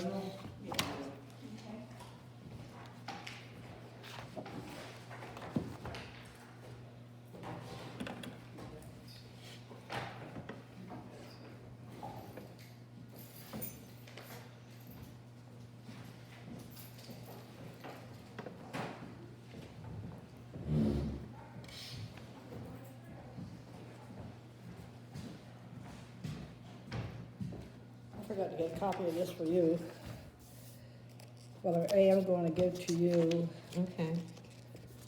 general? Yeah. Okay. I forgot to get a copy of this for you. Well, A, I'm going to give to you Okay.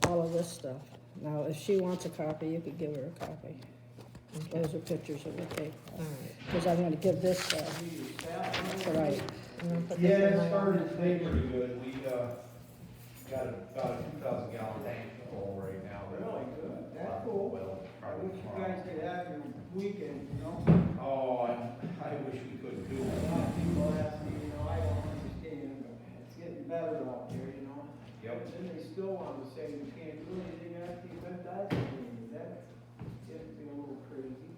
all of this stuff. Now, if she wants a copy, you could give her a copy. Okay. Those are pictures of the tape. All right. Because I'm going to give this, right. I'm gonna put this Yeah, in it my started office. today pretty good. We, got about a 2,000 gallon tank full right now. Really good, that's cool. Well, I probably wish you tomorrow. guys could have your weekend, you know? Oh, I wish we could do A it. lot of people ask me, you know, I don't understand, but it's getting better out there, you know? Yep. And then they still want to say you can't do anything after you've been vaccinated, that gets me a little crazy.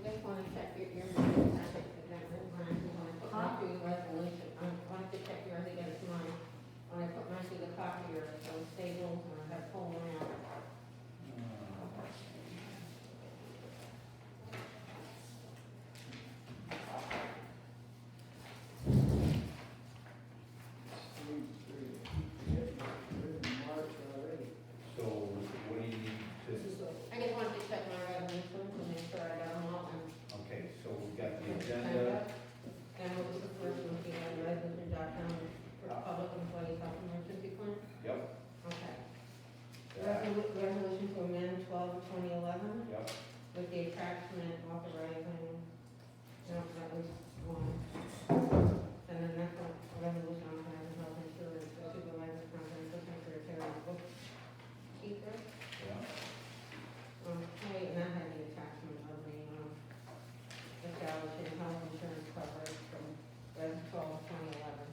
I just wanna check your minutes, I think, because that was mine, when I put mine through the resolution, I wanted to check yours again this morning. When I put mine through the copier, those stables, and I had pulled them out. March already. So what do you need to, I just wanted to check my resolutions and make sure I got them all, and okay, so we got the agenda. and what was the first one, the resolution.com for public employees health emergency plan? Yep. Okay. That, Resolution to amend 12/2011 yep. with the attachment authorizing, no, that was one. And then next one, resolution authorizing health insurance, the supervisor, confidential secretary, bookkeeper. Yeah. Okay, and that had the attachment of the, establishing health insurance coverage from Res 12/2011.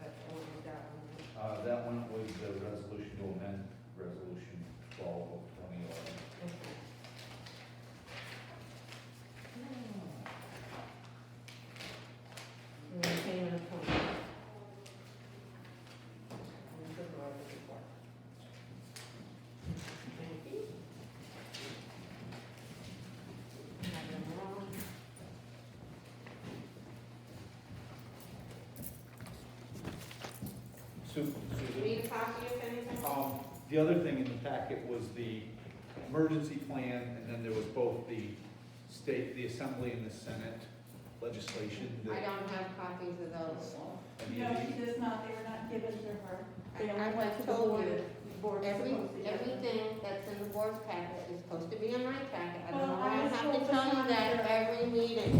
That's the one we got on there. That one was the resolution to amend resolution 12 of 2011. Okay. And then payment of claims. And supervisor report. Thank you. Have them all. Susan, Need a copy if anything? the other thing in the packet was the emergency plan, and then there was both the state, the assembly and the senate legislation I that. don't have copies of those. Any No, of she these? does not, they were not given to her. They I only went to the told board. you, The board was supposed to get them. Everything that's in the board's packet is supposed to be in my packet. I don't know Well, why I I was have told to this tell you one that for- every meeting.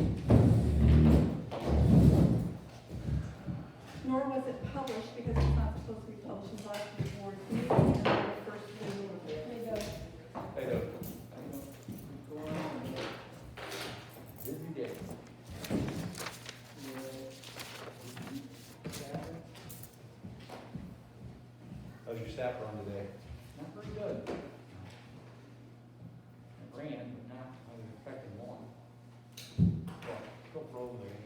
Nor was it published because it's not supposed to be published until after the board meeting and then the first meeting of the day. Hey, Doug. What's going on? Busy day. How's your staff run today? Not very good. I ran, but not, I was expecting one. But still frozen there.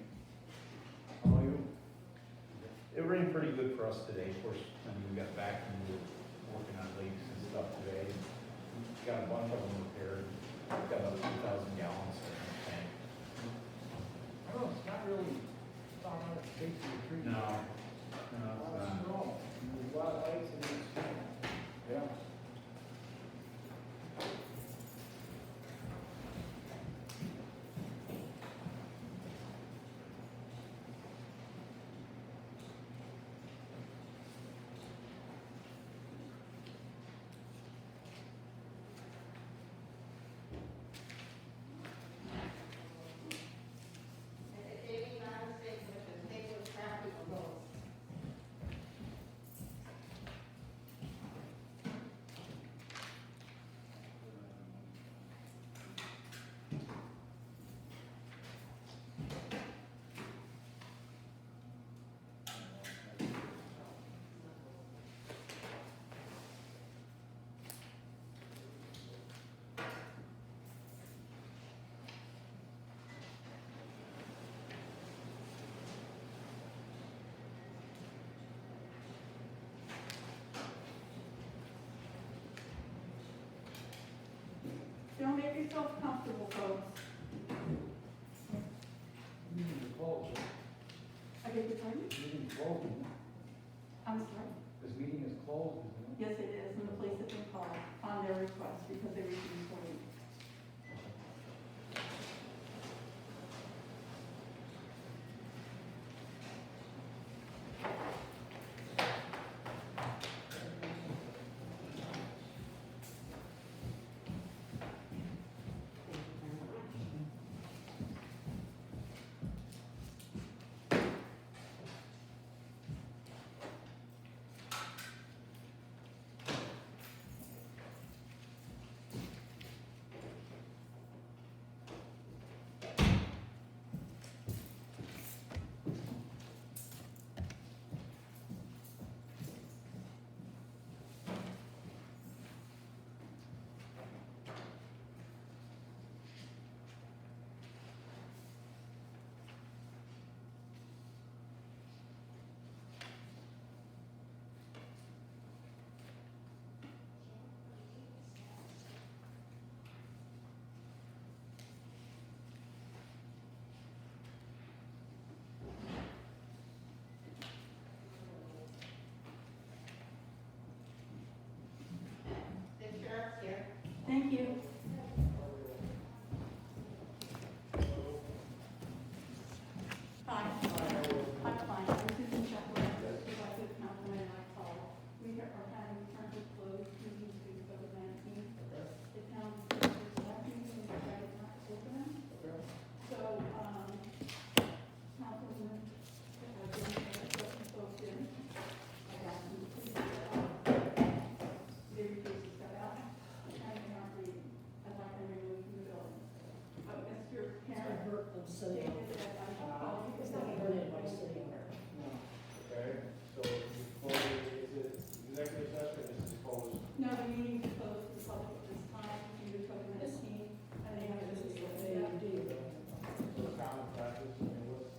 How are you? It rained pretty good for us today, of course, and we got back and we were working on leaks and stuff today. Got a bunch of them repaired, got about 2,000 gallons in the tank. I don't know, it's not really falling out of the face of the tree. No, A it's lot of not. snow, there's a lot of ice in it. Yeah. If they need to say, if they was happy with those. yourself comfortable, folks. Meeting is closed, I beg your pardon? meeting is closed, isn't it? I'm sorry. This meeting is closed, isn't it? Yes, it is, and the police have been called on their request because they refused to leave. The sheriff's here. Thank you. Hi. I'm fine. I'm Susan Shepherd, Supervisor of Councilman and I call. We are having currently closed due to COVID-19. The town is nothing and decided not to open. So, Councilman, didn't folks in. I asked them to please get out. They refused to step out. And they aren't leaving. I'd like them removed from the building. Mr. Karen. City. Okay, so is it executive session, or is it closed? No, the meeting is closed to the public at this time due to COVID-19, and they have a business. So common practice, I mean, what's?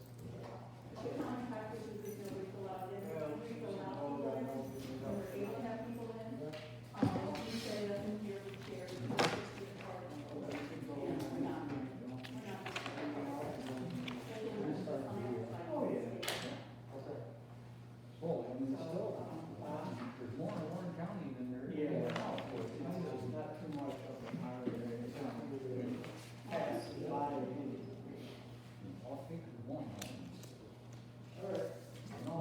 The common practice is that nobody allowed in, Well, we go just out all people that, in, all this and when we're able to have people in. We say that in here, we share, it's just the part. Oh, we can go. Yeah, we're not. We're not. Oh, yeah. Well, I mean, still, there's more in Warren County than there is in Yeah. Warren County. It's not too much of a higher rate, it's not really past the line. All think of one. All right. No,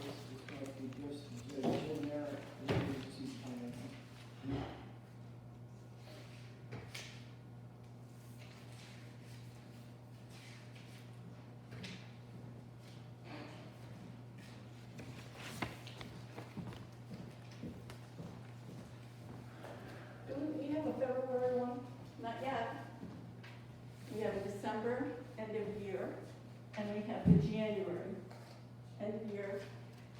This might be just a generic emergency plan. Do we have a February one? Not yet. We have a December, end of year, and we have the January, end of year,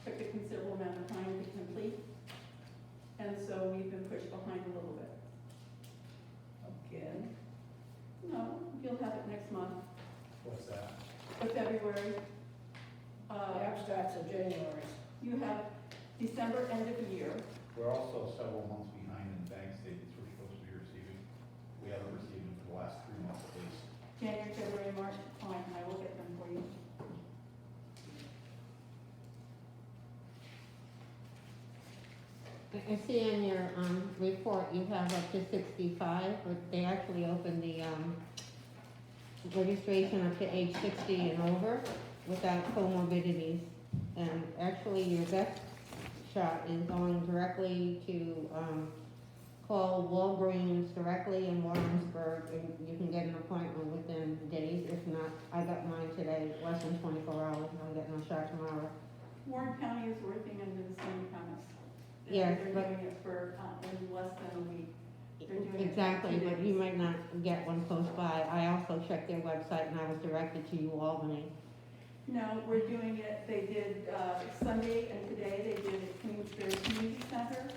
took a considerable amount of time to complete. And so we've been pushed behind a little bit. Again. No, you'll have it next month, What's that? for February. The abstracts of January. You have December, end of year, We're also several months behind in bank statements we're supposed to be receiving. We haven't received them for the last 3 months at least. January, February, March, fine, I will get them for you. I see in your, report, you have up to 65, but they actually opened the, registration up to age 60 and over without comorbidities. And actually, your best shot is going directly to, call Walgreens directly in Warrensburg, and you can get an appointment within days. If not, I got mine today, less than 24 hours, and I'm getting a shot tomorrow. Warren County is working under the same premise. Yes, They're but- doing it for, in less than a week. They're doing it for Exactly, 2 but days. you might not get one close by. I also checked their website and I was directed to you, Albany. No, we're doing it, they did, Sunday and today, they did it at Queensbury Community Center.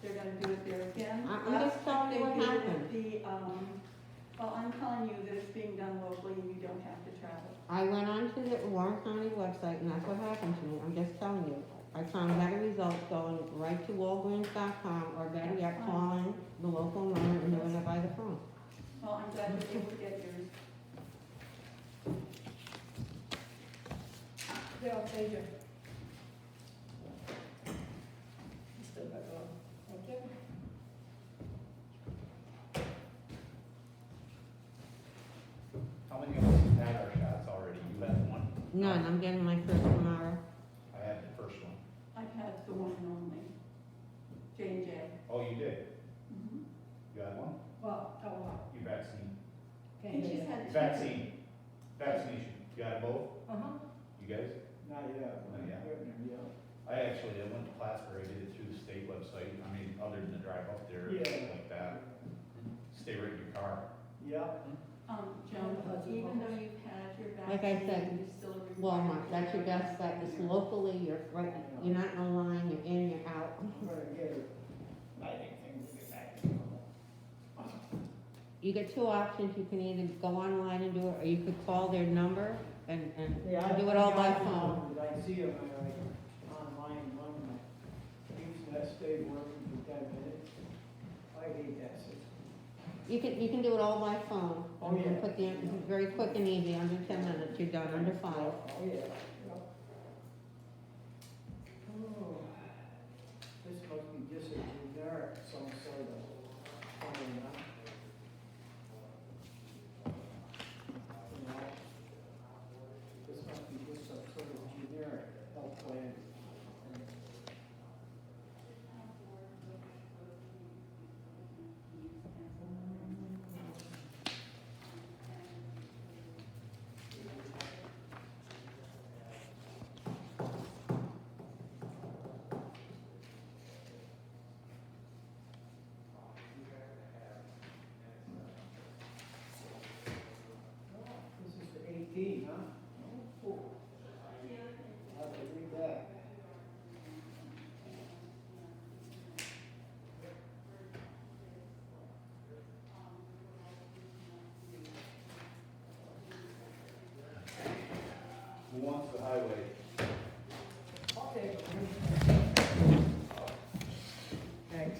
They're gonna do it there again. I'm Last just telling you week what they did it happened. at the, well, I'm telling you that it's being done locally and you don't have to travel. I went onto the Warren County website and that's what happened to me, I'm just telling you. I found better results going right to Walgreens.com or better yet calling the local number and doing it by the phone. Well, I'm glad you're able to get yours. Yeah, thank you. Still got one. Thank you. How many of us have had our shots already? You had one? None, I'm getting my first tomorrow. I had the first one. I've had the one and only, J&J. Oh, you did? Mhm. You had one? Well, You vaccine? I think she's had two. Vaccine. Vaccination. You had both? Uh-huh. You guys? Not yet. Not yet. Yeah. I went to Plattsburgh, I did it through the state website, I mean, other than the drive up there, Yeah. like that. Stay right in your car. Yeah. Joan, even though you've had your Like I vaccine, said, you still are required. Walmart, that's your best bet, it's locally, you're right, you're not in a line, you're in, you're out. I'm gonna get it. I think things will get back. You get two options, you can either go online and do it, or you could call their number and do it all by phone. I see them, I like, online, one, using that stay working for 10 minutes. I hate that system. You can do it all by phone. Oh, yeah. Put the, it's very quick and easy, under 10 minutes, you're done, under 5. Oh, yeah. Yep. Oh, this must be just a generic, some sort of, phone, huh? You know, this must be just some sort of generic health plan. This is for 18, huh? Oh, cool. I'll have to read that. Who wants the highway? I'll take it. Thanks.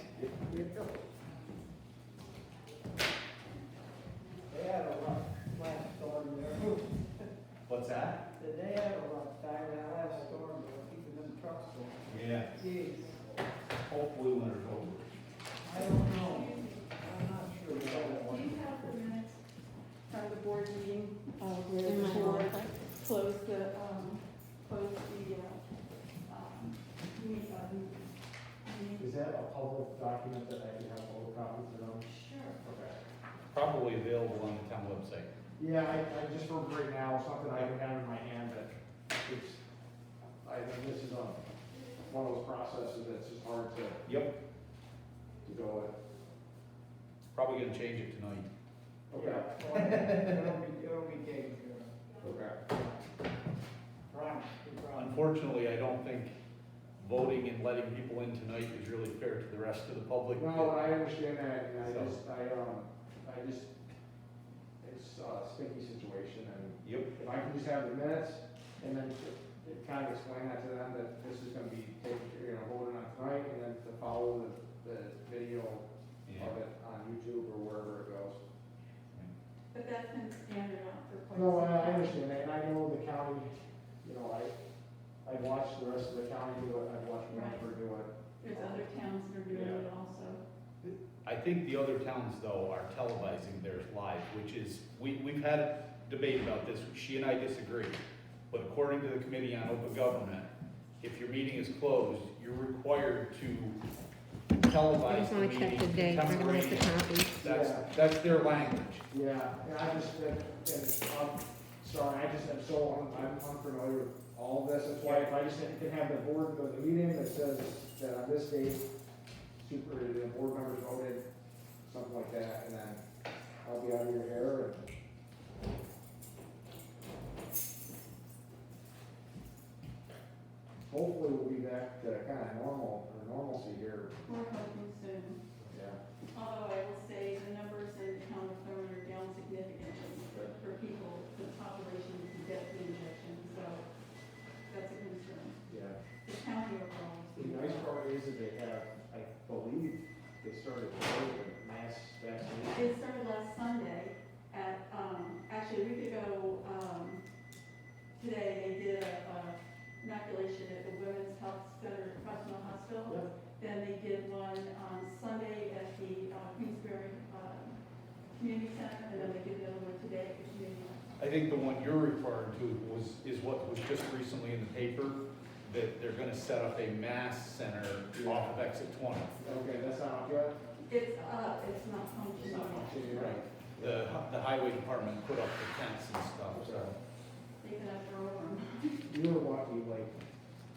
They had a rough last storm there. What's that? Did they have a rough time that last storm, they were keeping them trucks going? Yeah, Jeez, hopefully winter's over. I don't know. I'm not sure about that Do one. you have the minutes from the board meeting, where In the my board office. closed the, meeting? Is that a public document that I can have photocopies of? Sure. Okay. Probably available on the town website. Yeah, I just for right now, something I can have in my hand that it's, I think this is one of those processes that's just hard to Yep, go with. probably gonna change it tonight. Yeah, well, it'll be taken care of. Okay. Promise, we promise. Unfortunately, I don't think voting and letting people in tonight is really fair to the rest of the public. No, I understand that, and So- it's a sticky situation, and Yep, if I can just have the minutes, and then kind of explain that to them, that this is gonna be taken, voted on tonight, and then to follow the video yeah. of it on YouTube or wherever it goes. But that's been standard out for quite some No, time. I understand that, and I know the county, I watched the rest of the county do it, I've watched Winthrop do it. There's other towns that are doing it also. I think the other towns, though, are televising theirs live, which is, we've had a debate about this, she and I disagree. But according to the Committee on Open Government, if your meeting is closed, you're required to I televise just the wanna check meeting the date, we're gonna make the contemporaneously. copies. That's their language. Yeah, and I just, and I'm sorry, I just am so, I'm unfamiliar with all of this, that's why if I just can have the board, the meeting that says that on this date, the board members voted, something like that, and then I'll be out of your hair, and hopefully we'll be back to kind of normal, or normalcy here. We're hoping soon. Yeah. Although I will say the numbers in the town of Thurman are down significantly for people, the population who get the injection, so that's a concern. Yeah. The county overall. The nice part is that they have, I believe, they started the mass vaccination. It started last Sunday at, actually a week ago, today they did a inoculation at the Women's Health Center at Crossville Hospital. Then they did one on Sunday at the Queensbury Community Center, and then they did another one today at the community. I think the one you're referring to is what was just recently in the paper, that they're gonna set up a mass center off of exit 20. Okay, that's not good. It's not functioning. Right. The highway department put up the tents and stuff, so. They can have their own. We were lucky, like,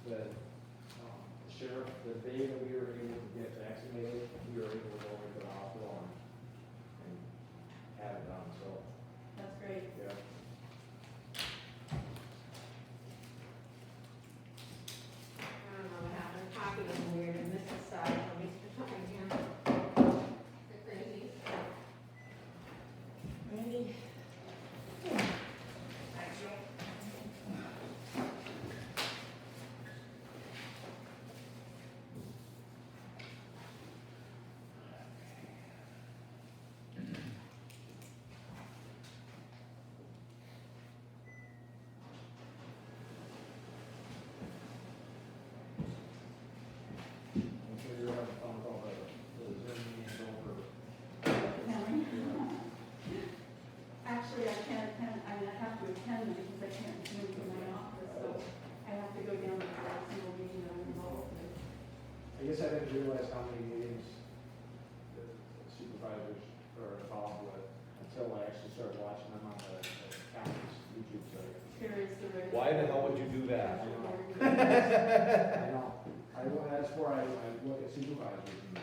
the sheriff, the day that we were able to get vaccinated, we were able to go into the hospital and have it done, so, That's great. yeah. I don't know what happened, copy was weird, and this is side from Mr. Tony here. They're crazy. Ready? I'm sure you're having fun with all the Zoom meetings over. County. Actually, I can't attend, I mean, I have to attend them because I can't move from my office, so I have to go down to every single meeting that I'm involved in. I guess I didn't realize how many meetings the supervisors are involved with until I actually started watching them on the county's YouTube site. Here is the regular. Why the hell would you do that? I know. That's where I look at supervisors and,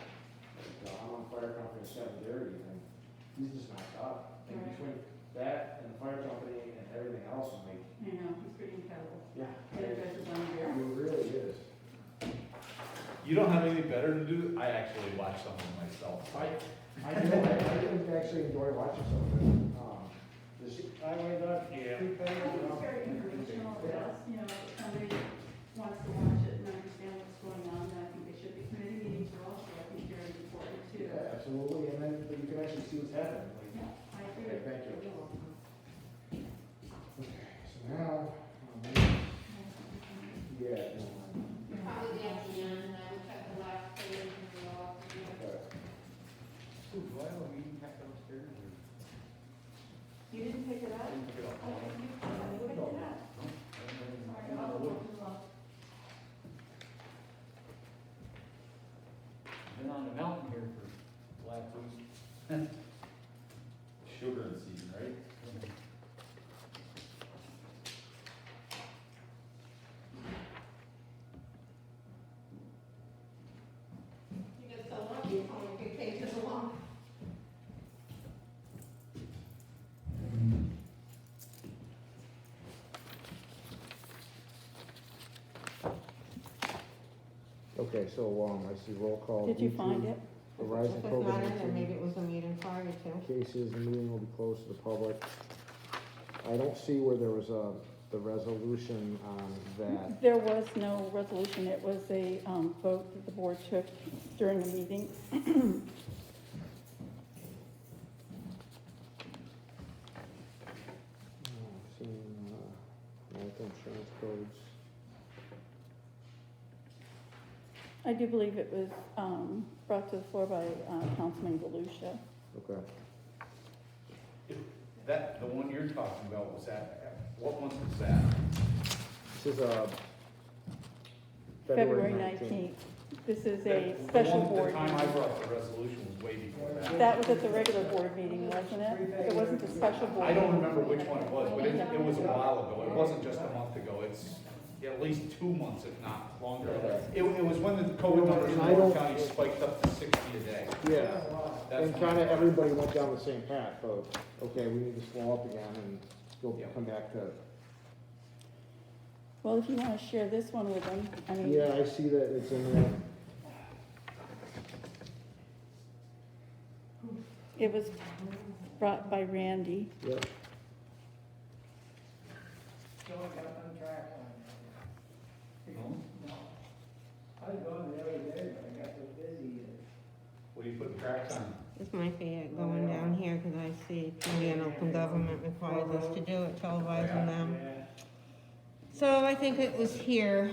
I'm on the fire company at 7:30 and he's just knocked up. And Right. between that and the fire company and everything else, I'm like, You know, he's pretty incredible. yeah, It is on there. it really is. You don't have anything better to do? I actually watch some of them myself. I didn't actually enjoy watching some of it. This highway doc, Yeah. I think it's very informational for us, you know, if somebody wants to watch it and understand what's going on, then I think they should be. Committee meetings are also, I think, very important too. Yeah, absolutely, and then you can actually see what's happening, like, Yeah, I agree. okay, thank you. You're welcome. Okay, so now, yeah, Probably at the end, and I would check the last page and go off. okay. Ooh, do I have a meeting packed upstairs or? You didn't pick it up? Didn't pick it up. Oh, you picked it up. Sorry, I'll look it up. Been on the mountain here for the last week. Sugar in season, right? You get so lucky, it's only a few pages long. Okay, so, I see roll call. Did you find it? Verizon If it's not in there, maybe COVID-19 it was a meeting prior to. cases, the meeting will be closed to the public. I don't see where there was the resolution on that. There was no resolution, it was a vote that the board took during the meeting. Seeing, life insurance codes. I do believe it was brought to the floor by Councilman Galusha. Okay. That, the one you're talking about was that, what month was that? This is, February 19th. This is a The special one- board The time I meeting. brought the resolution was way before that. That was at the regular board meeting, wasn't it? It wasn't the special board. I don't meeting. remember which one it was, but it was a while ago. It wasn't just a month ago. It's at least 2 months, if not longer. It was when the COVID numbers in I don't- Warren County spiked up to 60 a day. Yeah, That's and when- kind of everybody went down the same path of, okay, we need to slow up again and go Yeah. come back to, Well, if you wanna share this one with them, I mean. Yeah, I see that it's in there. It was brought by Randy. Yep. So I got on track on that. No. I was going the other day, but I got so busy. What do you put the tracks on? It's my fate going down here, cause I see Indiana Open Government requires us to do it, televising them. Yeah. So I think it was here.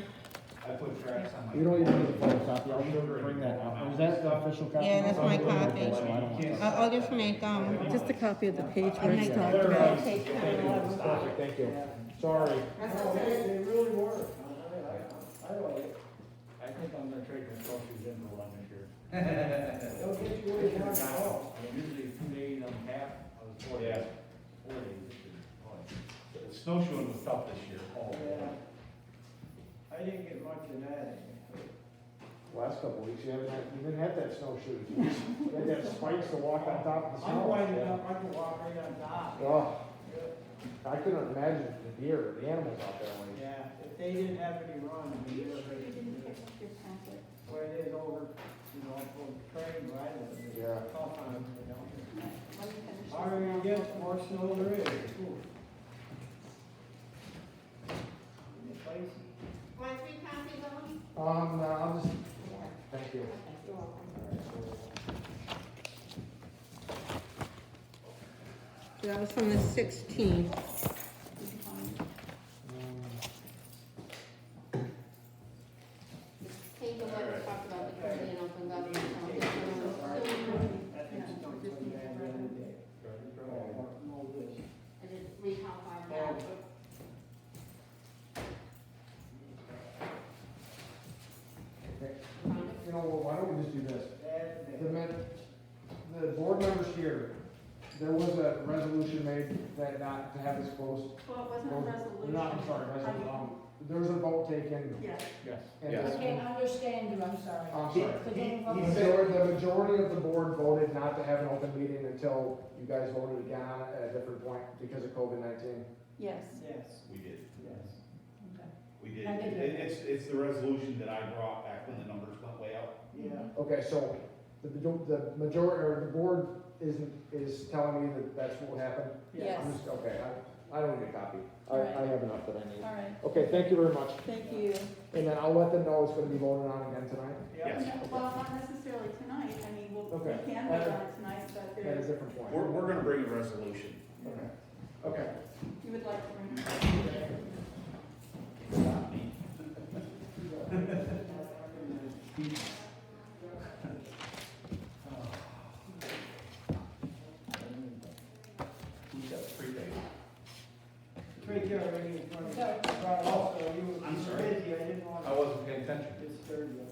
I put tracks on my. You don't even need a photocopy, I'll bring that out. Is that the official copy? Yeah, that's my Okay, copy. so I don't want that. I'll just make, Just a copy of the page I'll where it's make talked a about. page Thank you, turn. perfect, thank you. Sorry. No, they really work. I like it. I think I'm gonna trade my groceries in for one this year. They'll get you where you want to go. I'm usually 2 days on tap, I was 4 Yeah. days. 4 days. This is- boy. Snowshoeing was tough this year. Oh. Yeah. I didn't get much of that. Last couple of weeks, you didn't have that snowshoe. You had to have spikes to walk on top of the I'm snow. winding up, I can walk right on top. Oh, I couldn't imagine the deer, the animals out there. Like, Yeah, if they didn't have any run, we would have You been didn't pick up your packet. where it is over, you know, for train ride. Yeah. Tough on them, you know. Let me finish this Higher you one. get, the more snow there is. Ooh. It's spicy. Want 3 copies of them? no, I'll just, thank you. You're welcome. That was from the 16th. Did you find it? Page 11 talked about the Indiana Open Government. That thing's not so bad the other day. Oh, no, this. I did read how far Yeah. down. Okay. You know, well, why don't we just do this? Bad The, day. the board members here, there was a resolution made that not to have this closed. Well, it wasn't a resolution. No, I'm sorry, there was a vote taken. Yes. Yes. and Yes. this- I can't understand you, I'm sorry. I'm sorry. Could you- The majority of the board voted not to have an open meeting until you guys voted again on it at a different point because of COVID-19. Yes. Yes, We did. yes. Okay. We did. I did. It's the resolution that I brought back when the numbers went way up. Yeah. Okay, so the majority, or the board is telling me that that's what will happen? Yes. I'm just, okay, I don't need a copy. I Alright. have enough that I need. All right. Okay, thank you very much. Thank you. And then I'll let them know it's gonna be voted on again tonight Yes. No, well, not necessarily tonight. I mean, we Okay. can vote on it tonight, but at a there's, different point. We're gonna bring a resolution. Okay. Okay. you would like to bring it. Not me. Who's got prepaid? It's right there already in front of you. Sorry. Right, also, you I'm were sorry. busy, I didn't want I to wasn't paying attention. disturb you.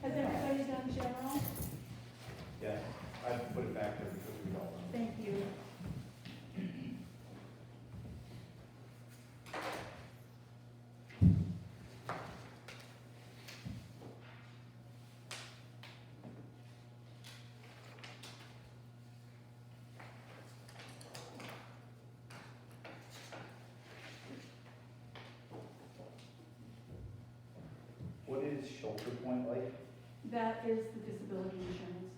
Has everybody done general? Yeah, I put it back there because we all. Thank you. What is Shelter Point like? That is the disability insurance.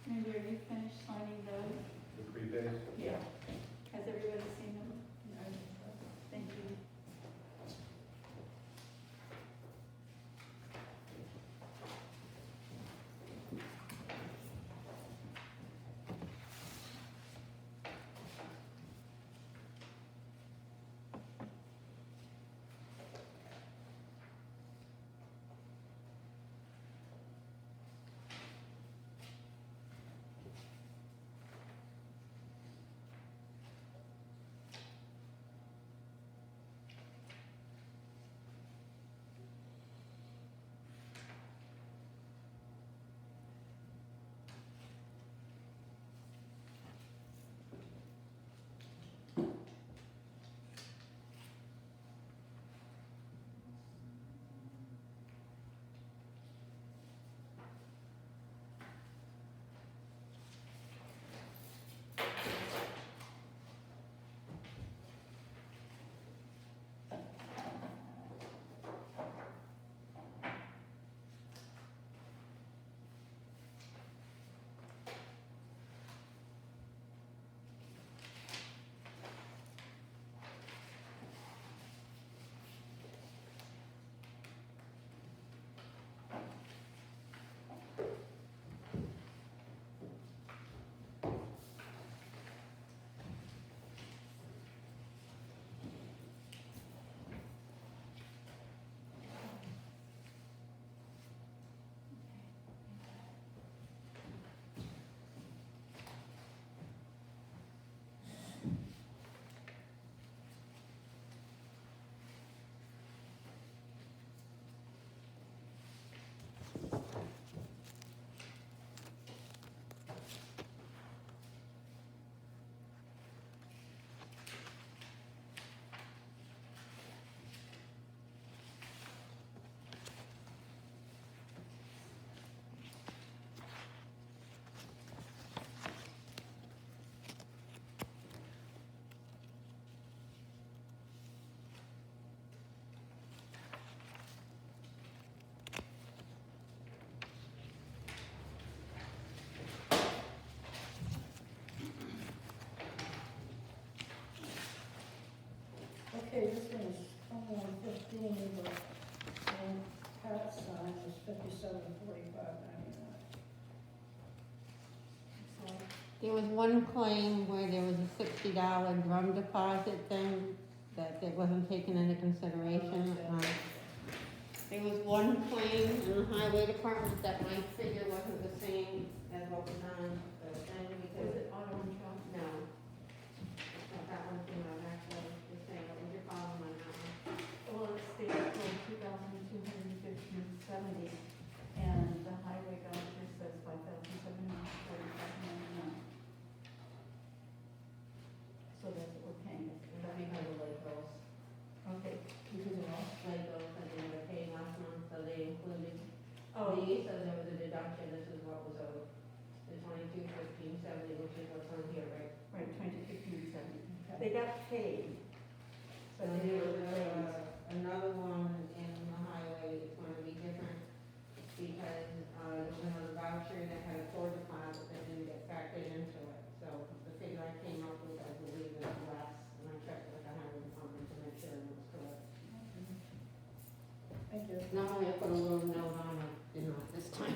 Maybe are you finished signing those? The prepaid? Yeah. Has everybody seen them? Thank you. Okay, this one is 2115, but, Pat's sign is 5745.99. There was one claim where there was a $60 drum deposit thing that wasn't taken into consideration. There was one claim in the highway department that my figure wasn't the same as what was on the thing because. Was it auto and truck? No. That one came out actually, the same, what was your problem on that one? Well, it's state code 2,215.70, and the highway voucher says 5,745.99. So that's what we're paying. Let me go to late bills. Okay. Because of all late bills that they were paid last month, so they included Oh, these, so there was a deduction, this is what was owed. The 2215.70, which is what's on here, right? right, 2015.70. They got paid. So But they there were was delayed. another one in the highway, it's gonna be different, because you. Normally I put a little note on it, did not this time.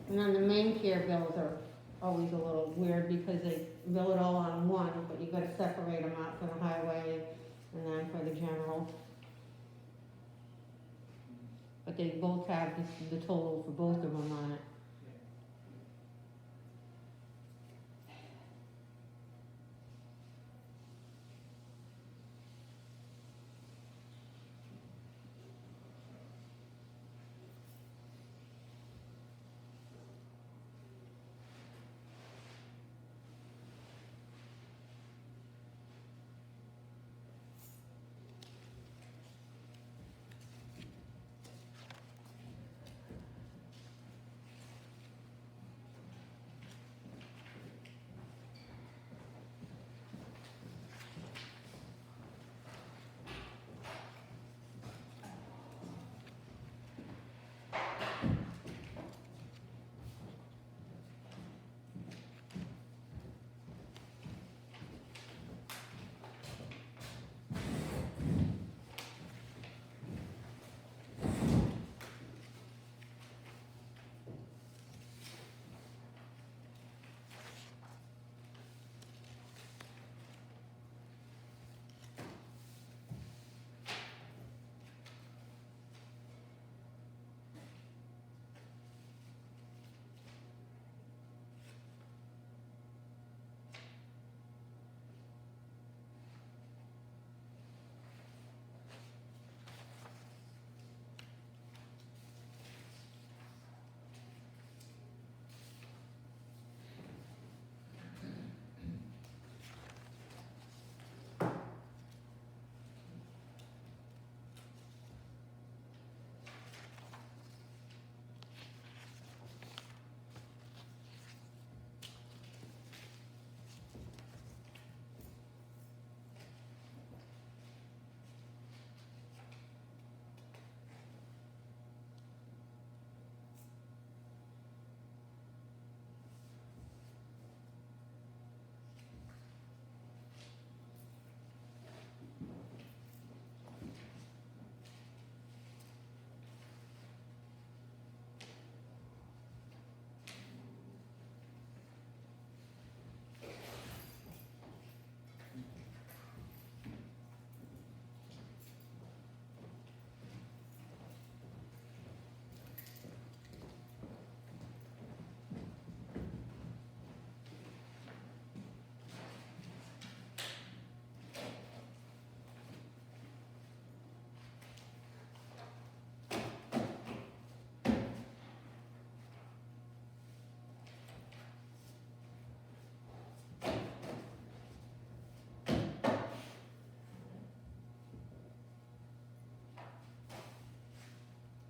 And then the main care bills are always a little weird because they bill it all on one, but you gotta separate them out for the highway and then for the general. But they both have the total for both of them on it.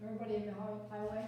Everybody in the highway?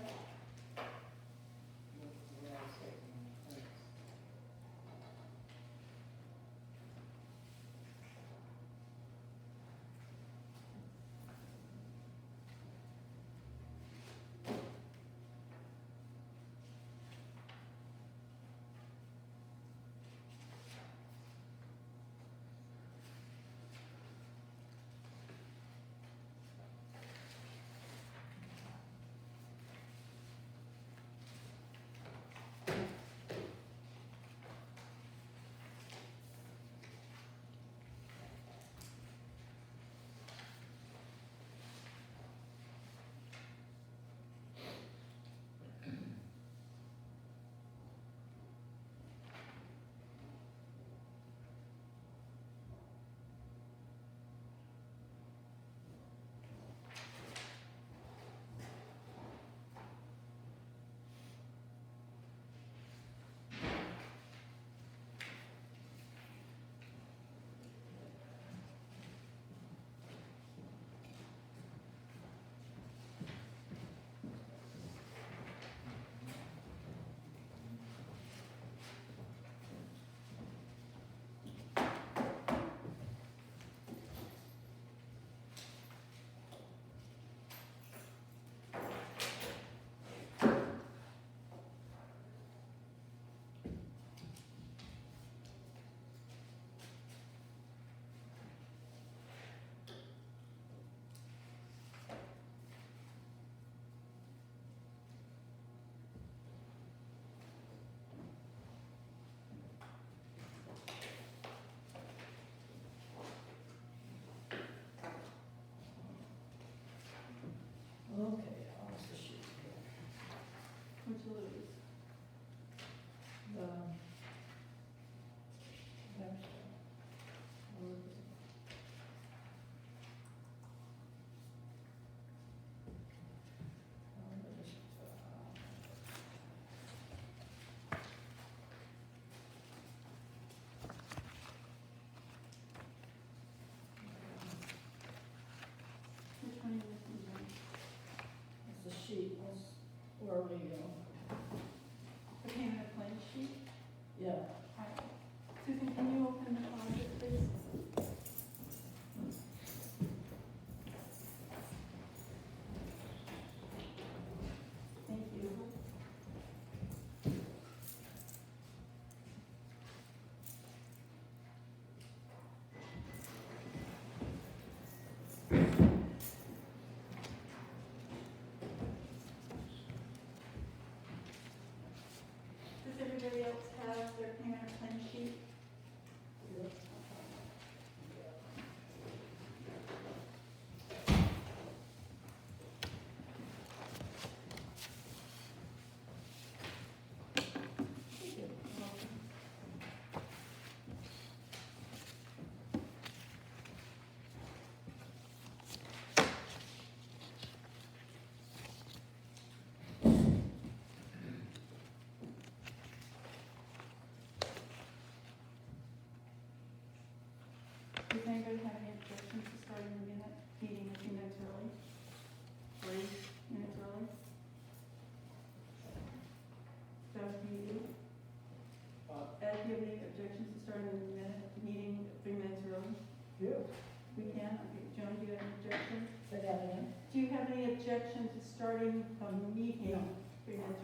Do you have any objection to starting a meeting 3 minutes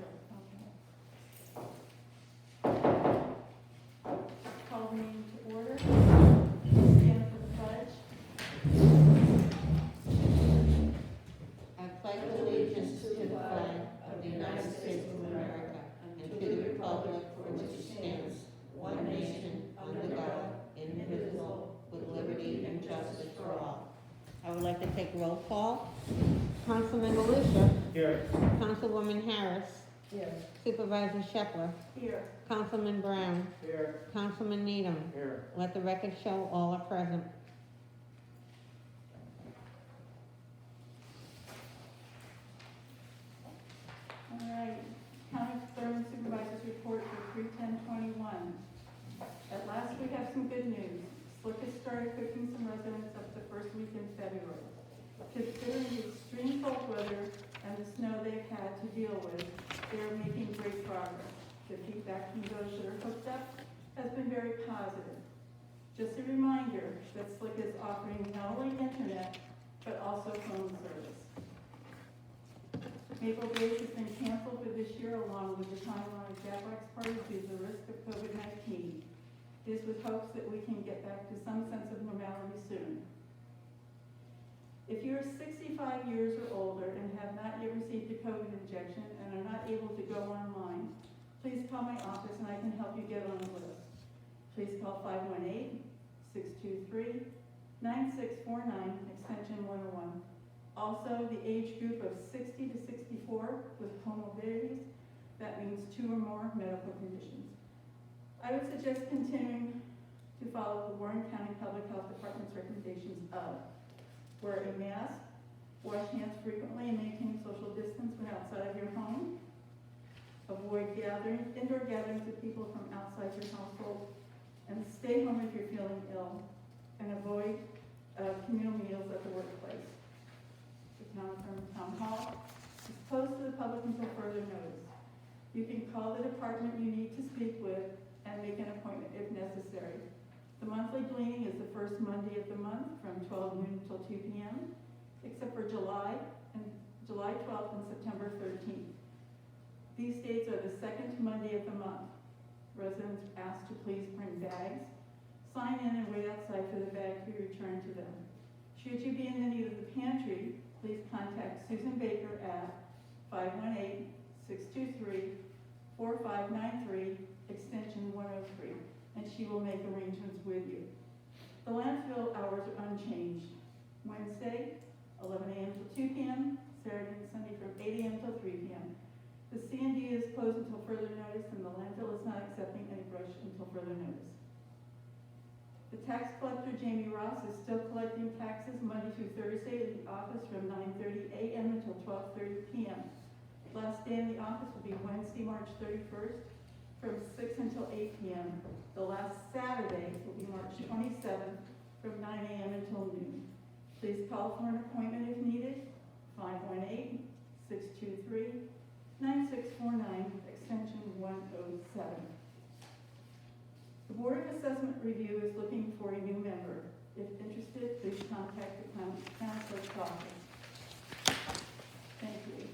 early? Okay. Call the meeting to order. Stand for the pledge. I pledge allegiance to the flag of the United States of America and to the republic for which it stands, one nation, under God, indivisible, with liberty and justice for all. I would like to take roll call. Councilman Alicia. Here. Councilwoman Harris. Yes. Supervisor Shepler. Here. Councilman Brown. Here. Councilman Needham. Here. Let the record show all are present. All right. County Clerk and Supervisors report for 3/10/21. At last, we have some good news. Slick has started cooking some residents up the first week in February. Considering the extreme cold weather and the snow they've had to deal with, they are making great progress. The feedback from those that are hooked up has been very positive. Just a reminder that Slick is offering not only internet, but also phone service. Maple Base has been canceled for this year along with the timeline of Jackwax party due to the risk of COVID-19. It is with hopes that we can get back to some sense of normality soon. If you are 65 years or older and have not yet received a COVID injection and are not able to go online, please call my office and I can help you get on the list. Please call 518-623-9649, extension 101. Also, the age group of 60 to 64 with comorbidities, that means 2 or more medical conditions. I would suggest continuing to follow the Warren County Public Health Department's recommendations of wear a mask, wash hands frequently, and maintain social distance when outside of your home. Avoid indoor gatherings of people from outside your household, and stay home if you're feeling ill. And avoid communal meals at the workplace. The town hall is closed to the public until further notice. You can call the department you need to speak with and make an appointment if necessary. The monthly gleaning is the first Monday of the month from 12 noon until 2 p.m., except for July 12th and September 13th. These dates are the second Monday of the month. Residents asked to please bring bags, sign in and wait outside for the bag to be returned to them. Should you be in the need of the pantry, please contact Susan Baker at 518-623-4593, extension 103. And she will make arrangements with you. The landfill hours are unchanged. Wednesday, 11 a.m. till 2 p.m., Saturday and Sunday from 8 a.m. till 3 p.m. The C&D is closed until further notice, and the landfill is not accepting any brush until further notice. The tax collector, Jamie Ross, is still collecting taxes Monday through Thursday at the office from 9:30 a.m. until 12:30 p.m. Last day in the office will be Wednesday, March 31st, from 6 until 8 p.m. The last Saturday will be March 27th from 9 a.m. until noon. Please call for an appointment if needed, 518-623-9649, extension 107. The Board of Assessment Review is looking for a new member. If interested, please contact the county clerk's office. Thank you.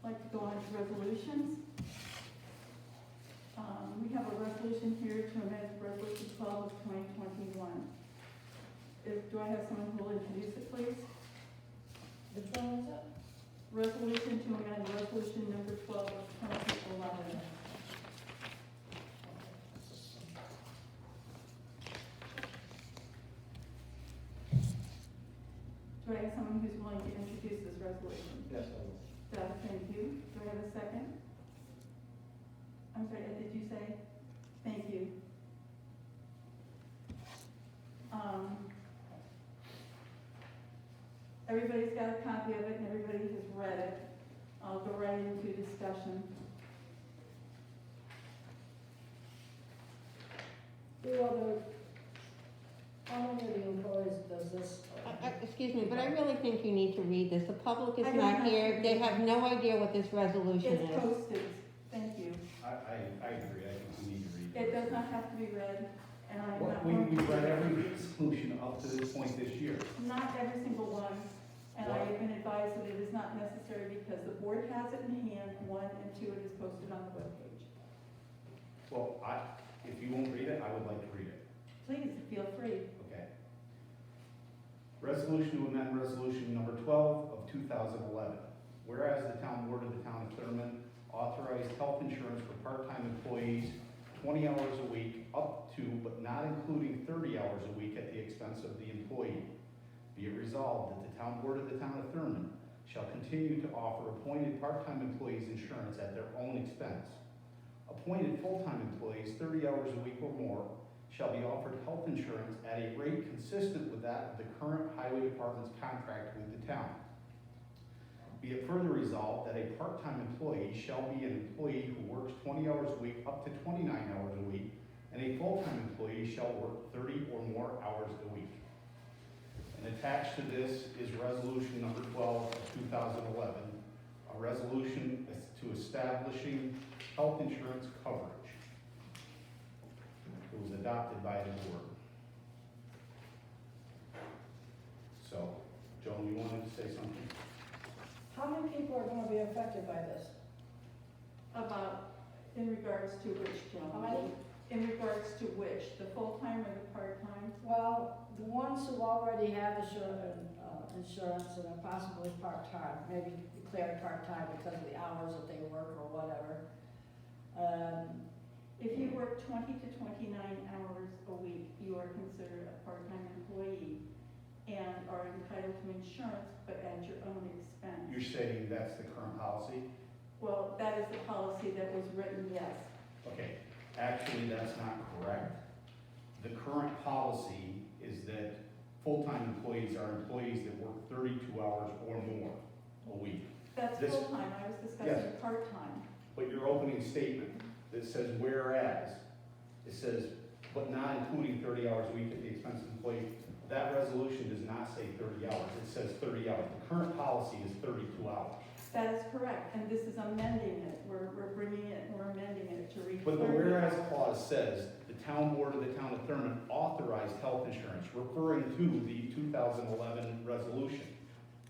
I'd like to go on to resolutions. We have a resolution here to amend Resolution 12 of 2021. Do I have someone who will introduce it, please? Which one was it? Resolution to amend Resolution number 12 of 2011. Do I have someone who's willing to introduce this resolution? Yes, I will. Doug, thank you. Do I have a second? I'm sorry, did you say? Thank you. Everybody's got a copy of it and everybody has read it. I'll go right into discussion. How many of the employees does this? Excuse me, but I really think you need to read this. The public is I don't not have here. to They read have no idea what this resolution It's is. posted. Thank you. I agree, I think we need to read It does not have to be read, and I'm Well, not we going to. read every resolution up to this point this year. Not every single one, and I have been advised that it is not necessary because the board has it in hand, one, and two, it is posted on the webpage. Well, if you won't read it, I would like to read it. Please, feel free. Okay. Resolution to amend resolution number 12 of 2011. Whereas the town board of the town of Thurman authorized health insurance for part-time employees 20 hours a week up to, but not including 30 hours a week at the expense of the employee. Be it resolved that the town board of the town of Thurman shall continue to offer appointed part-time employees insurance at their own expense. Appointed full-time employees 30 hours a week or more shall be offered health insurance at a rate consistent with that of the current highway department's contract with the town. Be it further resolved that a part-time employee shall be an employee who works 20 hours a week up to 29 hours a week, and a full-time employee shall work 30 or more hours a week. And attached to this is resolution number 12 of 2011, a resolution to establishing health insurance coverage. It was adopted by the board. So, Joan, you wanted to say something? How many people are gonna be affected by this? About, in regards to which, Joan? How many? In regards to which, the full-time or the part-time? Well, the ones who already have insurance and are possibly part-time, maybe declared part-time because of the hours that they work or whatever. If you work 20 to 29 hours a week, you are considered a part-time employee and are entitled to insurance, but at your own expense. You're saying that's the current policy? Well, that is the policy that was written, yes. Okay, actually, that's not correct. The current policy is that full-time employees are employees that work 32 hours or more a week. That's This- full-time, I was discussing part-time. But your opening statement that says whereas, it says, but not including 30 hours a week at the expense of the employee, that resolution does not say 30 hours, it says 30 hours. The current policy is 32 hours. That is correct, and this is amending it, we're bringing it, we're amending it to read. But the 30 whereas hours. clause says, the town board of the town of Thurman authorized health insurance, referring to the 2011 resolution.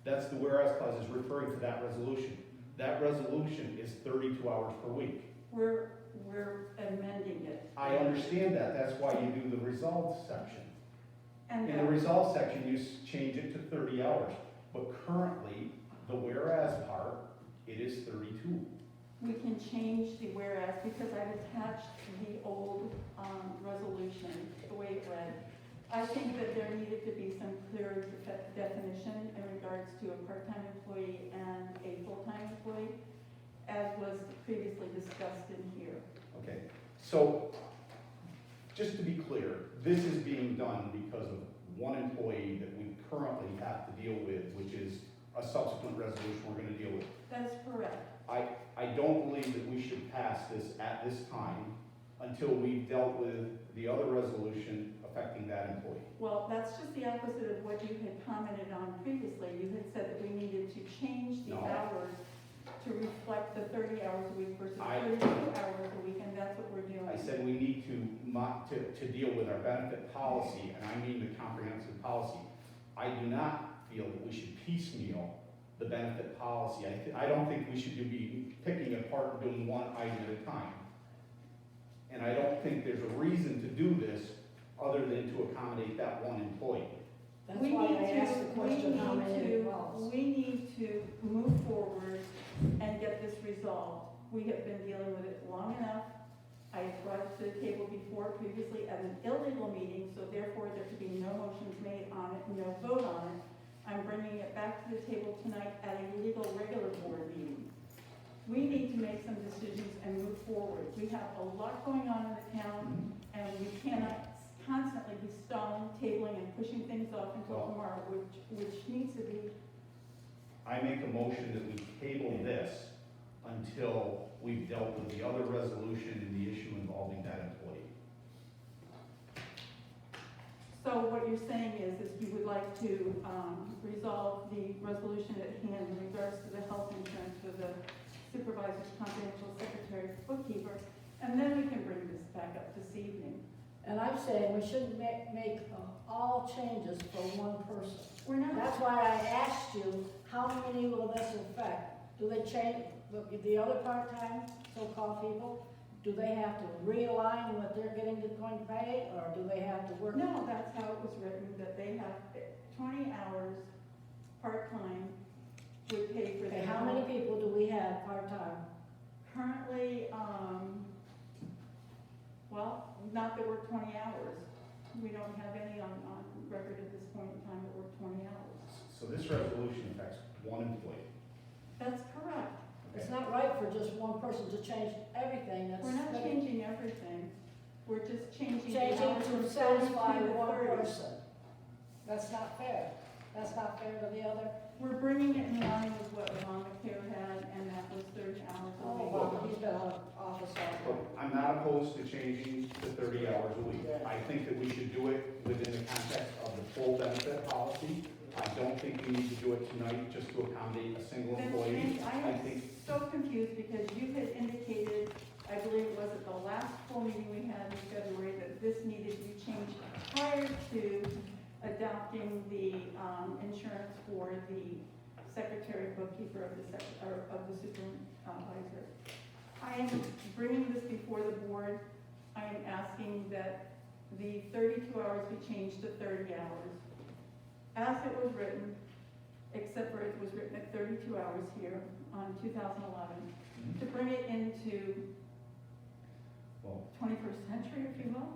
That's the whereas clause is referring to that resolution. That resolution is 32 hours per week. We're amending it. I understand that, that's why you do the resolved section. And In the resolved section, you change it to 30 hours, but currently, the whereas part, it is 32. we can change the whereas, because I've attached the old resolution, the way it read. I think that there needed to be some clear definition in regards to a part-time employee and a full-time employee, as was previously discussed in here. Okay, so, just to be clear, this is being done because of one employee that we currently have to deal with, which is a subsequent resolution we're gonna deal with. That is correct. I don't believe that we should pass this at this time until we've dealt with the other resolution affecting that employee. Well, that's just the opposite of what you had commented on previously. You had said that we needed to change the No. hours to reflect the 30 hours a week versus I- 32 hours a week, and that's what we're doing. I said we need to deal with our benefit policy, and I mean the comprehensive policy. I do not feel that we should piecemeal the benefit policy. I don't think we should be picking apart and doing one item at a time. And I don't think there's a reason to do this other than to accommodate that one employee. That's We why need I asked the to- question, how many it We was. need to move forward and get this resolved. We have been dealing with it long enough. I have brought it to the table before previously at an illegal meeting, so therefore there could be no motions made on it, no vote on it. I'm bringing it back to the table tonight at a legal regular board meeting. We need to make some decisions and move forward. We have a lot going on in the town, and we cannot constantly be stalling, tabling, and pushing things off until Well- tomorrow, which needs to be, I make a motion that we table this until we've dealt with the other resolution and the issue involving that employee. so what you're saying is you would like to resolve the resolution at hand in regards to the health insurance for the supervisor's confidential secretary bookkeeper, And then we can bring this back up this evening. And I'm saying we shouldn't make all changes for one person. We're not, That's why I asked you, how many will this affect? Do they change, the other part-time so-called people, do they have to realign what they're going to pay, or do they have to work? no, that's how it was written, that they have 20 hours part-time would pay for Okay, their. how many people do we have part-time? Currently, well, not that work 20 hours. We don't have any on record at this point in time that work 20 hours. So this resolution affects one employee. That's correct. It's not right for just one person to change everything, that's. We're not changing everything. We're just changing the Changing hours from to 32 satisfy to one 30. person. That's not fair. That's not fair to the other. We're bringing it in line with what Obamacare had, and that was 30 hours a Oh, week. well, he's been out of office all But I'm not opposed to changing to 30 hours a week. I think that we should do it within the context of the full benefit policy. I don't think we need to do it tonight just to accommodate a single That's employee. strange. I I am think, so confused because you had indicated, I believe it was at the last full meeting we had in February, that this needed to be changed prior to adopting the insurance for the secretary bookkeeper of the supervisor. I am bringing this before the board. I am asking that the 32 hours be changed to 30 hours. As it was written, except for it was written at 32 hours here on 2011, to bring it into well, 21st century, if you will.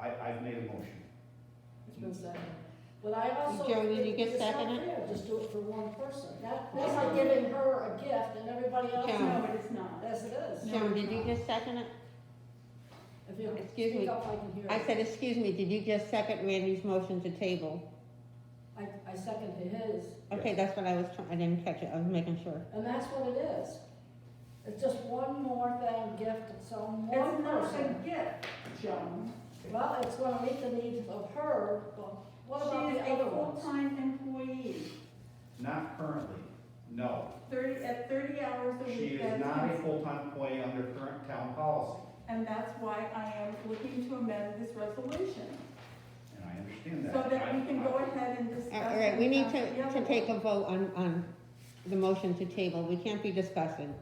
I've made a motion. It's been seconded. But I also. Joe, did you get it's not seconded? fair, just do it for one person. That's like giving her a gift and everybody else. Joe. No, it is not. Yes, it is. No. Joan, did you just second it? If you Excuse speak me. up, I can hear I you. said, excuse me, did you just second Randy's motion to table? I seconded his, Okay, that's what I was trying, I didn't catch it, I was making sure. and that's what it is. It's just one more thing, gift to some one It's not a person. gift, Joan. Well, it's gonna meet the needs of her, but what She about is the a other ones? full-time employee. Not currently, no. At 30 hours a week. She is that's not a fine. full-time employee under current town policy, And that's why I am looking to amend this resolution, and I understand that. so that we can go ahead and discuss. All right, we need and pass the to other take a one. vote on the motion to table, we can't be discussing.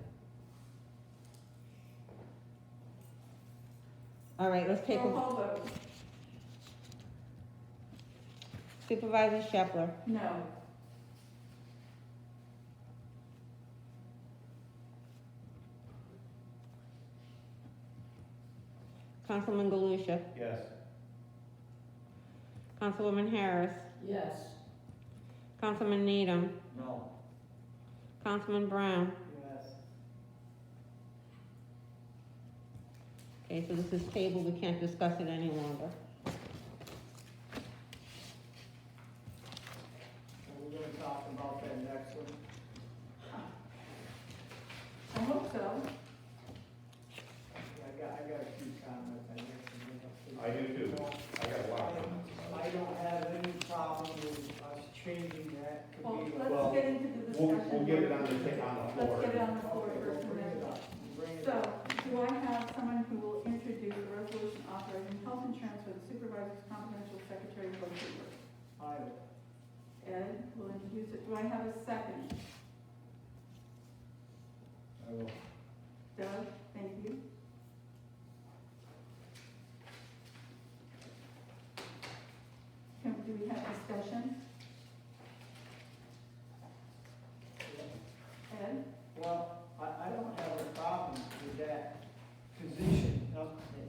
All right, let's take Roll a, call vote. Supervisor Shepler, No. Councilman Galusha, Yes. Councilwoman Harris, Yes. Councilman Needham, No. Councilman Brown. Yes. Okay, so this is tabled, we can't discuss it any longer. And we're gonna talk about that next one. I hope so. I got a few comments, I guess. I do too. I got a lot of comments about I it. don't have any problem with us changing that to Well, be. Well, let's get into the discussion. We'll get it on the floor. Let's get it on the floor Okay, first. we'll bring and it then- up. Bring it So, up. do I have someone who will introduce a resolution authorizing health insurance for the supervisor's confidential secretary bookkeeper? I, Ed will introduce it. Do I have a second? I will. Doug, thank you. Do we have discussion? Ed? well, I don't have a problem with that position. Now,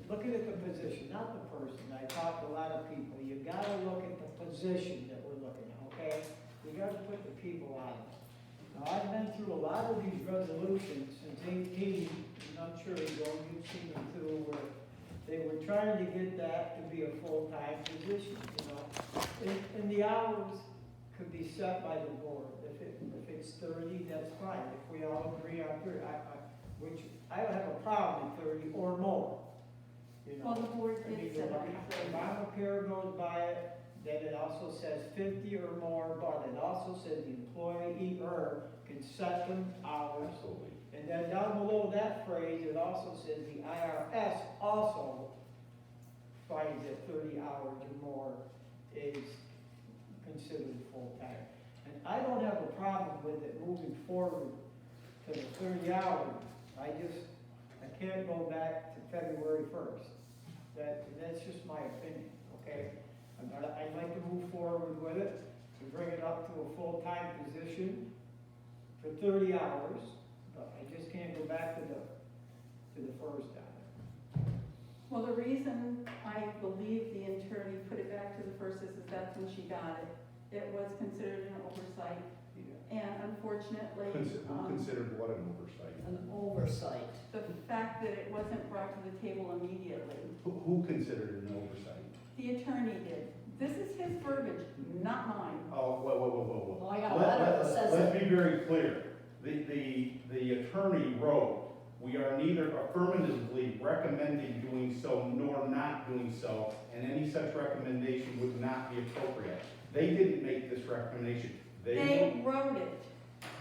looking at the position, not the person. I talked to a lot of people. You gotta look at the position that we're looking at, okay? We gotta put the people on it. Now, I've been through a lot of these resolutions since 18, and I'm sure, Joe, you've seen them too, where they were trying to get that to be a full-time position, you know? And the hours could be set by the board. If it's 30, that's fine. If we all agree on 30, which I don't have a problem with 30 or more, you know? Well, the board I mean, did set it if for Obamacare goes by it, then it also says 50 or more, but it also says the employee can set them hours. Absolutely. And then down below that, that phrase, it also says the IRS also finds that 30 hours or more is considered full-time. And I don't have a problem with it moving forward to the 30 hours. I can't go back to February 1st. That's just my opinion, okay? I'd like to move forward with it, to bring it up to a full-time position for 30 hours, but I just can't go back to the first on it. Well, the reason I believe the attorney put it back to the first is that's when she got it. It was considered an oversight, and unfortunately, Who considered what an oversight? An oversight. the fact that it wasn't brought to the table immediately, Who considered it an oversight? the attorney did. This is his verbiage, not mine. Oh, whoa. Well, I got a letter that says Let's it. be very clear. The attorney wrote, "We are neither affirmatively recommending doing so nor not doing so, and any such recommendation would not be appropriate." They didn't make this recommendation. They wrote it.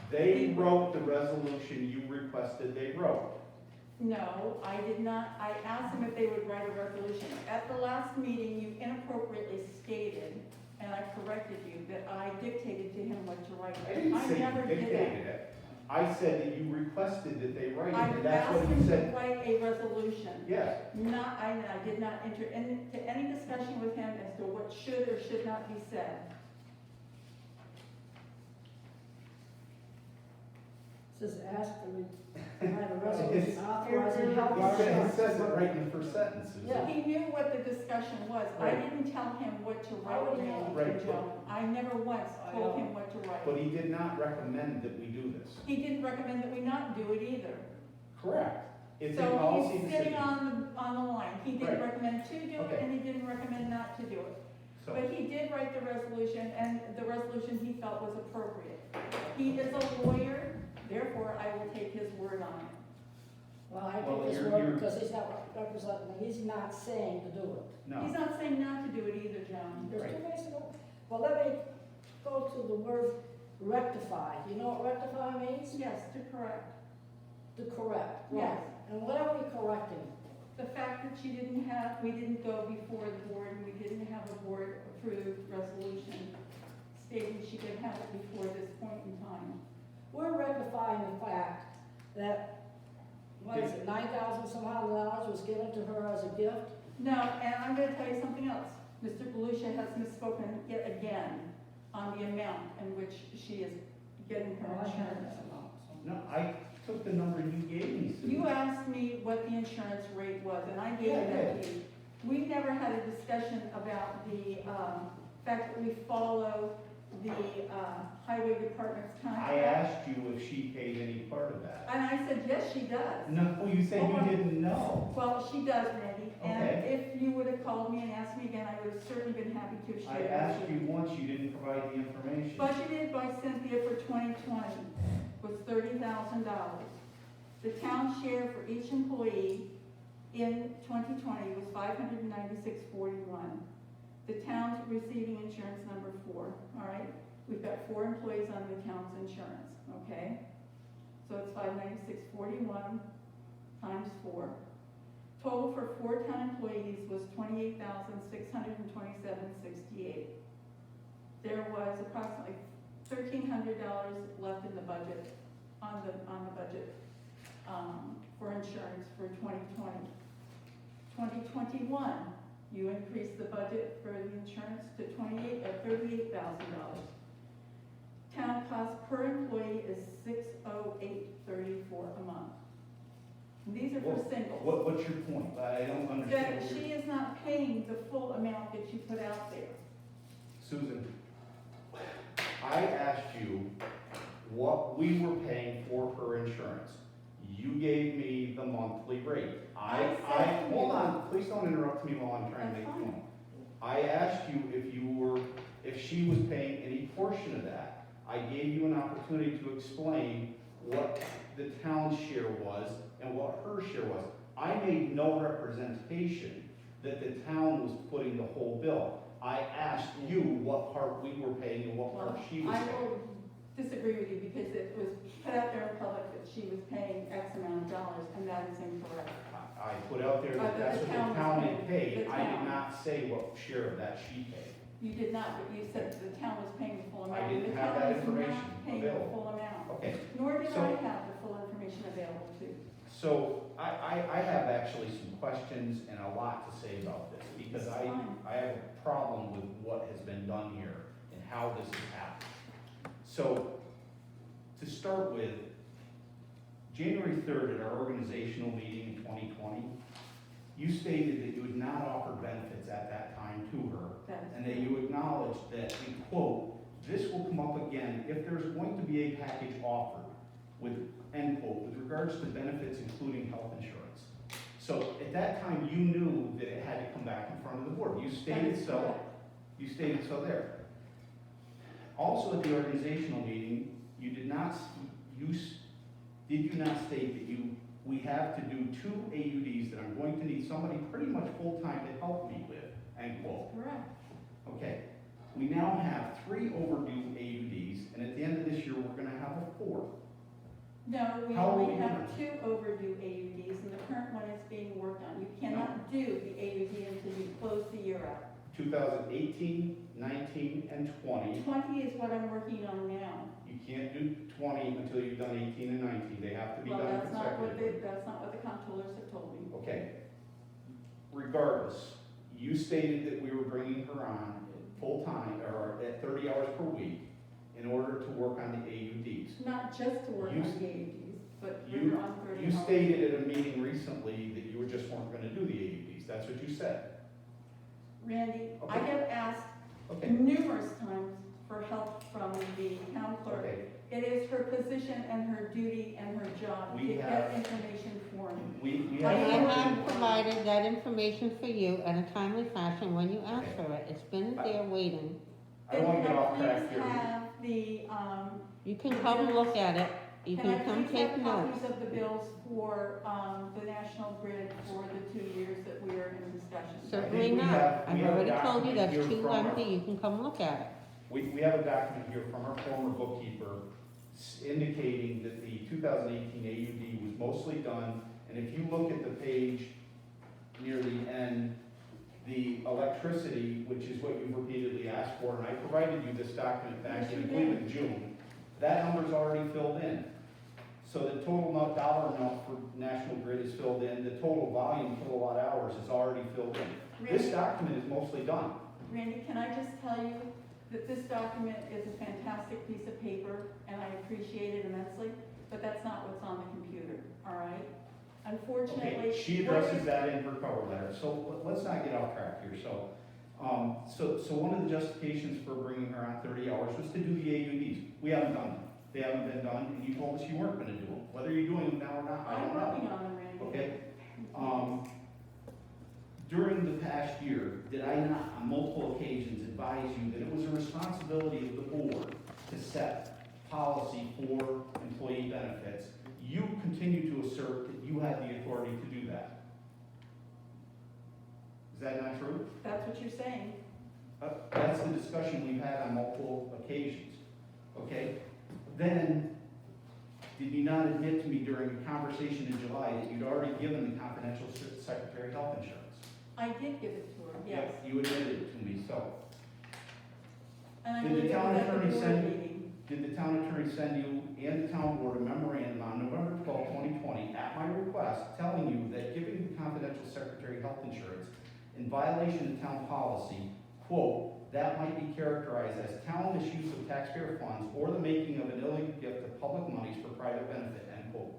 They wrote the resolution you requested they wrote. No, I did not. I asked them if they would write a resolution. At the last meeting, you inappropriately stated, and I corrected you, that I dictated to him what to write. I didn't say never you did dictated it. I said that you requested that they write it, I and that's asked what you him to said. write a resolution. Yes. I did not enter into any discussion with him as to what should or should not be said. Says ask to write a resolution authorizing health It insurance. says it right in the first sentence. Susan. Yeah. He knew what the discussion was. I Right. didn't tell him what to How would write, he know? Randy Right, and Joan. I never once told him what to write. But he did not recommend that we do this. He didn't recommend that we not do it either. Correct. It's a So policy he's sitting decision. on the line. He didn't Right. recommend to do it, Okay. and he didn't recommend not to do it. So, But he did write the resolution, and the resolution he felt was appropriate. He is a lawyer, therefore I will take his word on it. Well, I Well, think this you're- word, you're- because he's not representing, me. He's not saying to do it. no. He's not saying not to do it either, John. There's Right. two ways to go. Well, let me go to the word rectify. You know what rectify means? Yes, to correct. To correct. Yes. Right. And what are we correcting? The fact that we didn't go before the board, and we didn't have a board-approved resolution stating she could have it before this point in time. We're rectifying the fact that, what is it, $9,000 some odd dollars was given to her as a gift? No, and I'm gonna tell you something else. Mr. Belushi has misspoken yet again on the amount in which she is getting her Well, I heard insurance. that amount, so. No, I took the number you gave me, Susan. You asked me what the insurance rate was, and I gave Yeah, I that to you. We never had a discussion about the, fact that we follow the, highway department's contract. I asked you if she paid any part of that. And I said, yes, she does. No, you said Oh, you didn't know. Well, she does, Randy, and Okay. if you would have called me and asked me again, I would have certainly been happy to have I shared asked with you. you once, you didn't provide the information. Budgeted by Cynthia for 2020 was $30,000. The town share for each employee in 2020 was $596.41. The town's receiving insurance number 4, all right? We've got 4 employees on the town's insurance, okay? So it's $596.41 times 4. Total for 4 town employees was $28,627.68. There was approximately $1,300 left in the budget, on the budget, for insurance for 2020. 2021, you increased the budget for the insurance to $38,000. Town cost per employee is $608.34 a month. These are for singles. What's your point? I don't understand. That what you're- she is not paying the full amount that you put out there. Susan, I asked you what we were paying for her insurance. You gave me the monthly rate. I said to hold you- on, please don't interrupt me while I'm trying to That's make a fine. point. I asked you if she was paying any portion of that. I gave you an opportunity to explain what the town's share was and what her share was. I made no representation that the town was putting the whole bill. I asked you what part we were paying and what part Well, she was I paying. will disagree with you because it was put out there in public that she was paying X amount of and that is incorrect. I put out there that But that's the what town the town was had paying. paid. The I did town. not say what share of that she paid. You did not, but you said the town was paying the full I amount. didn't The have town that is information not paying the available. full amount, Okay, nor did So- I have the full information available to. so I have actually some questions and a lot to say about this, because It's fine. I have a problem with what has been done here and how this has happened. So, to start with, January 3rd at our organizational meeting in 2020, you stated that you had not offered benefits at that time to her, That is and that you acknowledged that, in quote, "This will come up again if there's going to be a package offered," with, end quote, "with regards to benefits including health insurance." So at that time, you knew that it had to come back in front of the board. You That stated is so. correct. You stated so there. Also at the organizational meeting, you did not, did you not state that we have to do 2 AUDs that I'm going to need somebody pretty much full-time to help me with, end quote. Correct. Okay, we now have 3 overdue AUDs, and at the end of this year, we're gonna have a 4th. No, we How are only we have doing? 2 overdue AUDs, and the current one is being worked on. You cannot do the AUD until you close the year out. 2018, 19, and 20. 20 is what I'm working on now. You can't do 20 until you've done 18 and 19. They have to be Well, done that's not what consecutively. that's not what the comptrollers have told me. Okay. Regardless, you stated that we were bringing her on full-time, or at 30 hours per week, in order to work on the AUDs. Not just to work You- on the AUDs, but bring her on 30 You hours. stated at a meeting recently that you just weren't gonna do the AUDs. That's what you said. Randy, I Okay. have asked Okay, numerous times for help from the town clerk. okay. It is her position and her duty and her job to We get have- information for me. We I And I have. have provided that information for you in a timely fashion when you asked for it. It's been there waiting. I don't wanna get off Can I track please here. have the, You can come look at it. You can I can come please take have notes. copies of the bills for, the National Grid for the 2 years that we are in discussion? Certainly we not. have- I've we have a already told you document that's here too from our- lengthy. You can come look at it. We have a document here from our former bookkeeper indicating that the 2018 AUD was mostly done, and if you look at the page near the end, the electricity, which is what you've repeatedly asked for, and I provided you this document back in, I believe in June, that number's already filled in. So the total dollar amount for National Grid is filled in, the total volume kilowatt hours is already filled in. This Randy, document is mostly done. Randy, can I just tell you that this document is a fantastic piece of paper, and I appreciate it immensely, but that's not what's on the computer, all right? Unfortunately. Okay, she what addresses is- that in her cover letter, so let's not get off track here, so, so one of the justifications for bringing her on 30 hours was to do the AUDs. We haven't done them, they haven't been done, and you told us you weren't gonna do them. Whether you're doing them now or not, I I'm don't know. working on them, Randy. Okay, during the past year, did I not on multiple occasions advise you that it was a responsibility of the board to set policy for employee benefits? You continue to assert that you had the authority to do that. Is that not true? That's what you're saying. That's the discussion we've had on multiple occasions, okay? Then, did you not admit to me during a conversation in July that you'd already given the confidential secretary health insurance? I did give it to her, yes. You admitted it to me, so. And I Did the believe it town was at attorney the board send- meeting. Did the town attorney send you and the town board a memorandum on November 12, 2020, at my request, telling you that giving the confidential secretary health insurance in violation of town policy, quote, "that might be characterized as town misuse of taxpayer funds or the making of an illegal gift of public monies for private benefit," end quote.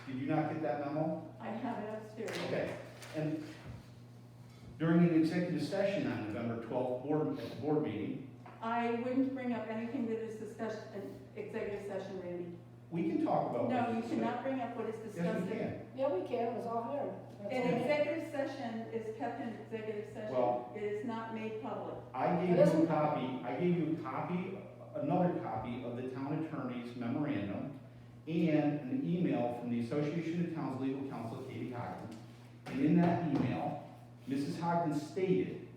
Did you not get that memo? I have it upstairs. Okay, and during an executive session on November 12th, at the board meeting, I wouldn't bring up anything that is discussed in executive session, Randy. we can talk about. No, what you said. cannot bring up what is discussed. Yes, we in- can. Yeah, we can, it's all here. That's An all. executive session is kept in executive session. Well- It is not made public. I gave you a copy, another copy of the town attorney's memorandum and an email from the Association of Towns Legal Counsel, Katie Hogden. And in that email, Mrs. Hogden stated,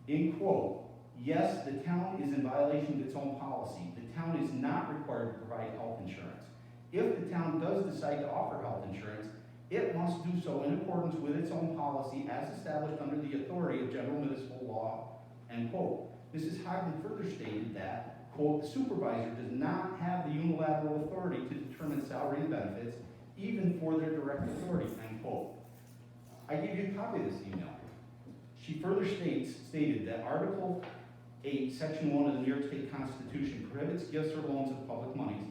in quote, "Yes, the town is in violation of its own policy. The town is not required to provide health insurance. If the town does decide to offer health insurance, it must do so in accordance with its own policy as established under the authority of general municipal law, end quote. Mrs. Hogman further stated that, quote, the supervisor does not have the unilateral authority to determine salary and benefits, even for their direct authority, end quote. I gave you a copy of this email. She further stated that Article 8, Section 1 of the New York State Constitution prohibits gifts or loans of public monies.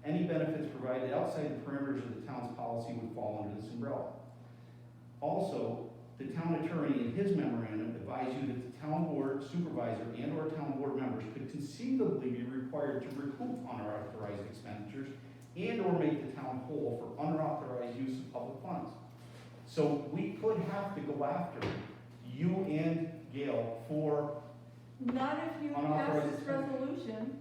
Any benefits provided outside the parameters of the town's policy would fall under this umbrella. Also, the town attorney in his memorandum advised you that the town board supervisor and or town board members could conceivably be required to recoup unauthorized expenditures and or make the town whole for unauthorized use of public funds. So we could have to go after you and Gail for, Not if you pass Unauthorized this expenditure. resolution.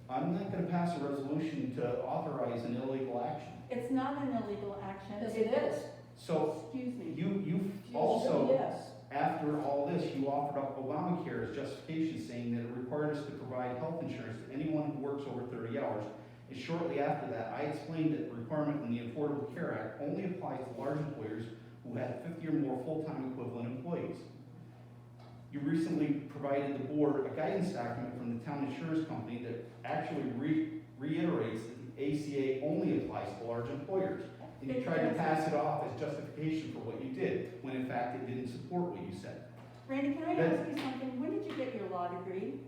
I'm not gonna pass a resolution to authorize an illegal action. It's not an illegal action. Yes, it is. So Excuse me. you Excuse also, me, yes. after all this, you offered up Obamacare as justification, saying that it required us to provide health insurance to anyone who works over 30 hours. And shortly after that, I explained that the requirement in the Affordable Care Act only applies to large employers who have 50 or more full-time equivalent employees. You recently provided the board a guidance document from the town insurance company that actually reiterates that the ACA only applies to large employers. And you tried to pass it off as justification for what you did, when in fact it didn't support what you said. Randy, can I Then- ask you something? When did you get your law degree?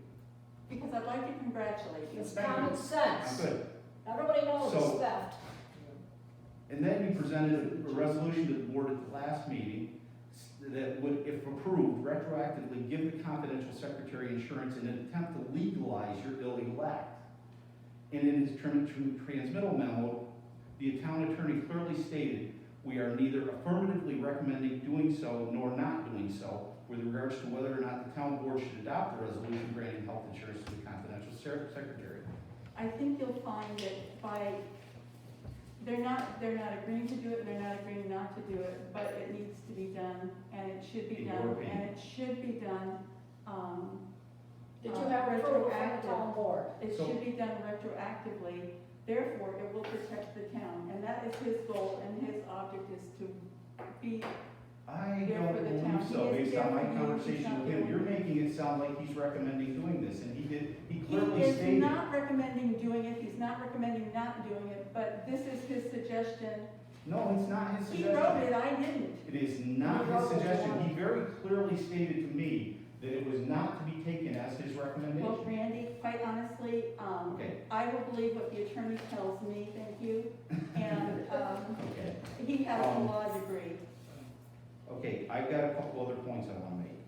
Because I'd like to congratulate you. It's common I'm sense. good. Everybody knows it's So- theft. And then you presented a resolution to the board at the last meeting that would, if approved, retroactively give the confidential secretary insurance in an attempt to legalize your illegal act. And in his transmittal memo, the town attorney clearly stated, we are neither affirmatively recommending doing so nor not doing so with regards to whether or not the town board should adopt the resolution granting health insurance to the confidential secretary. I think you'll find that they're not agreeing to do it, and they're not agreeing not to do it, but it needs to be done, and it should be In your done, opinion. and it should be done, Did you have approval from the retroactive. town board? It So- should be done retroactively, therefore it will protect the town, and that is his goal, and his object is to be, I There don't for the believe town. so, He is based on my there for you. conversation He's not with him. doing You're it. making it sound like he's recommending doing this, and he he clearly is stated. not recommending doing it, he's not recommending not doing it, but this is his suggestion. No, it's not his He suggestion. wrote it, I didn't. It is not He his wrote it suggestion. down. He very clearly stated to me that it was not to be taken as his Well, recommendation. Randy, quite honestly, Okay, I will believe what the attorney tells me, thank you, and, okay. he has a law degree. Okay, I've got a couple other points I want to make.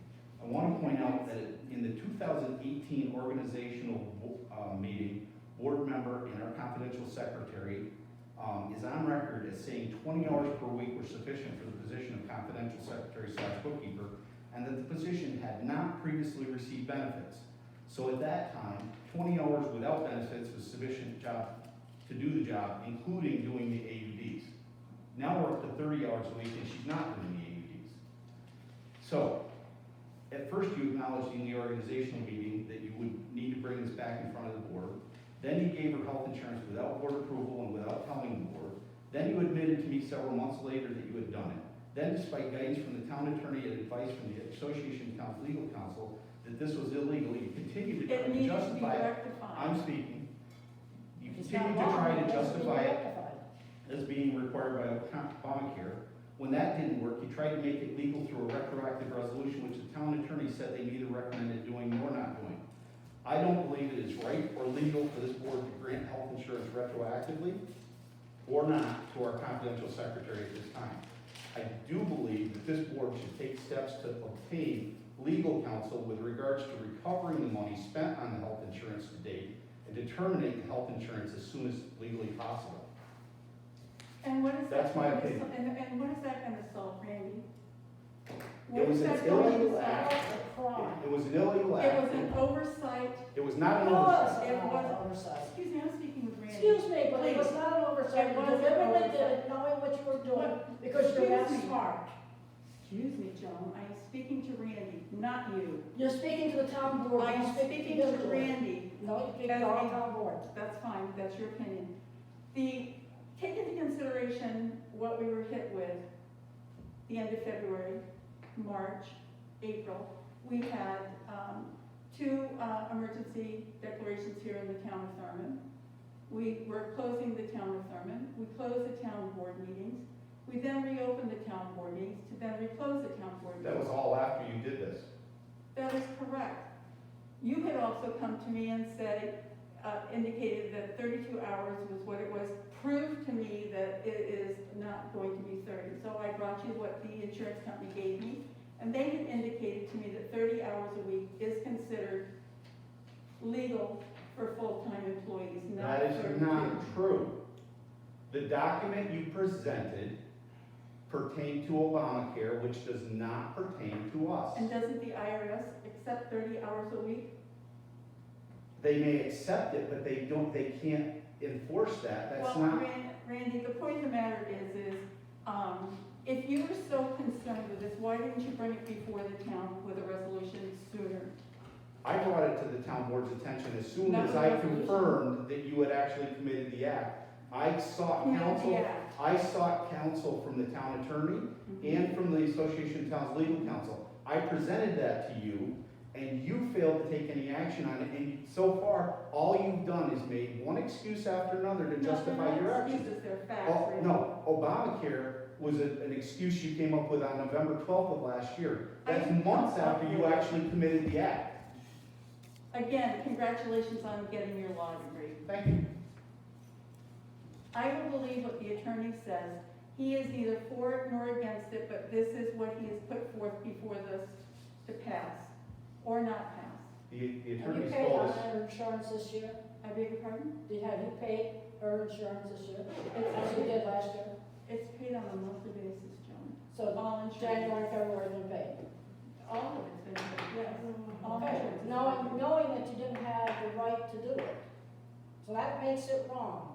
I want to point out that in the 2018 organizational meeting, board member and our confidential secretary is on record as saying 20 hours per week were sufficient for the position of confidential secretary / bookkeeper, and that the position had not previously received benefits. So at that time, 20 hours without benefits was sufficient job to do the job, including doing the AUDs. Now we're up to 30 hours a week and she's not doing the AUDs. So, at first you acknowledged in the organizational meeting that you would need to bring this back in front of the board. Then you gave her health insurance without board approval and without telling the board. Then you admitted to me several months later that you had done it. Then, despite guidance from the town attorney and advice from the Association of Towns Legal Counsel that this was illegal, you continued to try It to needed to be justify it. rectified. I'm speaking. You It's continued not to wrong, try it to has to be justify it rectified. as being required by Obamacare. When that didn't work, you tried to make it legal through a retroactive resolution, which the town attorney said they neither recommended doing nor not doing. I don't believe it is right or legal for this board to grant health insurance retroactively or not to our confidential secretary at this time. I do believe that this board should take steps to obtain legal counsel with regards to recovering the money spent on the health insurance to date and to terminate the health insurance as soon as legally possible. And what is that? That's my going to opinion. sol- And what is that gonna solve, Randy? It What was is an that going to illegal solve? act. That's a crime. It was an illegal act. It was an oversight, It was not an No, oversight. it's It not was- an oversight. excuse me, I'm speaking with Randy. Excuse me, but it was Please. not an oversight. It You was an deliberately did oversight. it knowing what you were doing What? because you're that Excuse me. smart. Excuse me, Joan, I am speaking to Randy, not you. You're speaking to the town board. I you're am speaking this to board. Randy. No, you're speaking As to our a- town board. That's fine, that's your opinion. Take into consideration what what we were hit with the end of February, March, April. We had, two, emergency declarations here in the town of Thurman. We were closing the town of Thurman. We closed the town board meetings. We then reopened the town board meetings to then reclose the town board meetings. That was all after you did this. That is correct. You had also come to me and said, indicated that 32 hours was what it was, proved to me that it is not going to be 30. So I brought you what the insurance company gave me, and they had indicated to me that 30 hours a week is considered legal for full-time employees, not That is 32. not true. The document you presented pertained to Obamacare, which does not pertain to us. And doesn't the IRS accept 30 hours a week? They may accept it, but they can't enforce that. That's Well, not, Randy, the point of the matter is, if you were so concerned with this, why didn't you bring it before the town with a resolution sooner? I brought it to the town board's attention as soon Not as the I resolution. confirmed that you had actually committed the act. I sought Committed the counsel, act. I sought counsel from the town attorney and from the Association of Towns Legal Counsel. I presented that to you, and you failed to take any action on it, and so far, all you've done is made one excuse after another to justify your actions. Excuses, they're facts, Oh, Randy. no, Obamacare was an excuse you came up with on November 12th of last year. That's I- months after you actually committed the act. Again, congratulations on getting your law degree. Thank you. I will believe what the attorney says. He is neither for it nor against it, but this is what he has put forth before this to pass, or not pass. The Have you attorneys paid told on us, her insurance this year? I beg your pardon? Have you paid her insurance this year, It's- as you did last year? It's paid on a monthly basis, Joan. So All insurance. January, February, been paid. All of it's been paid, yes. All Okay, insurance. is knowing, paid. knowing that you didn't have the right to do it. So that makes it wrong.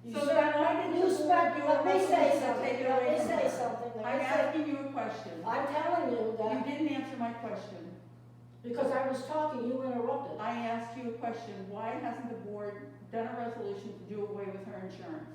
You So spent- then why didn't you the board spent- do a Let me say resolution to something, take it let away me from say her? something, let I'm me say, asking you a question. I'm telling you You that, didn't answer my question. because I was talking, you interrupted. I asked you a question. Why hasn't the board done a resolution to do away with her insurance?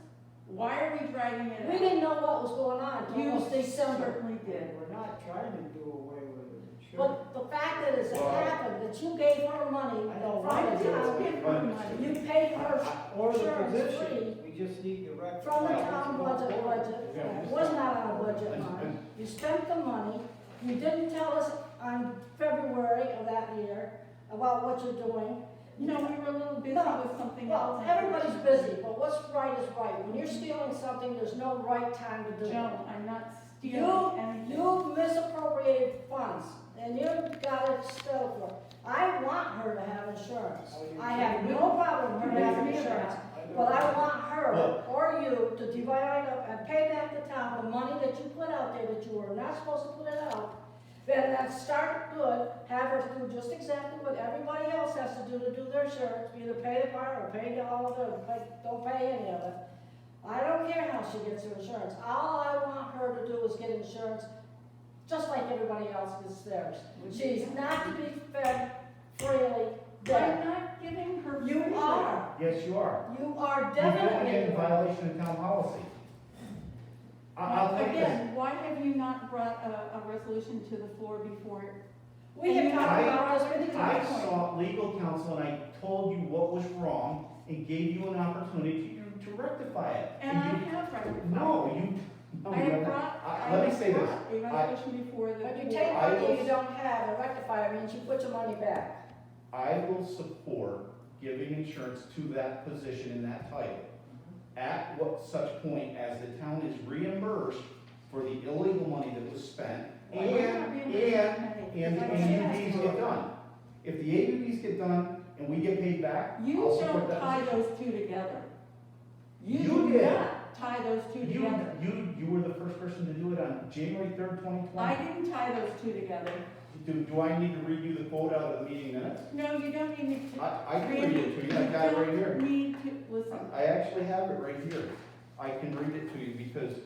Why are we dragging it out? We didn't know what was going on until You almost December. certainly did. We're not trying to do away with it, sure. But the fact that it Well- happened, that you gave her money I know, from Why the did you town, give her money? you paid her Or the insurance position, free we just need to rectify. from the it. town budget, it was not on a budget line. You spent the money, you didn't tell us on February of that year about what you're doing. You know, we were a little busy No. with something Well, else. everybody's busy, but what's right is right. When you're stealing something, there's no right time to do it. Joan, I'm not You, stealing anything. you misappropriated funds, and you got it still for. I want her to have insurance. I have no problem with her having insurance, but I want her or you to divide up and pay back the town the money that you put out there that you were not supposed to put it out. Then start good, have her do just exactly what everybody else has to do their insurance, either pay the part or pay all of it, don't pay any of it. I don't care how she gets her insurance. All I want her to do is get insurance, just like everybody else gets theirs. She's not to be fed freely I'm there. not giving her. You freely. are. yes, you are. You are You're doing it definitely. in violation of town policy. I'll take this. Again, why have you not brought a resolution to the floor before? We have talked about this many I times. sought legal counsel and I told you what was wrong and gave you an opportunity to rectify it. And I you, have rectified. no, I you have have brought, not. I Let me have say this. brought a resolution before the. But you board. take I money will- you don't have and rectify it, means you put your money back. I will support giving insurance to that position in that title at what such point as the town is reimbursed for the illegal money that was spent Well, we're not reimbursing money. and AUVs get done. If the AUVs get done and we get paid back, You I'll support don't that tie position. those two together. You do did. not tie those two together. You were the first person to do it on January 3rd, 2020. I didn't tie those two together. Do I need to read you the quote out of the meeting minutes? No, you don't need me to. I can read it to you, I got it right here. You don't need to, listen. I actually have it right here. I can read it to you because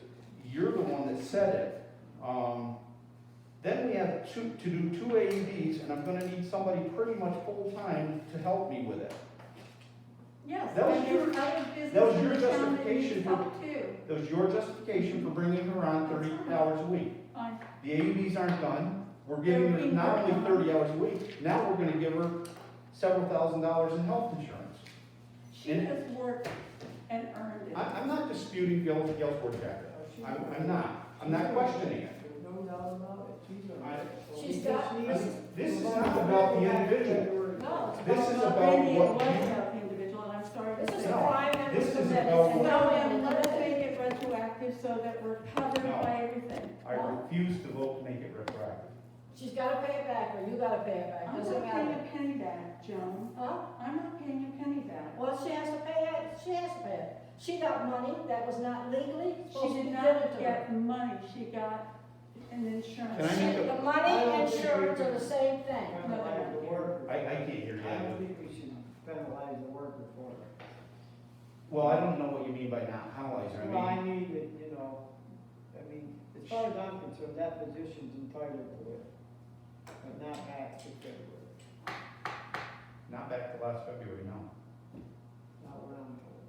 you're the one that said it. Then we have to do two AEDs, and I'm gonna need somebody pretty much full-time to help me with it. Yes, That was and your- there's other business that was in your the town that needs justification for- help too. That was your justification for bringing her on 30 hours a week. Fine. The AUVs aren't done. We're giving her not only 30 hours a week, now we're gonna give her several $1,000s in health insurance. She And- has worked and earned it. I'm not disputing Gail's work ethic. I'm not questioning it. There's no doubt about it, she's on it. She's got- This is not about the individual. No, it's This is about- about Randy, it what was you- about the individual, and I'm sorry to This is say a No, that. crime that this was is committed. about and what- Well, no then one let's committed. make it retroactive so that we're covered No. by everything. I refuse to vote to make it retroactive. She's gotta pay it back, or you gotta pay it back, I'm doesn't not paying matter. a penny back, Joan. Huh? I'm not paying a penny back. Well, she has to pay it, she has to pay it. She got money that was not legally She supposed to did be not given to her. get money, she got an insurance. Can I make a- The money and insurance are the same thing. Penalize the worker. I can't hear you. I don't think we should penalize the worker for it. Well, I don't know what you mean by not penalizing. Well, I I mean, mean that, as far as I'm concerned, that position's entitled to it, but not back to February, not back to last February, no. not what I'm told.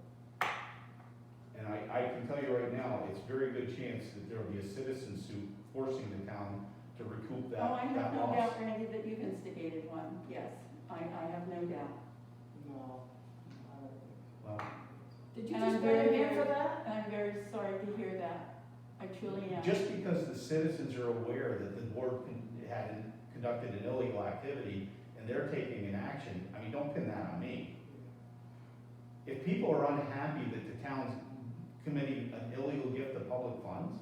And I can tell you right now, it's very good chance that there'll be a citizen suit forcing the town to recoup that, Oh, I have that no loss. doubt, Randy, that you've instigated one, yes, I have no doubt. No, I don't think Well, Did you And just I'm blame very, him for that? And I'm very sorry to hear that, I truly am. just because the citizens are aware that the board had conducted an illegal activity and they're taking an action, I mean, don't pin that on me. If people are unhappy that the town's committing an illegal gift of public funds,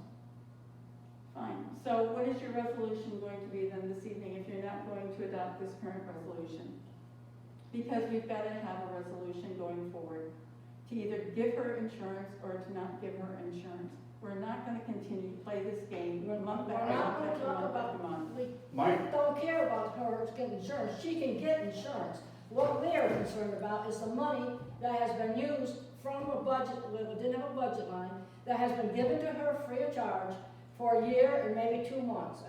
Fine, so what is your resolution going to be then this evening if you're not going to adopt this current resolution? Because we've got to have a resolution going forward to either give her insurance or to not give her insurance. We're not gonna continue to play this game month We're after not month gonna after talk month about, after month. we My- don't care about her getting insurance, she can get insurance. What we are concerned about is the money that has been used from a budget, we didn't have a budget line, that has been given to her free of charge for a year and maybe 2 months.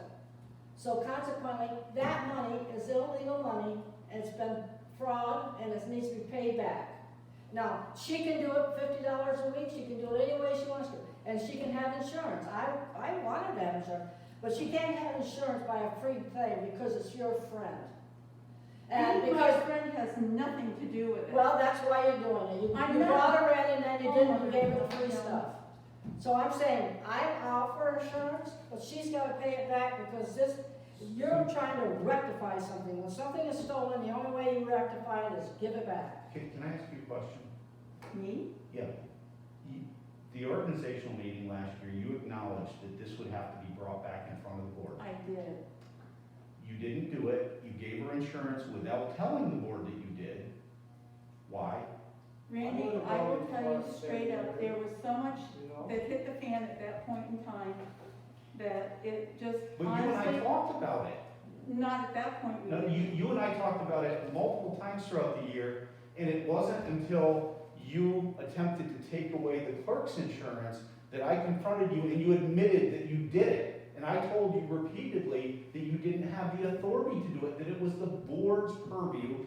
So consequently, that money is illegal money, and it's been fraud, and it needs to be paid back. Now, she can do it $50 a week, she can do it any way she wants to, and she can have insurance. I wanted to have insurance, but she can't have insurance by a free thing because it's your friend. And And my because, friend has nothing to do with it. well, that's why you're doing it. You I'm you not. brought her in and then you Oh didn't, my you gave her the God, free no. stuff. So I'm saying, I'm all for insurance, but she's gotta pay it back because you're trying to rectify something. When something is stolen, the only way you rectify it is give it back. can I ask you a question? Me? Yeah. The organizational meeting last year, you acknowledged that this would have to be brought back in front of the board. I did. You didn't do it, you gave her insurance without telling the board that you did. Why? Randy, would've I will voted tell for you us straight up, there was so much You know? that hit the fan at that point in time that it just But you and I honestly, talked about it. not at that point we No, did. you and I talked about it multiple times throughout the year, and it wasn't until you attempted to take away the clerk's insurance that I confronted you and you admitted that you did it. And I told you repeatedly that you didn't have the authority to do it, that it was the board's purview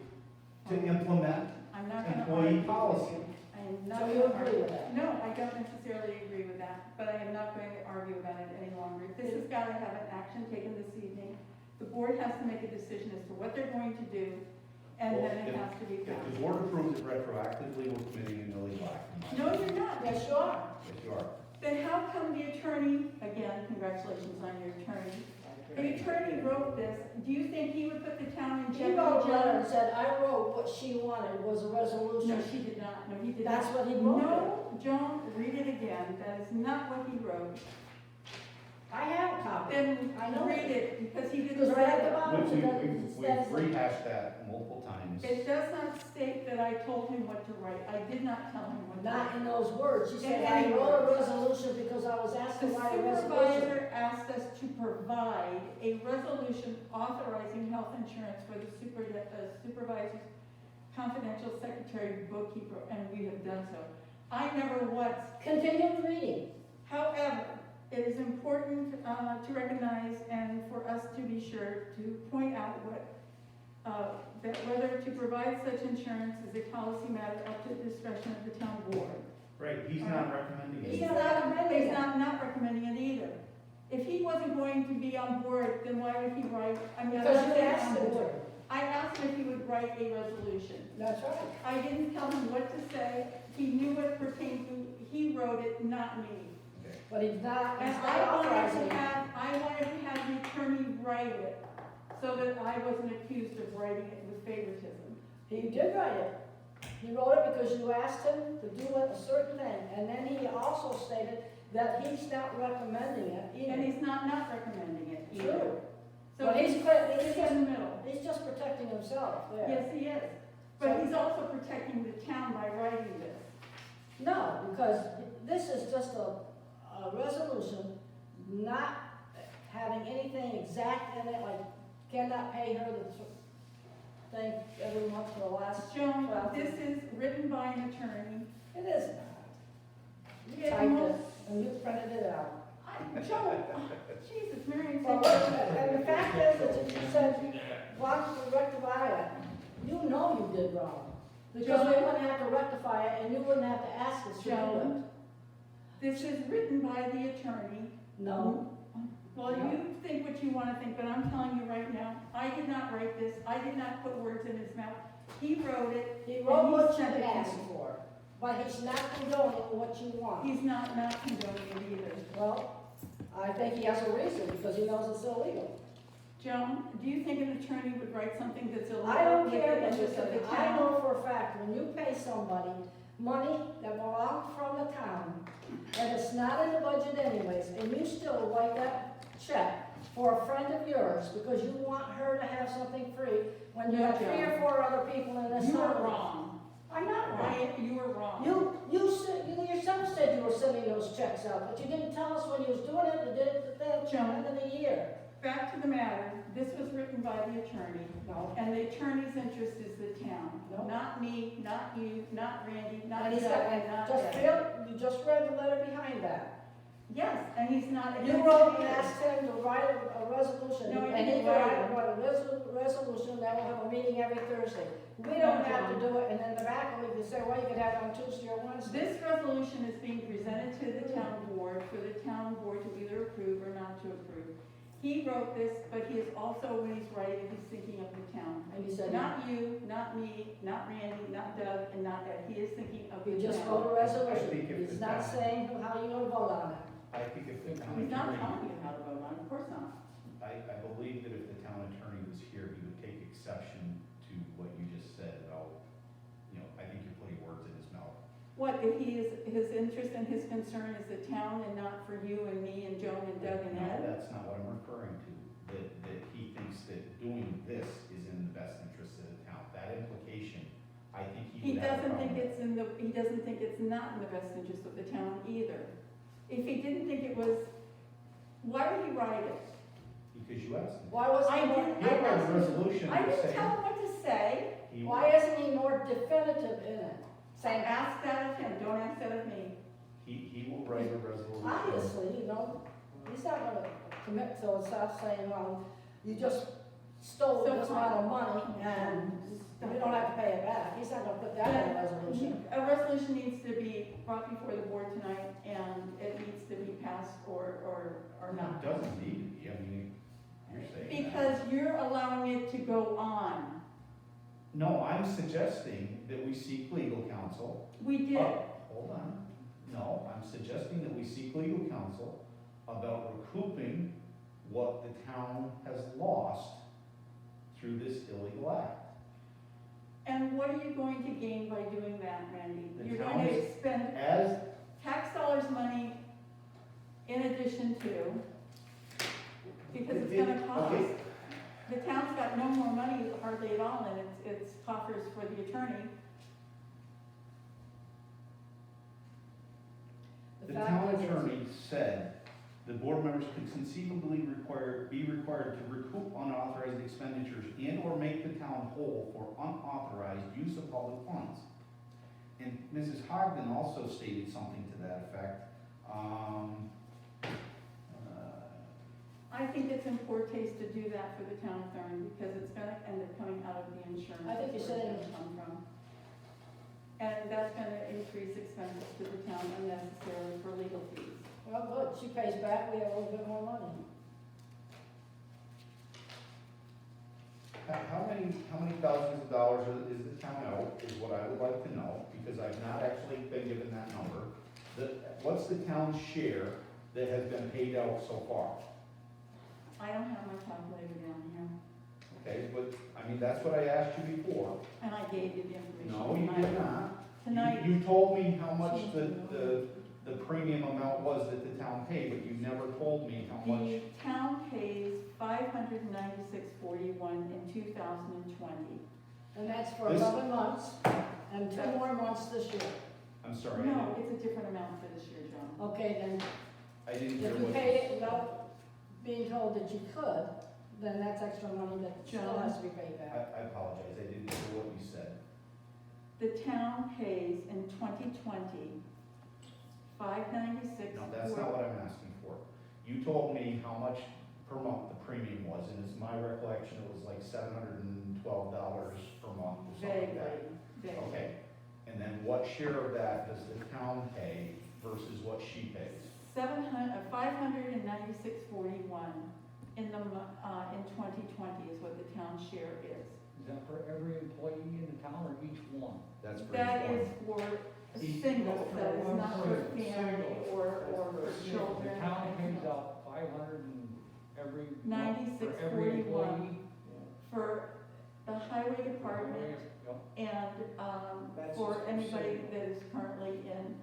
to implement. I'm not gonna employee argue with policy. you. I am not So gonna you argue. agree with that? No, I don't necessarily agree with that, but I am not going to argue about it any longer. This has got to have an action taken this evening. The board has to make a decision as to what they're going to do, and Well, then it if- has to be If the passed. board approves it retroactively, we're committing an illegal act. No, you're not. Yes, you are. Yes, you are. Then how come the attorney, again, congratulations on your attorney. The attorney wrote this, do you think he would put the town in He jeopardy? wrote a letter Jen? and said, I wrote what she wanted, was a No, resolution. she did not, no, he did not. That's what he wrote. No, Joan, read it again, that is not what he wrote. I have a copy. Then I know. read it, because he didn't Because say right at the it. bottom, it We've says, rehashed that multiple times. It does not state that I told him what to write, I did not tell him what to not write. in those words. She said, In I any wrote a words. resolution because I was The asking why a resolution. supervisor asked us to provide a resolution authorizing health insurance for the supervisor's confidential secretary bookkeeper, and we have done so. I never once. Continue reading. However, it is important to recognize and for us to be sure to point out what that whether to provide such insurance is a policy matter up to the discretion of the town board. Right, he's not recommending He's it. not recommending He's it. not recommending it either. If he wasn't going to be on board, then why would he write, I mean, I'm Because not you saying asked on him board. to. I asked him if he would write a resolution. That's right. I didn't tell him what to say. He knew what it pertained to. He wrote it, not me. But he's not And authorizing. I wanted to have the attorney write it so that I wasn't accused of writing it with favoritism. He did write it. He wrote it because you asked him to do a certain thing. And then he also stated that he's not recommending it And either. he's not recommending it either. True. So But he's he's in the middle. He's just protecting himself there. Yes, he is. But he's also protecting the town by writing this. No, because this is just a resolution, not having anything exact in it, like cannot pay her the thing every month for the last. Joan, this is written by an attorney. It is not. You It typed most- it and you printed it out. Joan, Jesus, Mary. Well, and the fact is that you said, want to rectify it, you know you did wrong. Because we wouldn't have to rectify it and you wouldn't have to ask us to do it. Joan, this is written by the attorney. No, Well, you think what you want to think, but I'm telling you right now, I did not write this. I did not put words in his mouth. He wrote it. he wrote what you sent it to asked me. for, but he's not condoning what you want. He's not condoning it either. Well, I think he has a reason, because he knows it's illegal. Joan, do you think an attorney would write something that's illegal? I don't with care the what you interest of say, the I town? know for a fact, when you pay somebody money that belongs from the town, and it's not in the budget anyways, and you still write that check for a friend of yours, because you want her to have something free, when you No, have 3 or Joan. 4 other people in this You are town. wrong. I'm not wrong. Ryan, you are wrong. You yourself said you were sending those checks out, but you didn't tell us when you was doing it, you did it at the end of the year. Back to the matter, this was written by the attorney, No. and the attorney's interest is the town. No. Not me, not you, not Randy, not And he's Doug, got, and not just Deb. you just read the letter behind that. Yes, and he's not. You wrote and asked him to write a resolution, No, he and he didn't write wrote a resolution that will have a meeting every Thursday. We don't have to do it, and then the back of it, you say, well, you could have it on Tuesday or Wednesday. This resolution is being presented to the town board for the town board to either approve or not to approve. He wrote this, but he is also, when he's writing, he's thinking of the town. And you said, Not you, not me, not Randy, not Doug, and not Ed. He is thinking of the you just town. wrote a I think resolution. if He's the not town- saying how you're gonna vote on it. I think if the town He's not attorney, telling you how to vote on it, of course not. I believe that if the town attorney was here, he would take exception to what you just said about, I think you're putting words in his mouth. What, that his interest and his concern is the town and not for you and me and Joan and Doug and No, Ed? that's not what I'm referring to, that he thinks that doing this is in the best interest of the town. That implication, I think He would have a doesn't think problem. he doesn't think it's not in the best interest of the town either. If he didn't think it was, why would he write it? Because you asked him. Why wasn't I he more, didn't- He wrote a resolution I to didn't say. tell him what to say. he- why isn't he more definitive in it? Say, ask that of him, don't ask that of me. He will write a resolution. Obviously, he's not gonna commit to himself saying, well, you just stole So this amount of money and you don't have to pay it back. He's not gonna put that in a resolution. A resolution needs to be brought before the board tonight, and it needs to be passed or It not. doesn't need to be, I mean, you're saying that. Because you're allowing it to go on. No, I'm suggesting that we seek legal counsel. We did. Hold on. No, I'm suggesting that we seek legal counsel about recouping what the town has lost through this illegal act. And what are you going to gain by doing that, Randy? The You're town going to is- spend As, tax dollars money in addition to, because it's gonna cost. Okay. The town's got no more money hardly at all in its coffers for the attorney. the fact town is- attorney said, the board members could conceivably be required to recoup unauthorized expenditures and/or make the town whole for unauthorized use of public funds. And Mrs. Hogden also stated something to that effect. I think it's in poor taste to do that for the town attorney, because it's gonna end up coming out of the insurance. I think you That's said where it it's gonna come from. And that's gonna increase expenses to the town unnecessarily for legal fees. Well, good, she pays back, we have a little bit more money. How many thousands of dollars is the town out, is what I would like to know, because I've not actually been given that number. What's the town's share that has been paid out so far? I don't have my calculator down here, Okay, but, I mean, that's what I asked you before. and I gave you the information. No, you did not. Tonight, You told me how much the premium amount was that the town paid, but you never told me how much. the town pays $596.41 in 2020. And that's for This- 11 months, and 2 more months this year. I'm sorry, No, it's a different amount for this year, John. Okay, then, I didn't hear if you what. paid it without being told that you could, then that's extra money that still has to be paid back. I apologize, I didn't hear what you said. The town pays in 2020, $596. No, that's not what I'm asking for. You told me how much per month the premium was, and it's my recollection, it was like $712 per month or something like that. Vaguely. Okay, and then what share of that does the town pay versus what she pays? $596.41 in 2020 is what the town share is. Is that for every employee in the town or each one? That's for That each is one. for Each- singles, that is not for Single. family or for children. The town pays out 500 and every. For every 96.41 employee? for the highway department Yep. and, That's for just anybody single. that is currently in,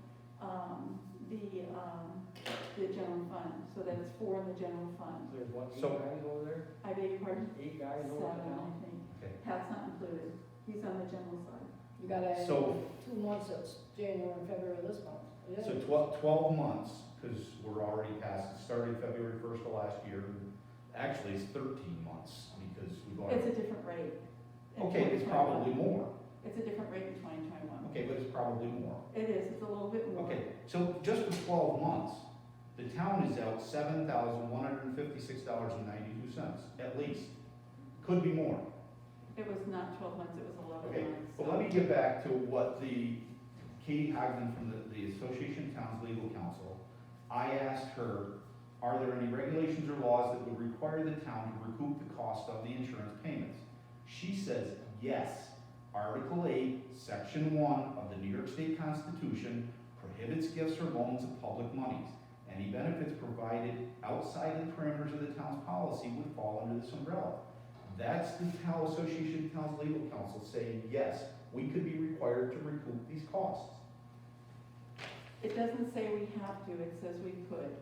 the general fund, so that is 4 in the general fund. There's what, 8 So- guys over there? I beg your pardon? 8 guys 7, over the I town? think. Okay. Pat's not included, he's on the general side. You gotta add So- 2 months, it's January and February this month. Yeah. So 12 months, because we're already past, it started February 1st of last year. Actually, it's 13 months, because we've It's already, a different rate. in okay, it's 2021. probably more. It's a different rate in 2021. Okay, but it's probably more. It is, it's a little bit more. Okay, so just for 12 months, the town is out $7,156.92, at least. Could be more. It was not 12 months, it was 11 Okay, months. but let me get back to what the Katie Hagman from the Association of Towns Legal Counsel, I asked her, are there any regulations or laws that would require the town to recoup the cost of the insurance payments? She says, yes. Article 8, Section 1 of the New York State Constitution prohibits gifts or loans of public monies. Any benefits provided outside the parameters of the town's policy would fall under this umbrella. That's the Town Association of Towns Legal Counsel saying, yes, we could be required to recoup these costs. It doesn't say we have to, it says we could.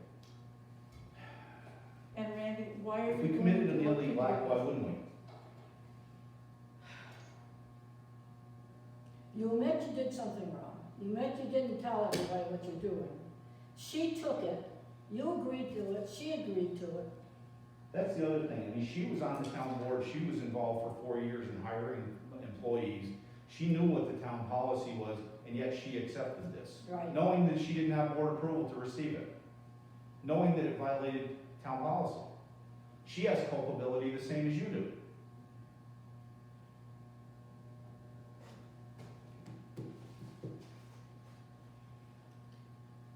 And Randy, why are If we we going committed to an look illegal into act, why wouldn't we? You admit you did something wrong. You admit you didn't tell everybody what you're doing. She took it, you agreed to it, she agreed to it. That's the other thing. I mean, she was on the town board, she was involved for 4 years in hiring employees. She knew what the town policy was, and yet she accepted this. Right. Knowing that she didn't have board approval to receive it. Knowing that it violated town policy. She has culpability the same as you do.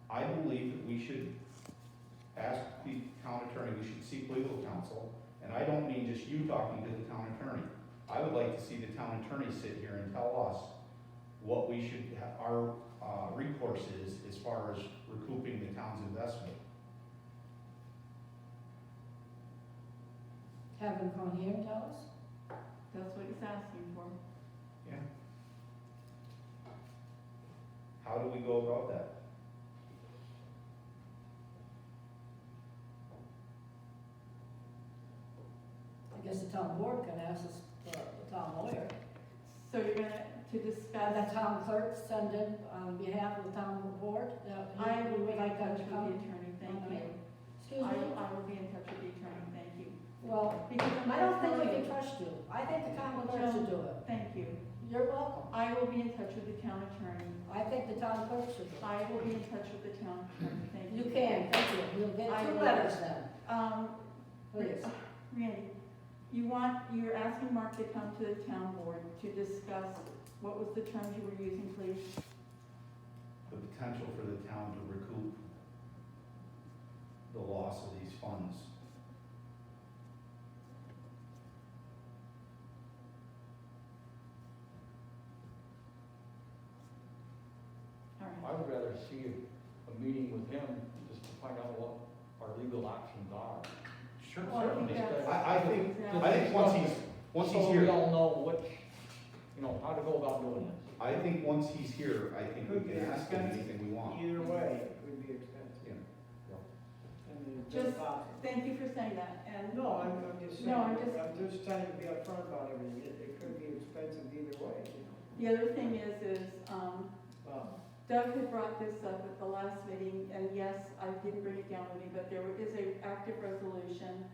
I believe that we should ask the town attorney, we should seek legal counsel, and I don't mean just you talking to the town attorney. I would like to see the town attorney sit here and tell us what we should, our recourse is as far as recouping the town's investment. Have them come here and tell us. That's what he's asking for. Yeah. How do we go about that? I guess the town board can ask us, the town lawyer. So you're gonna, to And discuss, the town clerk send in on behalf of the town board, that I he will would be in like them touch to with the come. attorney, thank you. Excuse me? I will be in touch with the attorney, thank you. Well, Because I'm I don't think we telling can you- trust you. I think the town clerk should do it. Thank you. You're welcome. I will be in touch with the town attorney. I think the town clerk should do it. I will be in touch with the town attorney, thank you. You can, thank you. You'll get I 2 will. letters then. Please. Randy, you're asking Mark to come to the town board to discuss, what was the term you were using, please? The potential for the town to recoup the loss of these funds. All I right. would rather see a meeting with him just to find out what our legal options are. Sure, Well, I think certainly. that's- I think once he's So we here, all know which, how to go about doing this. I think once he's here, I think we Could be can ask him expensive. anything we want. Either way, it would be expensive. Yeah. I mean, it's Just- impossible. Thank you for saying that, and. No, I'm just saying, No, I'm I'm just- just trying to be upfront about everything, it could be expensive either way, The other thing is, Well, Doug had brought this up at the last meeting, and yes, I didn't bring it down with me, but there is a active resolution,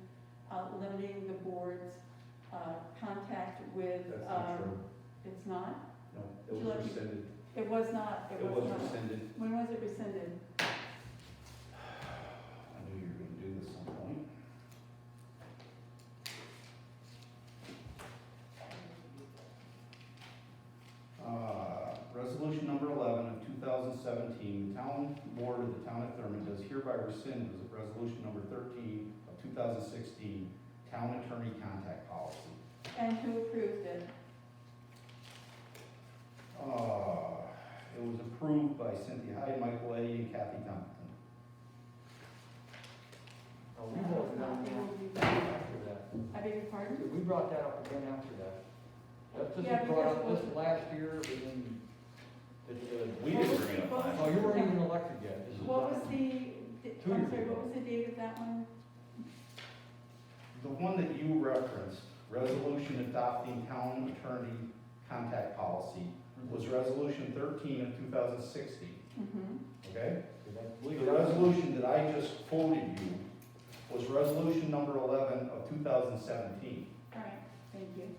limiting the board's, contact with, That's not true. it's not? No, it Would you was like me- rescinded. It was not, It was not. rescinded. When was it rescinded? I knew you were gonna do this at some point. Resolution number 11 of 2017, the town board of the town of Thurmond does hereby rescind resolution number 13 of 2016, town attorney contact policy. And who approved it? It was approved by Cynthia Hyde, Michael Eddy, and Kathy Templeton. We voted on that after that. I beg your pardon? We brought that up again after that. This Yeah, was brought up because- this last year, but then, We didn't bring it up last no, you weren't even elected yet. This is- What was the, 2 I'm years sorry, ago. what was the date of that one? The one that you referenced, resolution adopting town attorney contact policy, was resolution 13 of 2016, Mm-hmm. okay? I The believe that- resolution that I just quoted you was resolution number 11 of 2017. All right, thank you.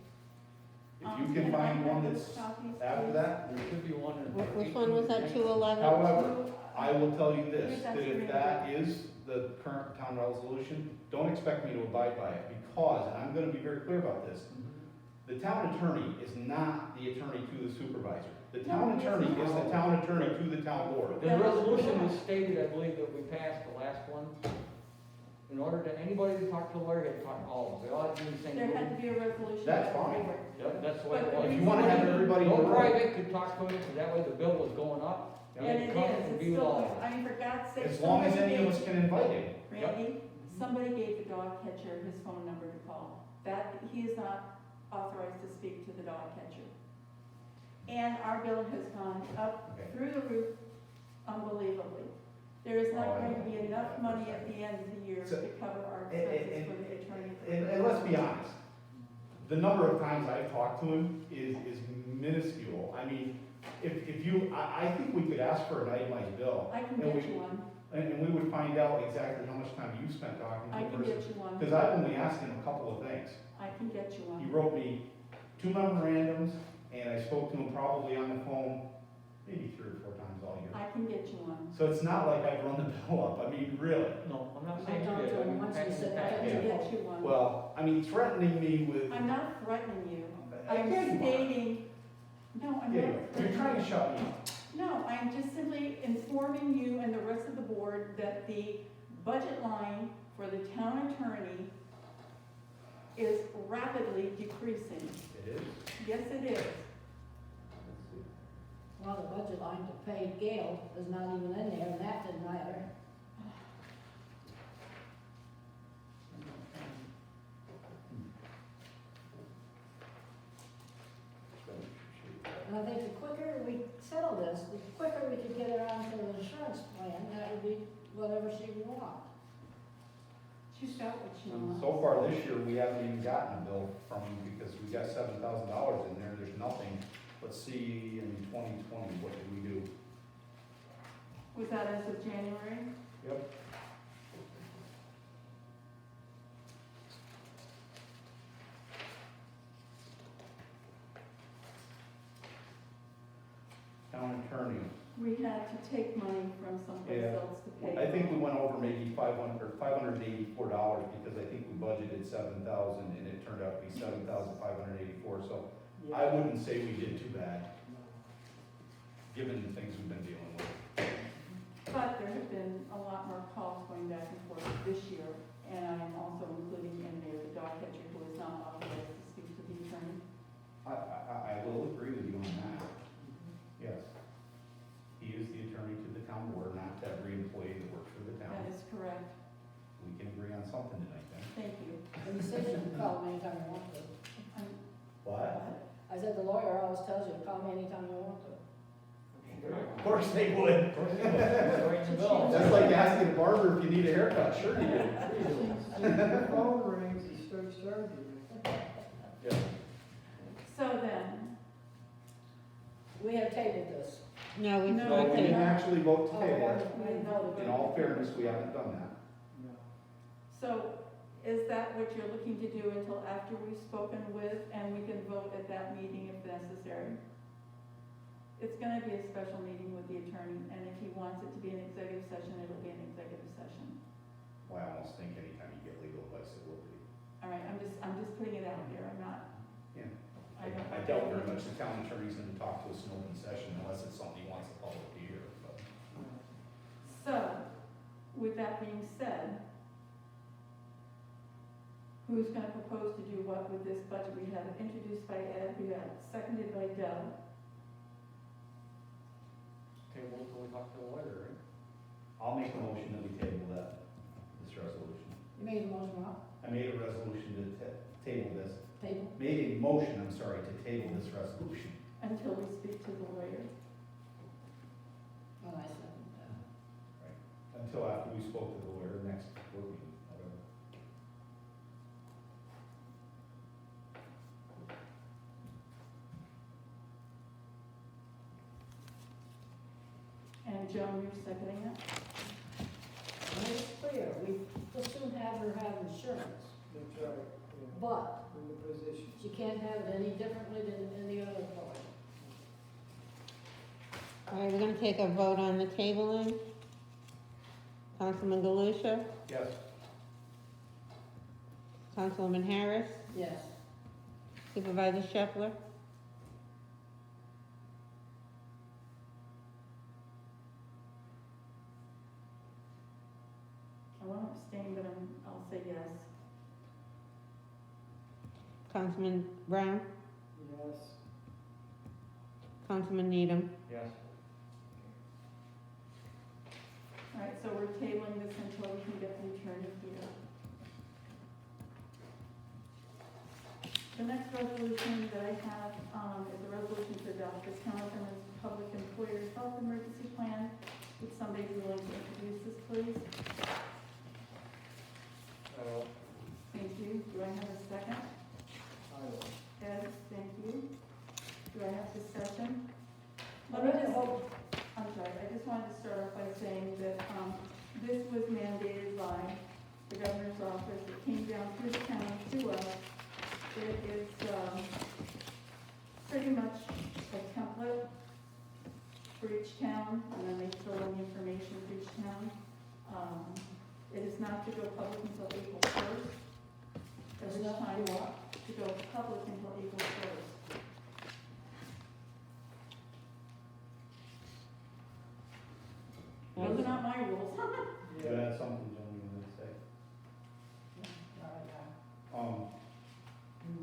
If you can Can I find have one those that's copies, after please? that, There should be one in. Which one was that, 211? however, I will tell you this, Here's that that if that is the current town resolution, don't expect me to abide by it, because, and I'm gonna be very clear about this, the town attorney is not the attorney to the supervisor. The town No, attorney it's is the not. town attorney to the town board. The resolution was stated, I believe, that we passed the last one. In order to, anybody to talk to a lawyer, had to talk to all of us. They all had to be in the same There had room. to be a resolution. That's by the fine. board. Yep, that's the way it But was. the If you wanna have everybody in the No room. private could talk to it, so that way the bill was going up. And it they'd come is, and it's be with all still, of us. I mean, for God's sake. As long as somebody any of gave- us can invite him. Randy, somebody gave the dog catcher his phone number to call. That, he is not authorized to speak to the dog catcher. And our bill has gone up Okay. through the roof unbelievably. There is Oh, not I going to know. be enough money at the end of the year So- to cover our and- expenses for the attorney. And let's be honest, the number of times I've talked to him is minuscule. I mean, if you, I think we could ask for an itemized bill, I can and get we- you one. and we would find out exactly how much time you spent talking I to can the get person. you one. Because I've only asked him a couple of things. I can get you He one. wrote me 2 memorandums, and I spoke to him probably on the phone maybe 3 or 4 times all year. I can get you one. So it's not like I've run the bill up, I mean, really. No, I'm not I saying talked you to did. him once, he said, I I can can get you one. Well, I mean, threatening me with. I'm not threatening you. I I'm tell you what. stating, no, I'm Yeah, not. you're trying to shut me up. No, I'm just simply informing you and the rest of the board that the budget line for the town attorney is rapidly decreasing. It is. Yes, it is. Well, the budget line to pay Gail is not even in there, and that didn't matter. And I think the quicker we settle this, the quicker we could get her onto the insurance plan, that would be whatever she would want. She's got what she And wants. so far this year, we haven't even gotten a bill from him because we got $7,000 in there, there's nothing. Let's see, in 2020, what did we do? Was that as of January? Yep. Town attorney, we had to take money from someplace Yeah. else to pay. I think we went over maybe $584, because I think we budgeted 7,000, and it turned out to be 7,584, so I Yeah. wouldn't say we did too bad, given the things we've been dealing with. But there have been a lot more calls going back and forth this year, and I'm also including in there the dog catcher who is not authorized to speak to the attorney. I will agree with you on that, yes. He is the attorney to the town board, not to every employee that works for the That town. is correct. We can agree on something tonight, then. Thank you. And you said you can call me anytime you want to. What? I said the lawyer always tells you to call me anytime you want to. Of course they would. Of course, it's ring the bell. That's like asking a barber if you need a haircut, sure you do. Your phone rings, he starts charging you. Yeah. So then, We have tabled this. No, we. No, No, we didn't Okay. actually vote to Oh, table it. we didn't vote. In all fairness, we haven't done that. No. so is that what you're looking to do until after we've spoken with, and we can vote at that meeting if necessary? It's gonna be a special meeting with the attorney, and if he wants it to be an executive session, it'll be an executive session. Well, I almost think anytime you get legal advice, it will be. All right, I'm just putting it out there, I'm not. Yeah. I don't. I doubt very much the town attorney's gonna talk to us in open session unless it's something he wants the public to hear, but. So, with that being said, who's gonna propose to do what with this budget? We have it introduced by Ed, we have it seconded by Doug. Table till we talk to the lawyer, right? I'll make a motion that we table this resolution. You made a motion, Rob? I made a resolution to table this, Table? made a motion, I'm sorry, to table this resolution. Until we speak to the lawyer. Oh, I said that. Until after we spoke to the lawyer next board meeting, whatever. And Joan, you're seconding it? And it's clear, we will soon have her have insurance, That's right, yeah, but in the position. she can't have it any differently than any other employee. All right, we're gonna take a vote on the tabling. Councilman Galusha, Yes. Councilwoman Harris, Yes. Supervisor Shepler, I want to abstain, but I'll say yes. Councilman Brown, Yes. Councilman Needham. Yes. All right, so we're tabling this until we can get the attorney here. The next resolution that I have, is a resolution to adopt the town of Herman's Public Employers Health Emergency Plan. Would somebody be willing to introduce this, please? Thank you. Do I have a second? I will. Ed, thank you. Do I have discussion? Let Let me me just, hope, I'm sorry, I just wanted to start off by saying that, this was mandated by the governor's office. It came down through the county to us. It is, pretty much a template for each town, and then they fill in the information for each town. It is not to go public until April 1st. It's Every not to time do what? to go public until April 1st. Those are not my rules. You had something, Joan, you wanted to say?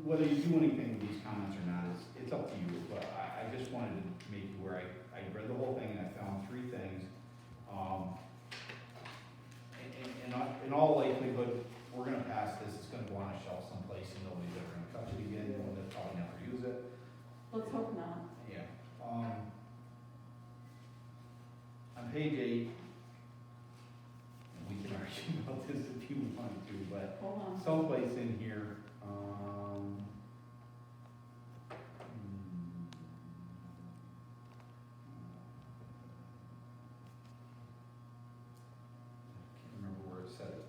Whether you do anything with these comments or not, it's up to you, but I just wanted to make you aware, I read the whole thing and I found three things. In all likelihood, we're gonna pass this, it's gonna go on a shelf someplace and nobody's ever gonna touch it again, and they'll probably never use it. Let's hope not. Yeah. On page 8, and we can argue about this if you want to, but Hold on. someplace in here, can't remember where it said it.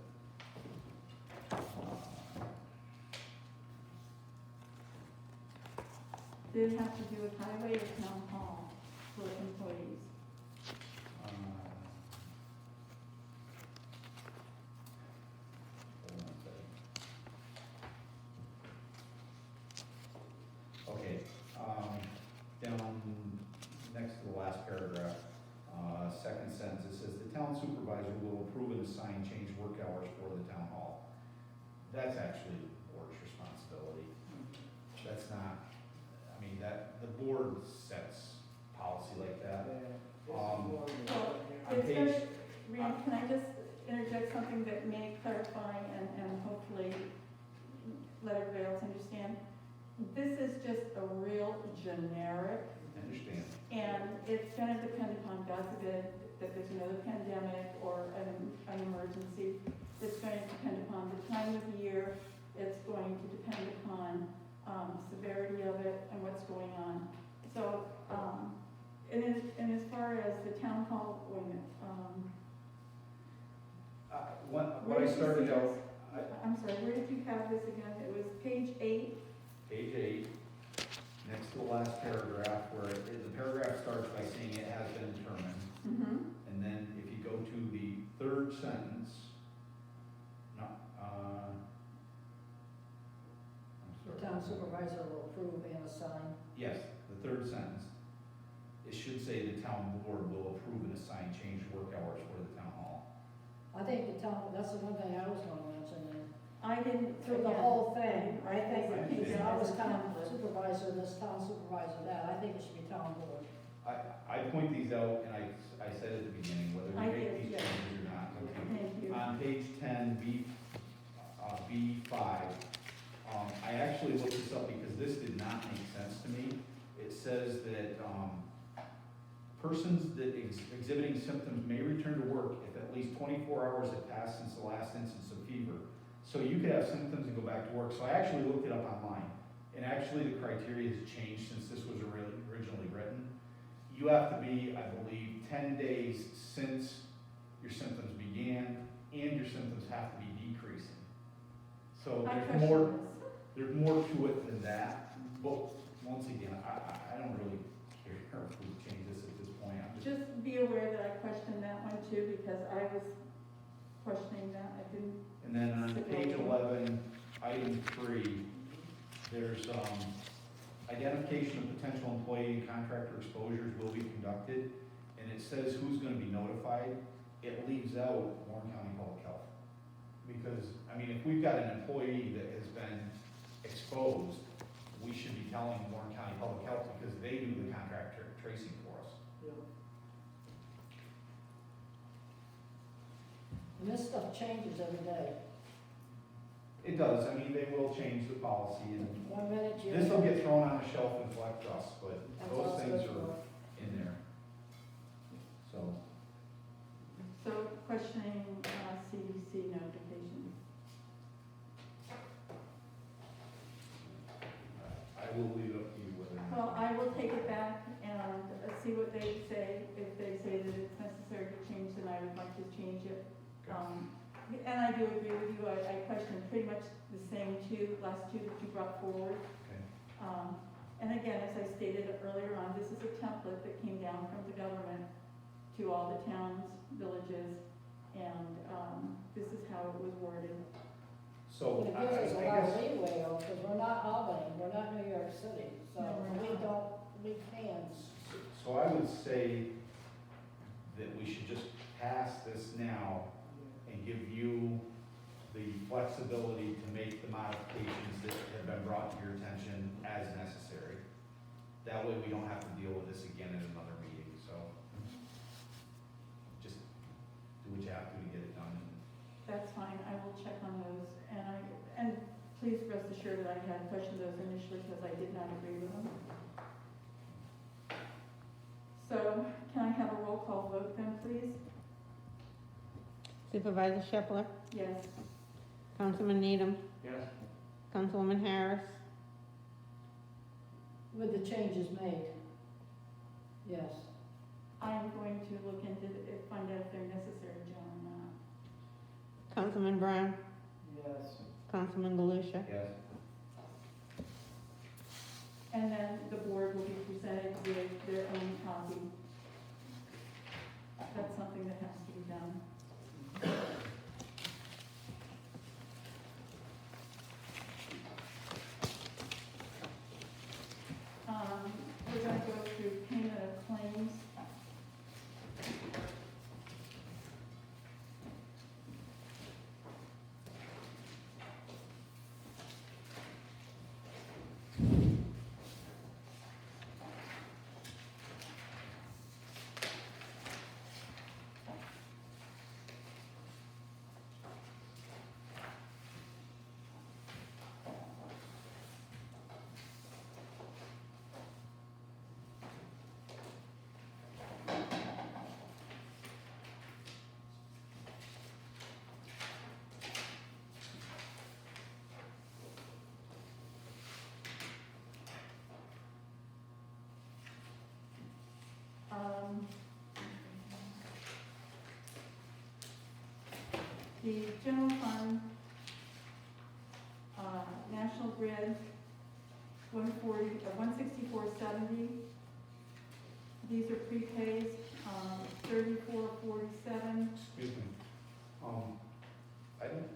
Did it have to do with highway or town hall for employees? second sentence, it says, "The town supervisor will approve and assign change work hours for the town hall." That's actually the board's responsibility. That's not, I mean, that, the board sets policy like that. On It's page, very, Rand, can I just interject something that may clarify and hopefully let everybody else understand? This is just a real generic, I understand, and it's gonna depend upon, God forbid, that there's another pandemic or an emergency. It's going to depend upon the time of year, it's going to depend upon, severity of it and what's going on. So, and as far as the town hall, wait a minute, when where I did you started see out, this? I'm sorry, where did you have this again? It was page 8. page 8, next to the last paragraph, where the paragraph starts by saying it has been determined. Mm-hmm. And then if you go to the third sentence, no, I'm The sorry. town supervisor will approve and assign. Yes, the third sentence. It should say the town board will approve and assign change work hours for the town hall. I think the town, that's the one thing I was gonna mention, and I didn't. through the whole thing, I think, I if understand. I was town supervisor, this town supervisor, that, I think it should be town board. I point these out, and I said at the beginning, whether I we make did, these yes. changes or not. Okay. Thank you. On page 10, B5, I actually looked this up because this did not make sense to me. It says that, persons that exhibiting symptoms may return to work if at least 24 hours have passed since the last instance of fever. So you could have symptoms and go back to work. So I actually looked it up online, and actually the criteria has changed since this was originally written. You have to be, I believe, 10 days since your symptoms began, and your symptoms have to be decreasing. So My there's question more, is, there's more to it than that. But once again, I don't really care if we change this at this point. I'm just, just be aware that I questioned that one too, because I was questioning that. I didn't. and then on page 11, item 3, there's, identification of potential employee and contractor exposures will be conducted, and it says who's gonna be notified. It leaves out Warren County Public Health. Because, I mean, if we've got an employee that has been exposed, we should be telling Warren County Public Health because they do the contract tracing for us. And this stuff changes every day. It does, I mean, they will change the policy, and 1 minute you. this will get thrown on a shelf and collect dust, but That's all those it's things good are for. in there. So, So questioning, CDC notification. I will leave it up to you whether or not. Well, I will take it back and see what they say. If they say that it's necessary to change, then I would like to change it. And I do agree with you, I questioned pretty much the same last two that you brought forward. Okay. And again, as I stated earlier on, this is a template that came down from the government to all the towns, villages, and, this is how it was worded. So, It I gives us a lot guess, of leeway, though, because we're not Albany, we're not New York City, so No, we're we not. can. so I would say that we should just pass this now and give you the flexibility to make the modifications that have been brought to your attention as necessary. That way we don't have to deal with this again at another meeting, so just do what you have to get it done. That's fine, I will check on those, and please rest assured that I had questioned those initially because I did not agree with them. So, can I have a roll call vote then, please? Supervisor Shepler, Yes. Councilman Needham, Yes? Councilwoman Harris, With the changes made. Yes. I am going to look into it, find out if they're necessary, John, or not. Councilman Brown, Yes. Councilman Galusha. Yes? And then the board will be presented with their own copy. That's something that has to be done. We're gonna go through payment of claims. The general fund, National Grid, 164.70. These are prepays, 34.47. Excuse me. I don't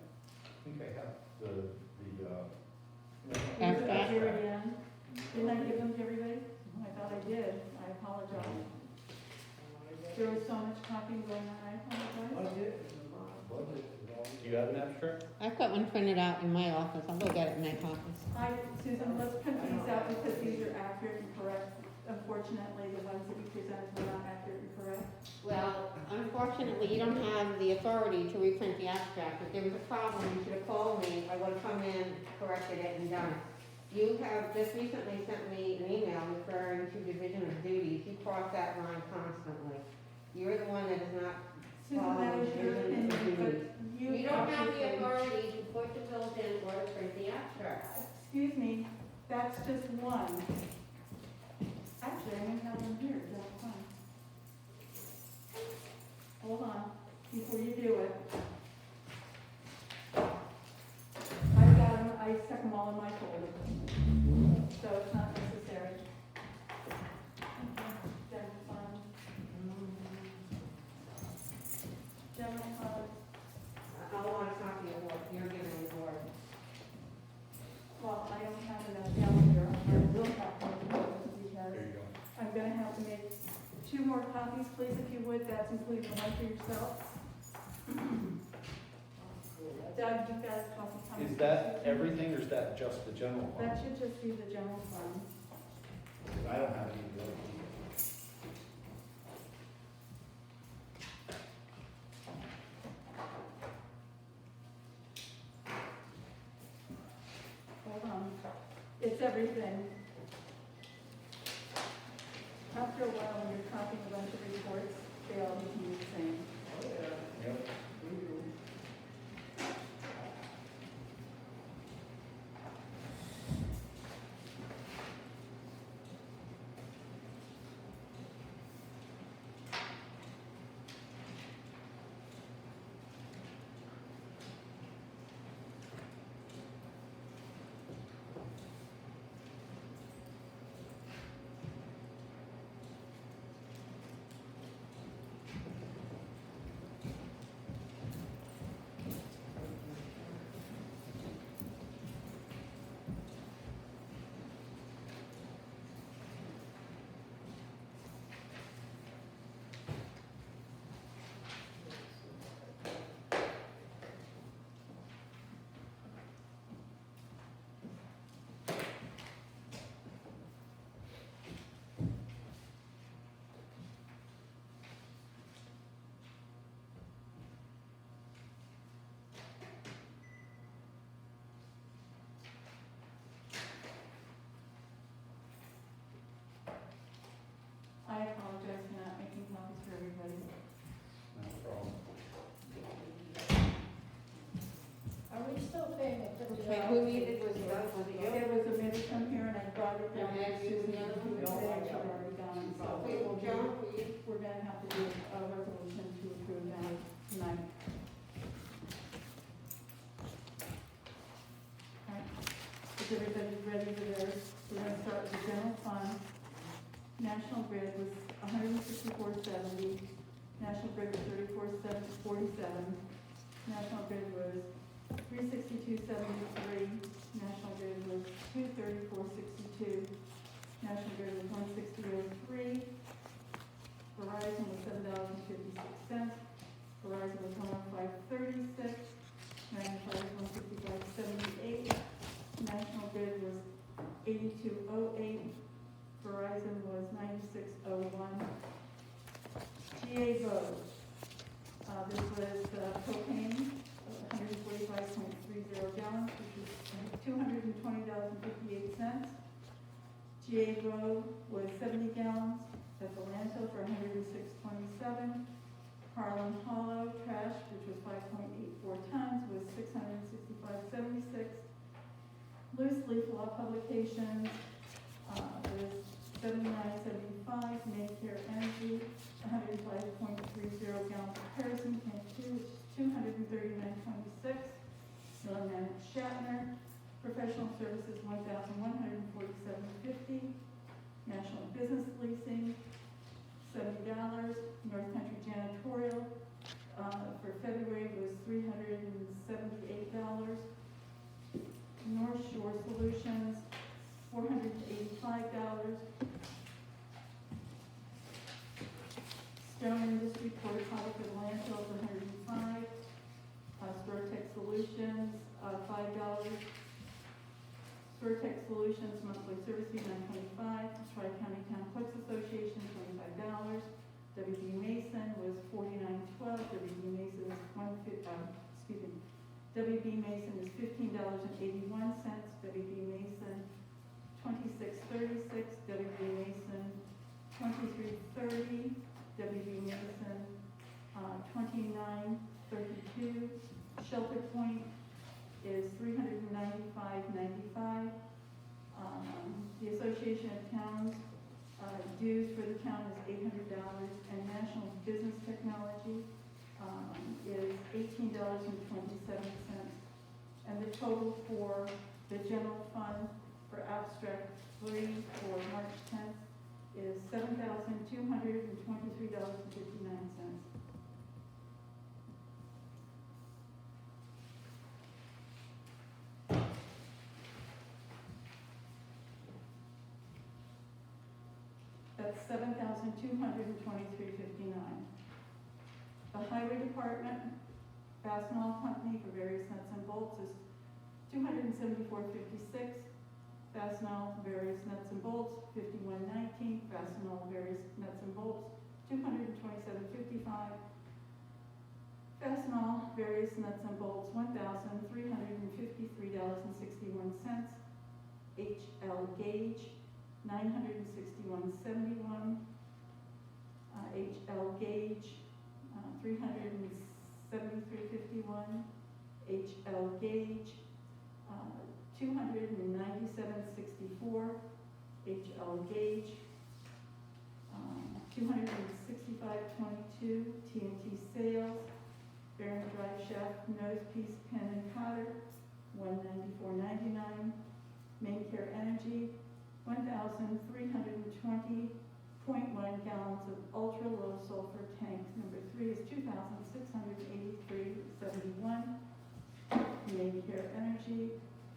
think I have the, These are After- at the very end. Didn't I give them to everybody? I thought I did. I apologize. There was so much copying going on, I apologize. Budget. Do you have an abstract? I've got one printed out in my office, I'll go get it in my office. Susan, let's print these out because these are accurate and correct. Unfortunately, the ones that you presented were not accurate and correct. Well, unfortunately, you don't have the authority to reprint the abstract. If there was a problem, you should have called me, I would have come in, corrected it, and done it. You have just recently sent me an email referring to division of duties. You cross that line constantly. You're the one that is not Susan, that following is your division of opinion, duties. but You don't have the obviously- authority to put the bills in or to print the abstract. Excuse me, that's just one. Actually, I don't have one here, that's fine. Hold on, before you do it. I've got them, I stuck them all in my folder, so it's not necessary. General fund. General fund, I want a copy of what you're giving the board. well, I don't have enough down here, I will have to because There you go. I'm gonna have to make 2 more copies, please, if you would, that's including the one for yourself. Doug, you've got a copy coming. Is that everything or is that just the general fund? That should just be the general fund. I don't have any of the other ones. Hold on, it's everything. After a while, when you're copying a bunch of reports, they all become the same. Yep. I apologize for not making copies for everybody. No problem. Are we still paying the $50? Okay, who needed was Doug, was it you? It was omitted from here and I brought it down. And to you, Susan, the other who one? had actually already gone, so Okay, well, Joan, for you. we're gonna have to do a resolution to approve that tonight. Alright, is everybody ready for theirs? We're gonna start with the general fund. National Grid was 164.70. National Grid was 34.47. National Grid was 362.73. National Grid was 234.62. National Grid was 160.03. Verizon was $7.56. Verizon was 105.36. National was 165.78. National Grid was 82.08. Verizon was 96.01. GA Road, this was propane, 145.30 gallons, which is $220.58. GA Road was 70 gallons, at the landfill for $106.27. Harlan Hollow trash, which was 5.84 tons, was $665.76. Loose leaf law publications, was $79.75. Maycare Energy, 105.30 gallons of kerosene, tank 2, which is $39.26. Milliman Shatner, professional services, $1,147.50. National Business Leasing, $70. North Country Janitorial, for February was $378. North Shore Solutions, $485. Stone Industry Porta Potty for the landfill, $105. Stortech Solutions, $5. Stortech Solutions monthly service fee, $925. Tri-County Town Clerks Association, $25. WB Mason was $49.12. WB Mason is WB Mason is $15.81. WB Mason, $26.36. WB Mason, $23.30. WB Mason, $29.32. Shelter Point is $395.95. The Association of Towns, dues for the town is $800, and National Business Technology, is $18.27. And the total for the general fund for abstract 3 for March 10th is $7,223.59. That's $7,223.59. The Highway Department, Fastenal Company for various nuts and bolts is $274.56. Fastenal various nuts and bolts, $51.19. Fastenal various nuts and bolts, $227.55. Fastenal various nuts and bolts, $1,353.61. HL Gauge, $961.71. HL Gauge, $373.51. HL Gauge, $297.64. HL Gauge, $265.22. TNT Sales, Barron Drive Shaft Nose Piece Pen and Cotter, $194.99. Main Care Energy, 1,320.1 gallons of ultra low sulfur tanks. Number 3 is 2,683.71. Main Care Energy,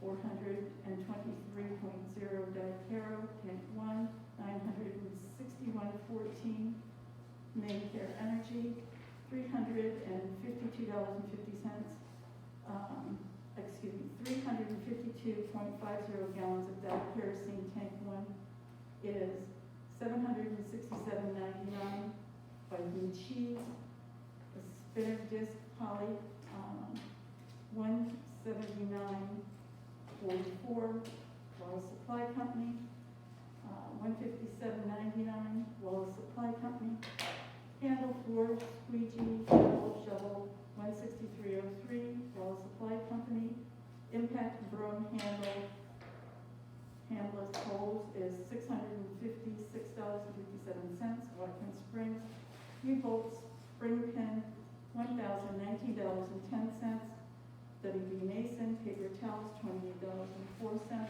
423.0 Dicaro, tank 1, 961.14. Main Care Energy, $352.50. 352.50 gallons of Dow kerosene, tank 1 is $767.99. Vitamin cheese, the spinner disc poly, $179.44. Wallace Supply Company, $157.99. Wallace Supply Company. Handle floor squeegee shovel, $163.03. Wallace Supply Company. Impact broom handless holes is $656.57. Watkins Springs. U-Bolt spring pin, $1,019.10. WB Mason paper towels, $28.04.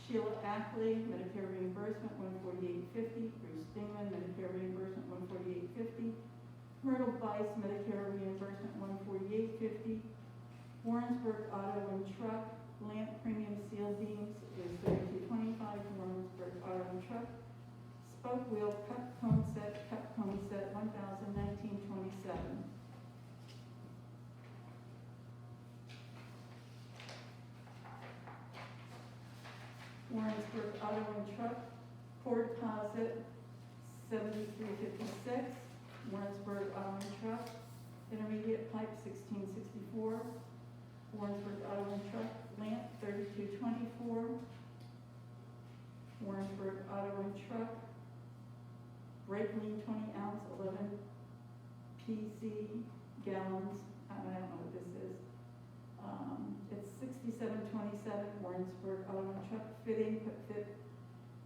Sheila Ackley, Medicare reimbursement, $148.50. Bruce Dingman, Medicare reimbursement, $148.50. Myrtle Bice, Medicare reimbursement, $148.50. Warrensburg Auto and Truck, lamp premium seal beams is $32.25. Warrensburg Auto and Truck. Spoke wheel cup cone set, $1,019.27. Warrensburg Auto and Truck, Ford Deposit, $73.56. Warrensburg Auto and Truck, Intermediate Pipe, $16.64. Warrensburg Auto and Truck, lamp, $32.24. Warrensburg Auto and Truck, brake lean 20 ounce, 11 PC gallons, I don't know what this is. It's $67.27, Warrensburg Auto and Truck Fitting, fit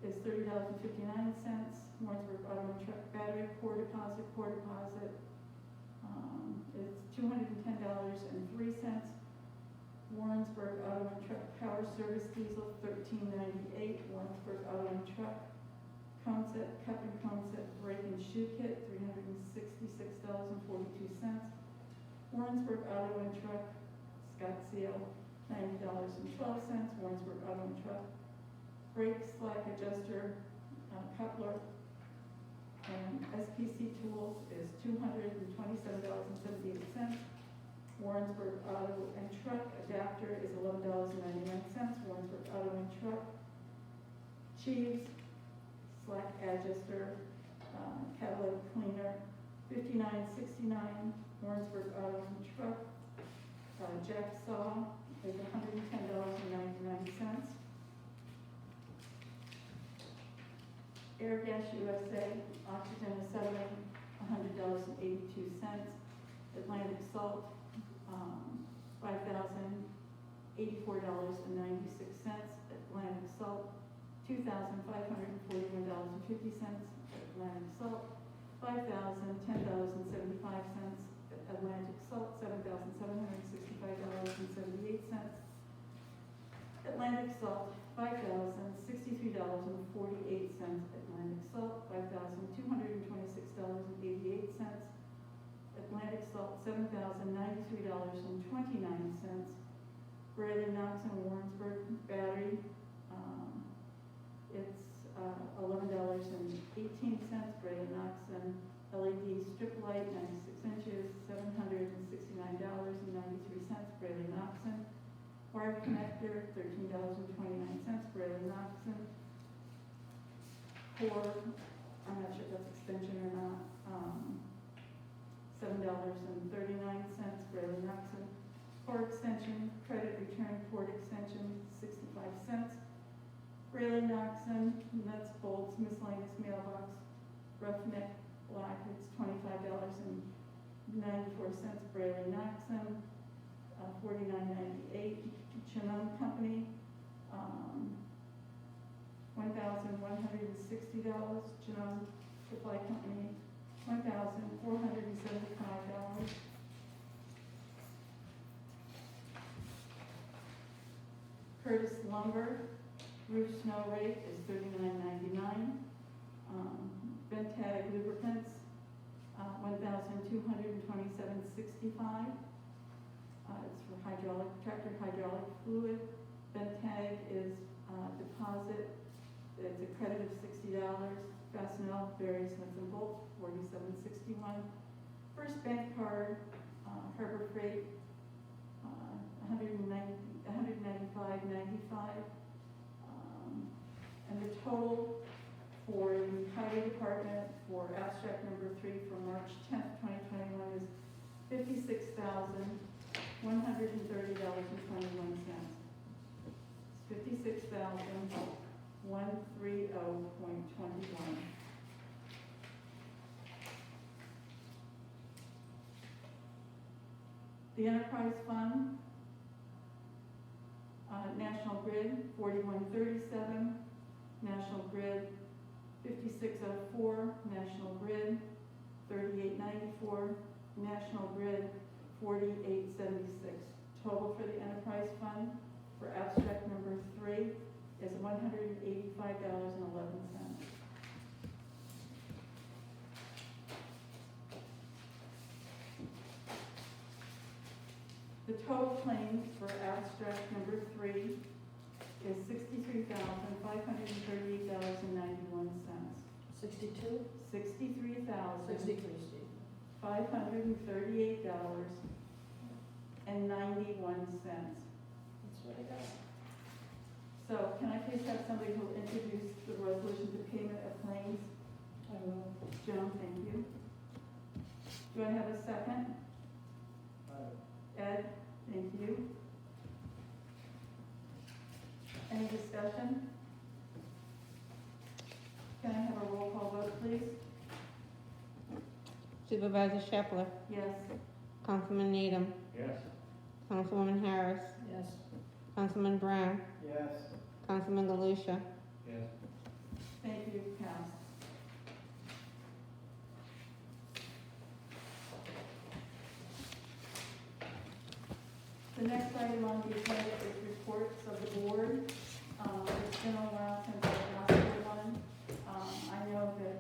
is $30.59. Warrensburg Auto and Truck Battery, core deposit, it's $210.03. Warrensburg Auto and Truck Power Service Diesel, $13.98. Warrensburg Auto and Truck Cone Set, Cup and Cone Set Brake and Shoe Kit, $366.42. Warrensburg Auto and Truck Scott Seal, $90.12. Warrensburg Auto and Truck Brake Slack Adjuster, coupler, and SPC Tools is $227.78. Warrensburg Auto and Truck Adapter is $11.99. Warrensburg Auto and Truck Cheese Slack Adjuster, catalytic cleaner, $59.69. Warrensburg Auto and Truck Jack Saw is $110.99. Air Gas USA, oxygen is $100.82. Atlantic Salt, $5,084.96. Atlantic Salt, $2,541.50. Atlantic Salt, $10,075. Atlantic Salt, $7,765.78. Atlantic Salt, $5,063.48. Atlantic Salt, $5,226.88. Atlantic Salt, $7,093.29. Brayley Knox and Warrensburg Battery, it's $11.18. Brayley Knox and LED strip light, 96 inches, $769.93. Brayley Knoxon. Wire connector, $13.29. Brayley Knoxon. Core, I'm not sure if that's extension or not, $7.39. Brayley Knoxon. Core extension, credit return port extension, 65 cents. Brayley Knoxon, nuts, bolts, miscellaneous mailbox, roughneck black, it's $25.94. Brayley Knoxon, $49.98. Chinnon Company, $1,160. Chinnon Supply Company, $1,475. Curtis Lumber, roof snow rate is $39.99. Bentag Lubricants, $1,227.65. It's for tractor hydraulic fluid. Bentag is deposit, it's a credit of $60. Fastenal, various nuts and bolts, $47.61. First Bank Card, Harbor Freight, $195.95. And the total for the Highway Department for abstract number 3 for March 10th, 2021 is $56,130.21. It's $56,130.21. The Enterprise Fund, National Grid, 4137, National Grid, 5604, National Grid, 3894, National Grid, 4876. Total for the Enterprise Fund for abstract number 3 is $185.11. The total claims for abstract number 3 is $63,538.91. 62? $63,538.91. 63, Steve. That's what I got. So can I please have somebody who will introduce the resolution to payment of claims? I will. Joan, thank you. Do I have a second? Ed, thank you. Any discussion? Can I have a roll call vote, please? Supervisor Shepler, Yes. Councilman Needham, Yes. Councilwoman Harris, Yes. Councilman Brown, Yes. Councilman Galusha. Yes. Thank you, passed. The next item on the agenda is reports of the board. It's been a while since I've asked for one. I know that,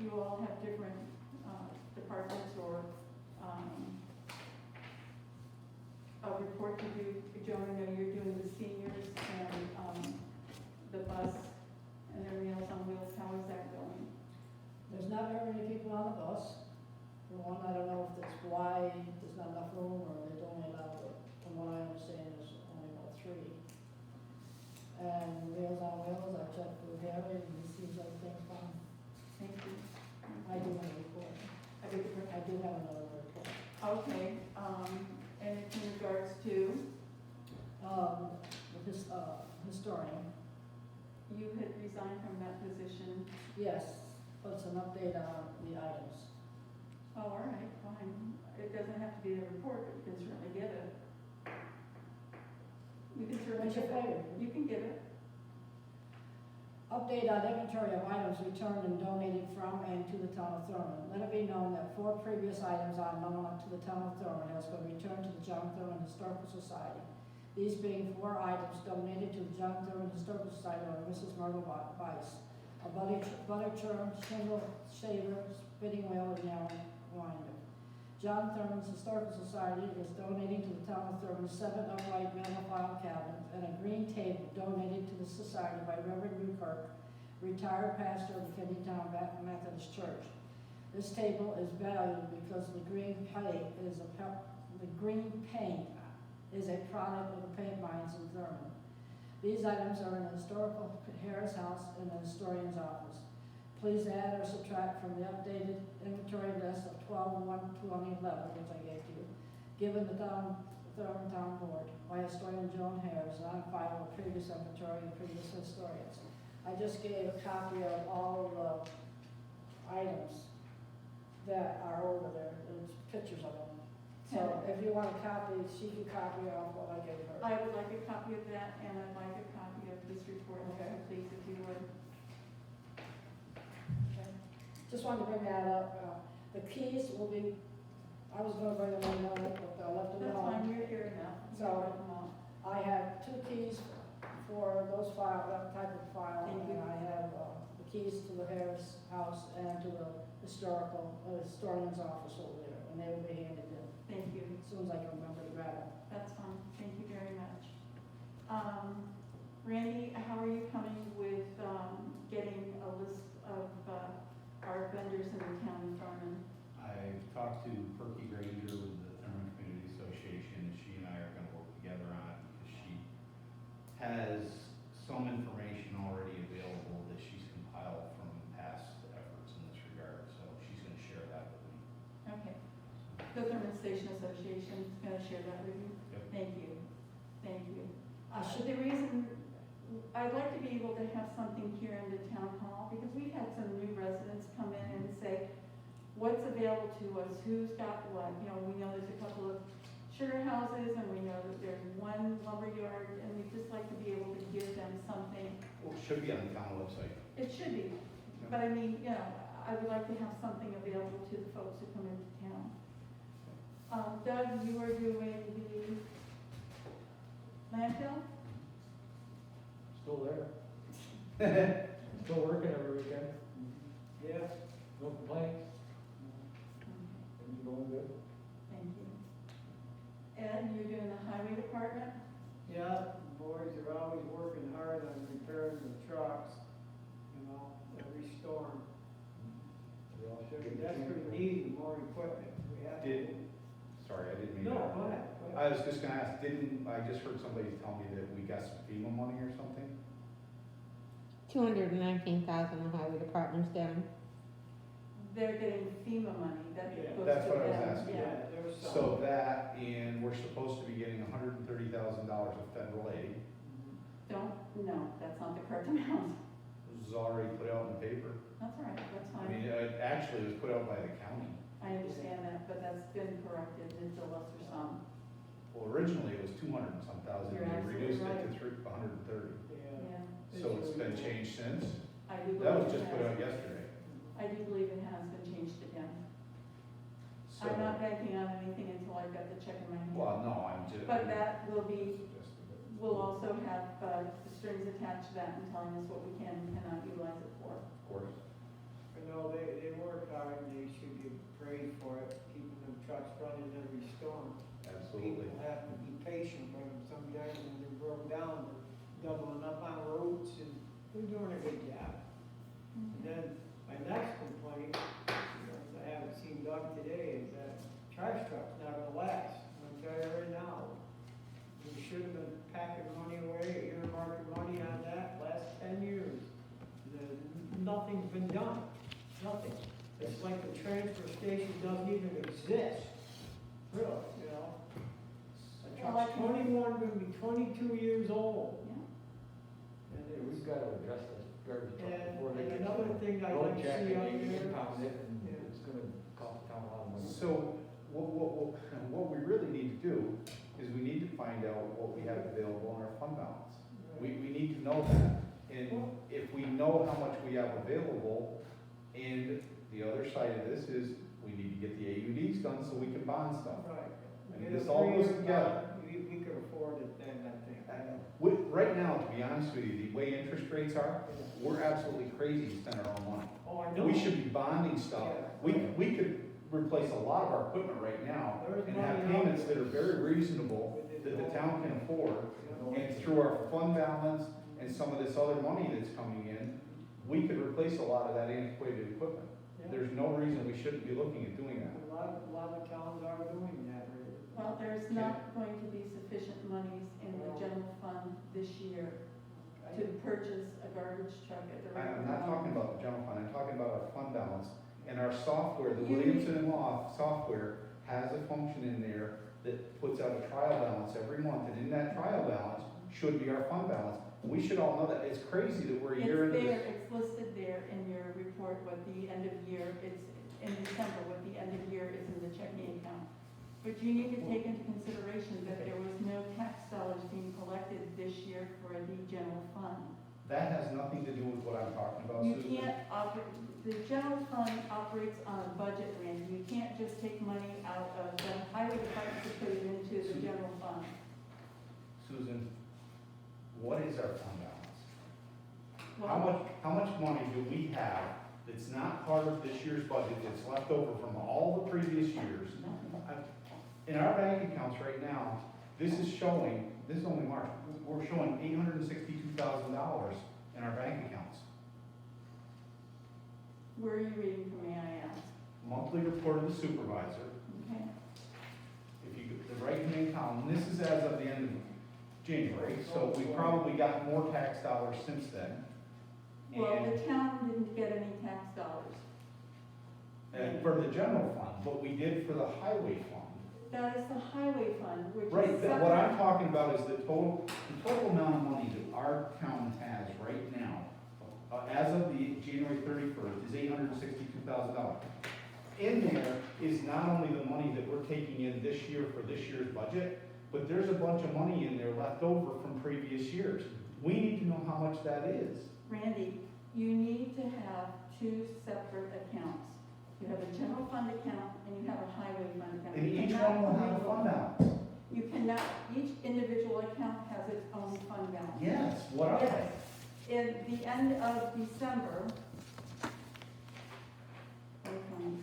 you all have different, departments or, a report to do. Joan, I know you're doing the seniors and, the bus and everything else on wheels. How is that going? There's not very many people on the bus. For one, I don't know if that's why there's not enough room or they don't allow it. From what I understand, there's only about 3. And Meals on Wheels, I checked with Harry and he sees everything's fine. Thank you. I do have a report. I do have another report. Okay, and it's in regards to, With this, historian, you had resigned from that position. yes, but it's an update on the items. Oh, all right, fine. It doesn't have to be a report, but you can certainly give it. You can certainly What's your give it. pleasure? You can give it. Update on inventory of items returned and donated from and to the town of Thurman. Let it be known that 4 previous items unknown to the town of Thurman has been returned to the John Thurman Historical Society. These being 4 items donated to the John Thurman Historical Society by Mrs. Myrtle Weiss. A butter churn, shingle shaver, spinning wheel, and nail winder. John Thurman's Historical Society is donating to the town of Thurman 7 upright metal file cabinets and a green table donated to the society by Reverend Newkirk, retired pastor of the Kennedy-Town Methodist Church. This table is valued because the green paint is a product of the paint mines in Thurman. These items are in the historical Harris House in the historian's office. Please add or subtract from the updated inventory list of 12/1/2011, which I gave to you, given the Thurman Town Board by historian Joan Harris, and on file with previous inventory and previous historians. I just gave a copy of all of the items that are over there. There's pictures of them. So if you want a copy, she can copy off what I gave her. I would like a copy of that, and I'd like a copy of this report, Okay. please, if you would. Okay. Just wanted to bring that up. The keys will be, I was gonna bring them in, but I left them That's at fine, home. you're here now. So- Write them all. I have 2 keys for those file, that type of file, Thank you. and I have the keys to the Harris House and to the historian's office over there, and they will be handed in Thank you. as soon as I can remember to grab them. That's fine, thank you very much. Randy, how are you coming with, getting a list of, our vendors in the town of Thurman? I've talked to Perky Granger with the Thurman Community Association, and she and I are gonna work together on it, because she has some information already available that she's compiled from past efforts in this regard, so she's gonna share that with me. Okay. The Thurman Station Association is gonna share that with you? Yep. Thank you, thank you. Should The reason, I'd like to be able to have something here in the town hall, because we've had some new residents come in and say, what's available to us, who's got what, you know, we know there's a couple of sugar houses, and we know that there's one lumber yard, and we'd just like to be able to give them something. Well, it should be on the town website. It should be, but I mean, you know, I would like to have something available to the folks who come into town. Doug, you are doing the landfill? Still there. Still working every weekend. Yes. No complaints. Things are going good. Thank you. Ed, you're doing the highway department? Yeah, boys are always working hard on repairing the trucks, you know, every storm. We all should be. That's pretty neat, more equipment. We have to. Sorry, I didn't mean No, to. go ahead. I was just gonna ask, I just heard somebody tell me that we got some FEMA money or something? 219,000 the highway department's down. They're getting FEMA money, that Yeah. goes to them. That's what I was asking. Yeah. There was some. So that, and we're supposed to be getting $130,000 of federal aid. Don't, no, that's not the correct amount. This was already put out in the paper. That's all right, that's I mean, fine. it actually was put out by the county. I understand that, but that's been corrected, it's a lesser sum. Well, originally it was 200 and some thousand, You're and they absolutely reduced it right. to 130. Yeah. Yeah, So it's been changed since? I do That believe was just it put has. out yesterday. I do believe it has been changed again. So, I'm not banking on anything until I've got the check in my hand. well, no, I'm just. But that will be, we'll also have, the strings attached to that and telling us what we can and cannot utilize it for. Of course. You know, they work hard, and they should get praised for it, keeping them trucks running every storm. Absolutely. People have to be patient with them, some guys, when they broke down, they're doubling up on roads, and they're doing a good job. And then, my next complaint, I haven't seen Doug today, is that trash truck's not gonna last. I'm gonna tell you right now. We should have been packing money away, earmarking money on that last 10 years. Nothing's been done, nothing. It's like the transfer station doesn't even exist, really, you know? A Well, I truck's can- 21, gonna be 22 years old. Yeah. And Yeah, it's- we've gotta address this garbage truck And- before they and get. another thing I'd road like to jack see and out they there- impound it, and Yeah. it's gonna cost the town a lot of money. So what we really need to do is we need to find out what we have available in our fund balance. We need to know that. And if we know how much we have available, and the other side of this is, we need to get the AUDs done so we can bond stuff. Right. And Get a this all goes 3-year together. bond, we could afford it then, I think. Right now, to be honest with you, the way interest rates are, we're absolutely crazy to spend our own money. Oh, I know. We should be bonding stuff. Yeah. We could replace a lot of our equipment right now There's and have money out payments there. that are very reasonable that the town can afford. And through our fund balance and some of this other money that's coming in, we could replace a lot of that antiquated equipment. Yeah. There's no reason we shouldn't be looking at doing that. A lot of towns are doing that, really. Well, there's not going to be sufficient monies in the general fund this year to purchase a garbage truck at the rate. I'm we're not on. talking about the general fund, I'm talking about our fund balance. And our software, the You- Williamson and Law software has a function in there that puts out a trial balance every month. And in that trial balance should be our fund balance. We should all know that. It's crazy that we're a year into It's there, this. it's listed there in your report, what the end of year, it's in December, what the end of year is in the checking account. But you need to take into consideration that there was no tax dollars being collected this year for the general fund. That has nothing to do with what I'm talking about, You Susan. can't operate, the general fund operates on a budget, Randy. You can't just take money out of the highway department to put it into the general fund. Susan, what is our fund balance? Well, How much money do we have that's not part of this year's budget, that's left over from all the previous years? In our bank accounts right now, this is showing, this is only March, we're showing $862,000 in our bank accounts. Where are you reading from, may I ask? Monthly report of the supervisor, Okay, if you, the right-hand column, this is as of the end of January, so we probably got more tax dollars since then. well, And- the town didn't get any tax dollars. And for the general fund, what we did for the highway fund. That is the highway fund, which is Right, separate. what I'm talking about is the total amount of money that our town has right now, as of the January 31st, is $862,000. In there is not only the money that we're taking in this year for this year's budget, but there's a bunch of money in there left over from previous years. We need to know how much that is. Randy, you need to have two separate accounts. You have a general fund account and you have a highway fund account. And You each cannot one will have a commingle fund them. balance. You cannot, each individual account has its own fund balance. Yes, what are they? Yes, in the end of December. Hold on.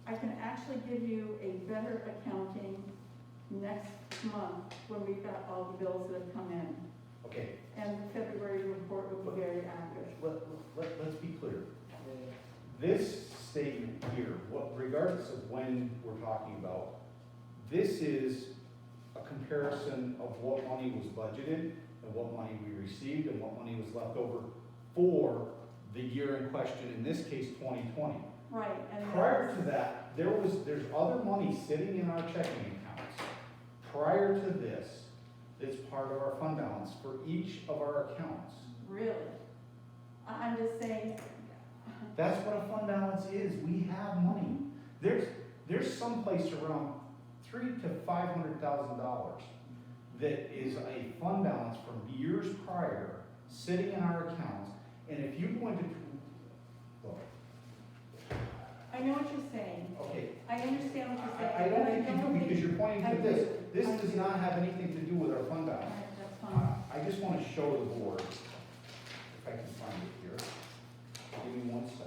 I can actually give you a better accounting next month when we've got all the bills that have come in. Okay, And the February report will be very accurate. let's be clear. This statement here, regardless of when we're talking about, this is a comparison of what money was budgeted and what money we received and what money was left over for the year in question, in this case, 2020. Right, and. Prior to that, there's other money sitting in our checking accounts. Prior to this, it's part of our fund balance for each of our accounts. Really? I'm just saying, That's what a fund balance is. We have money. There's someplace around $300,000 to $500,000 that is a fund balance from years prior, sitting in our accounts. And if you go into, look, I know what you're saying. okay, I understand what you're saying. I don't but think you do, because you're pointing I to this. do. This I does do. not have anything to do with our fund All balance. right, that's fine. I just want to show the board, if I can find it here. Give me 1 second.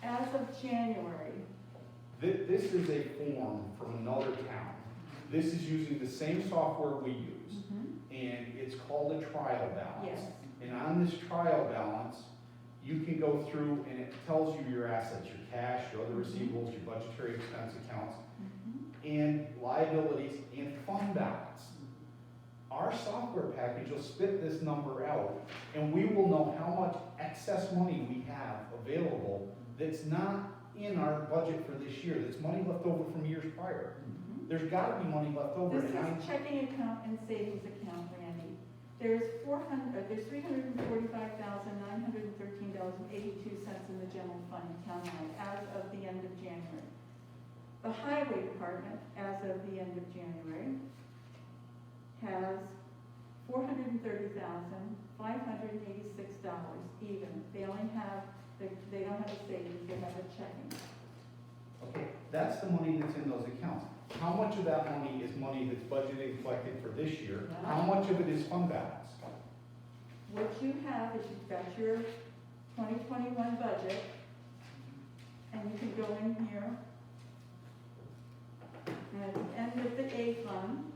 As of January, This is a form from another town. This is using the same software we use, and it's called a trial balance. yes, And on this trial balance, you can go through and it tells you your assets, your cash, your other receivables, your budgetary expense accounts, and liabilities and fund balance. Our software package will spit this number out, and we will know how much excess money we have available that's not in our budget for this year, that's money left over from years prior. There's gotta be money left over. this and is checking account and savings account, Randy. There's $345,913.82 in the general fund account line as of the end of January. The highway department, as of the end of January, has $430,586 even. They only have, they don't have a savings, they have a checking. Okay, that's the money that's in those accounts. How much of that money is money that's budgeted and collected for this year? How much of it is fund balance? What you have is you've got your 2021 budget, and you can go in here, and at the end of the A fund,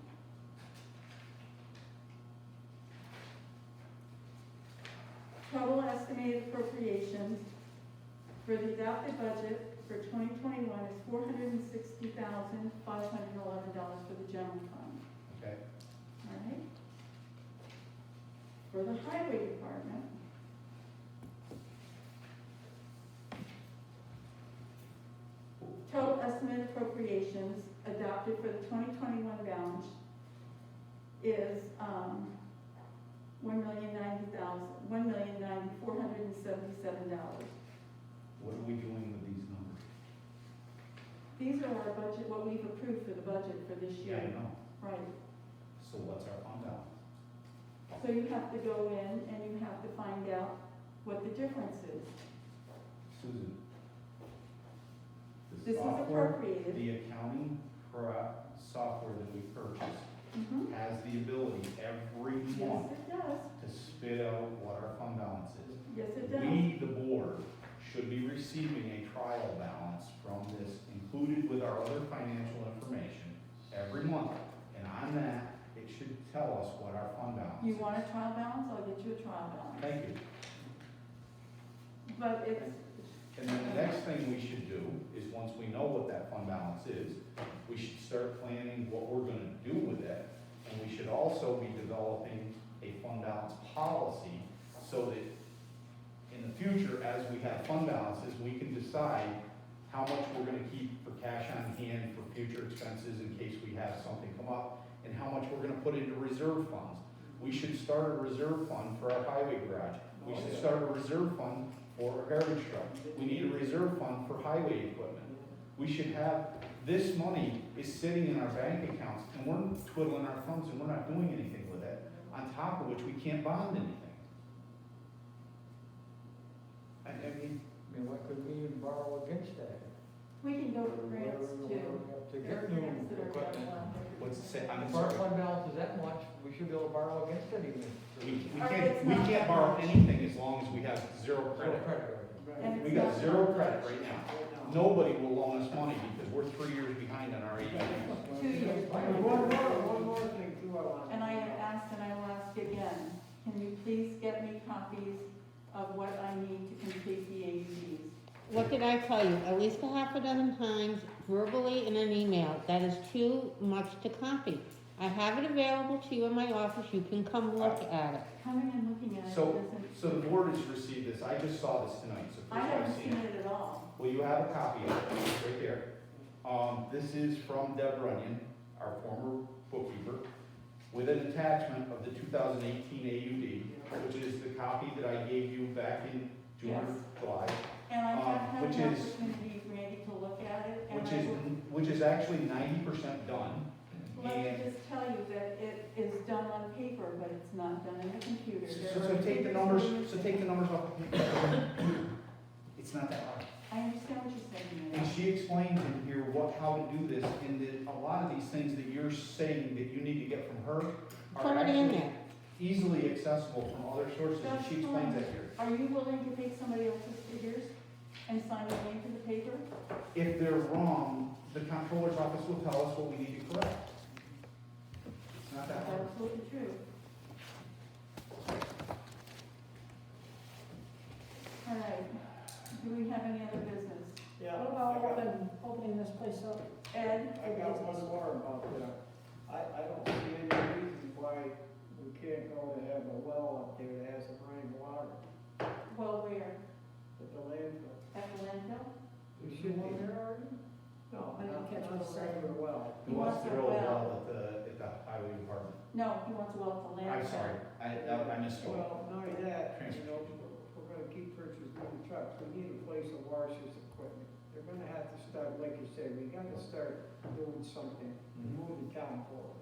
total estimated appropriations for the adopted budget for 2021 is $460,511 for the general fund. Okay, All right? For the highway department, total estimated appropriations adopted for the 2021 balance is $1,090,477. what are we doing with these numbers? These are our budget, what we've approved for the budget for this Yeah, year. I know. Right. So what's our fund balance? So you have to go in and you have to find out what the difference is. Susan? The This is software, appropriated. the accounting software that we purchased Mhm. has the ability every Yes, month it does. to spit out what our fund balance is. Yes, it does. We, the board, should be receiving a trial balance from this, included with our other financial information, every month. And on that, it should tell us what our fund balance is. You want a trial balance, I'll get you a trial balance. Thank you. But it's, And then the next thing we should do is, once we know what that fund balance is, we should start planning what we're gonna do with it. And we should also be developing a fund balance policy so that in the future, as we have fund balances, we can decide how much we're gonna keep for cash on hand for future expenses in case we have something come up, and how much we're gonna put into reserve funds. We should start a reserve fund for our highway garage. We should start a reserve fund for a garbage truck. We need a reserve fund for highway equipment. We should have, this money is sitting in our bank accounts, and we're twiddling our thumbs and we're not doing anything with it, on top of which we can't bond anything. I mean, I mean, what could we even borrow against that? we can go to grants Whatever too. we have to There get are new grants that are equipment. available out there. what's it say, I'm If our sorry, fund balance is that much, we should be able to borrow against it even. we All right, can't, it's we not can't that borrow much. anything as long as we have zero Zero credit. credit rating. And We it's got not zero that credit much. right now. Nobody will loan us money because we're 3 years behind on our ATMs. 2 years. One more thing too, I want. And I have asked, and I will ask again, can you please get me copies of what I need to complete the AUDs? What did I tell you? At least a half a dozen times, verbally in an email. That is too much to copy. I have it available to you in my office, you can come look at it. Coming and looking at it So, doesn't, so the board has received this, I just saw this tonight, so I first I've haven't seen seen it. it at all. Well, you have a copy of it, it's right there. This is from Deb Runyon, our former bookkeeper, with an attachment of the 2018 AUD, which is the copy that I gave you back in June or Yes. July, And I have had which an is- opportunity, Randy, to look at it, and which I is, will, which is actually 90% done. let me And just tell you that it is done on paper, but it's not done in a computer. There so are take the figures numbers, going so in. take the numbers off. It's not that hard. I understand what you're saying. And she explains in here how to do this, and that a lot of these things that you're saying that you need to get from her It's are already in actually there. easily accessible from other sources, and she explains that here. Are you willing to take somebody else's figures and sign your name to the paper? If they're wrong, the comptroller's office will tell us what we need to correct. It's not that That's hard. absolutely true. All right, do we have any other business? Yeah. What about opening this place up? Ed? I got one more about that. I don't see any reason why we can't go to have a well up there that has a running water Well, where? at the landfill. At the landfill? We should be there already? No, I didn't catch not what a you said. regular well. He wants to drill a well at the highway department. No, he wants to well at the landfill. I'm sorry, I misspoke. Well, not only that, Transfer. you know, if we're gonna keep purchasing new trucks, we need a place to wash this equipment. They're gonna have to start, like you said, we gotta start doing something, moving town forward.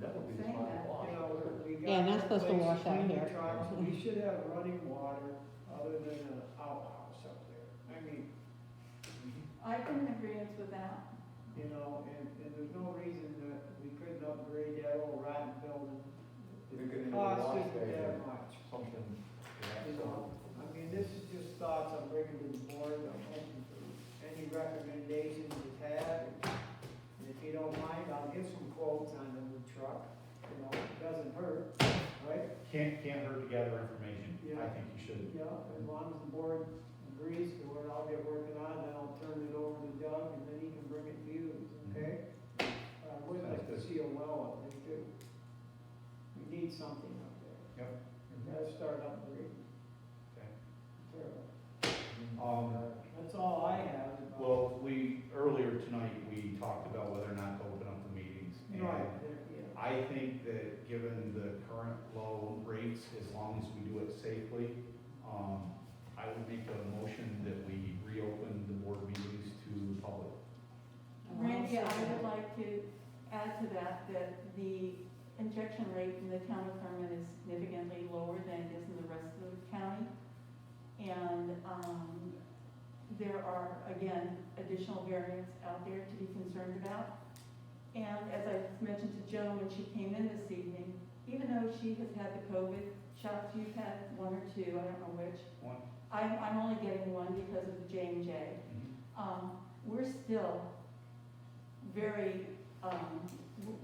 That would be the Saying spot that. to wash. You know, we got. Yeah, not supposed to places, wash out clean here. trucks, we should have running water other than an outhouse up there. I mean, I can agree with that. you know, and there's no reason that we couldn't upgrade that old rotten building. We could do a Cost wash isn't bay that or much, something. you know? I mean, this is just thoughts I'm bringing to the board, I'm open for any recommendations you have. And if you don't mind, I'll get some quotes on the new truck, you know, it doesn't hurt, right? Can't hurt to gather information. Yeah. I think you should. Yeah, as long as the board agrees to it, I'll get working on it, then I'll turn it over to Doug, and then he can bring it to you, okay? I would like to see a well up there too. We need something up there. Yep. Gotta start upgrading. Okay. Terrible. That's That's all I have. about- Well, earlier tonight, we talked about whether or not to open up the meetings. And Right, yeah. I think that given the current low rates, as long as we do it safely, I would make a motion that we reopen the board meetings to the public. Randy, I would like to add to that, that the injection rate in the town of Thurman is significantly lower than it is in the rest of the county. And, there are, again, additional variants out there to be concerned about. And as I mentioned to Joe when she came in this evening, even though she has had the COVID shots, you've had one or two, I don't know which. One. I'm only getting one because of the J&J. We're still very,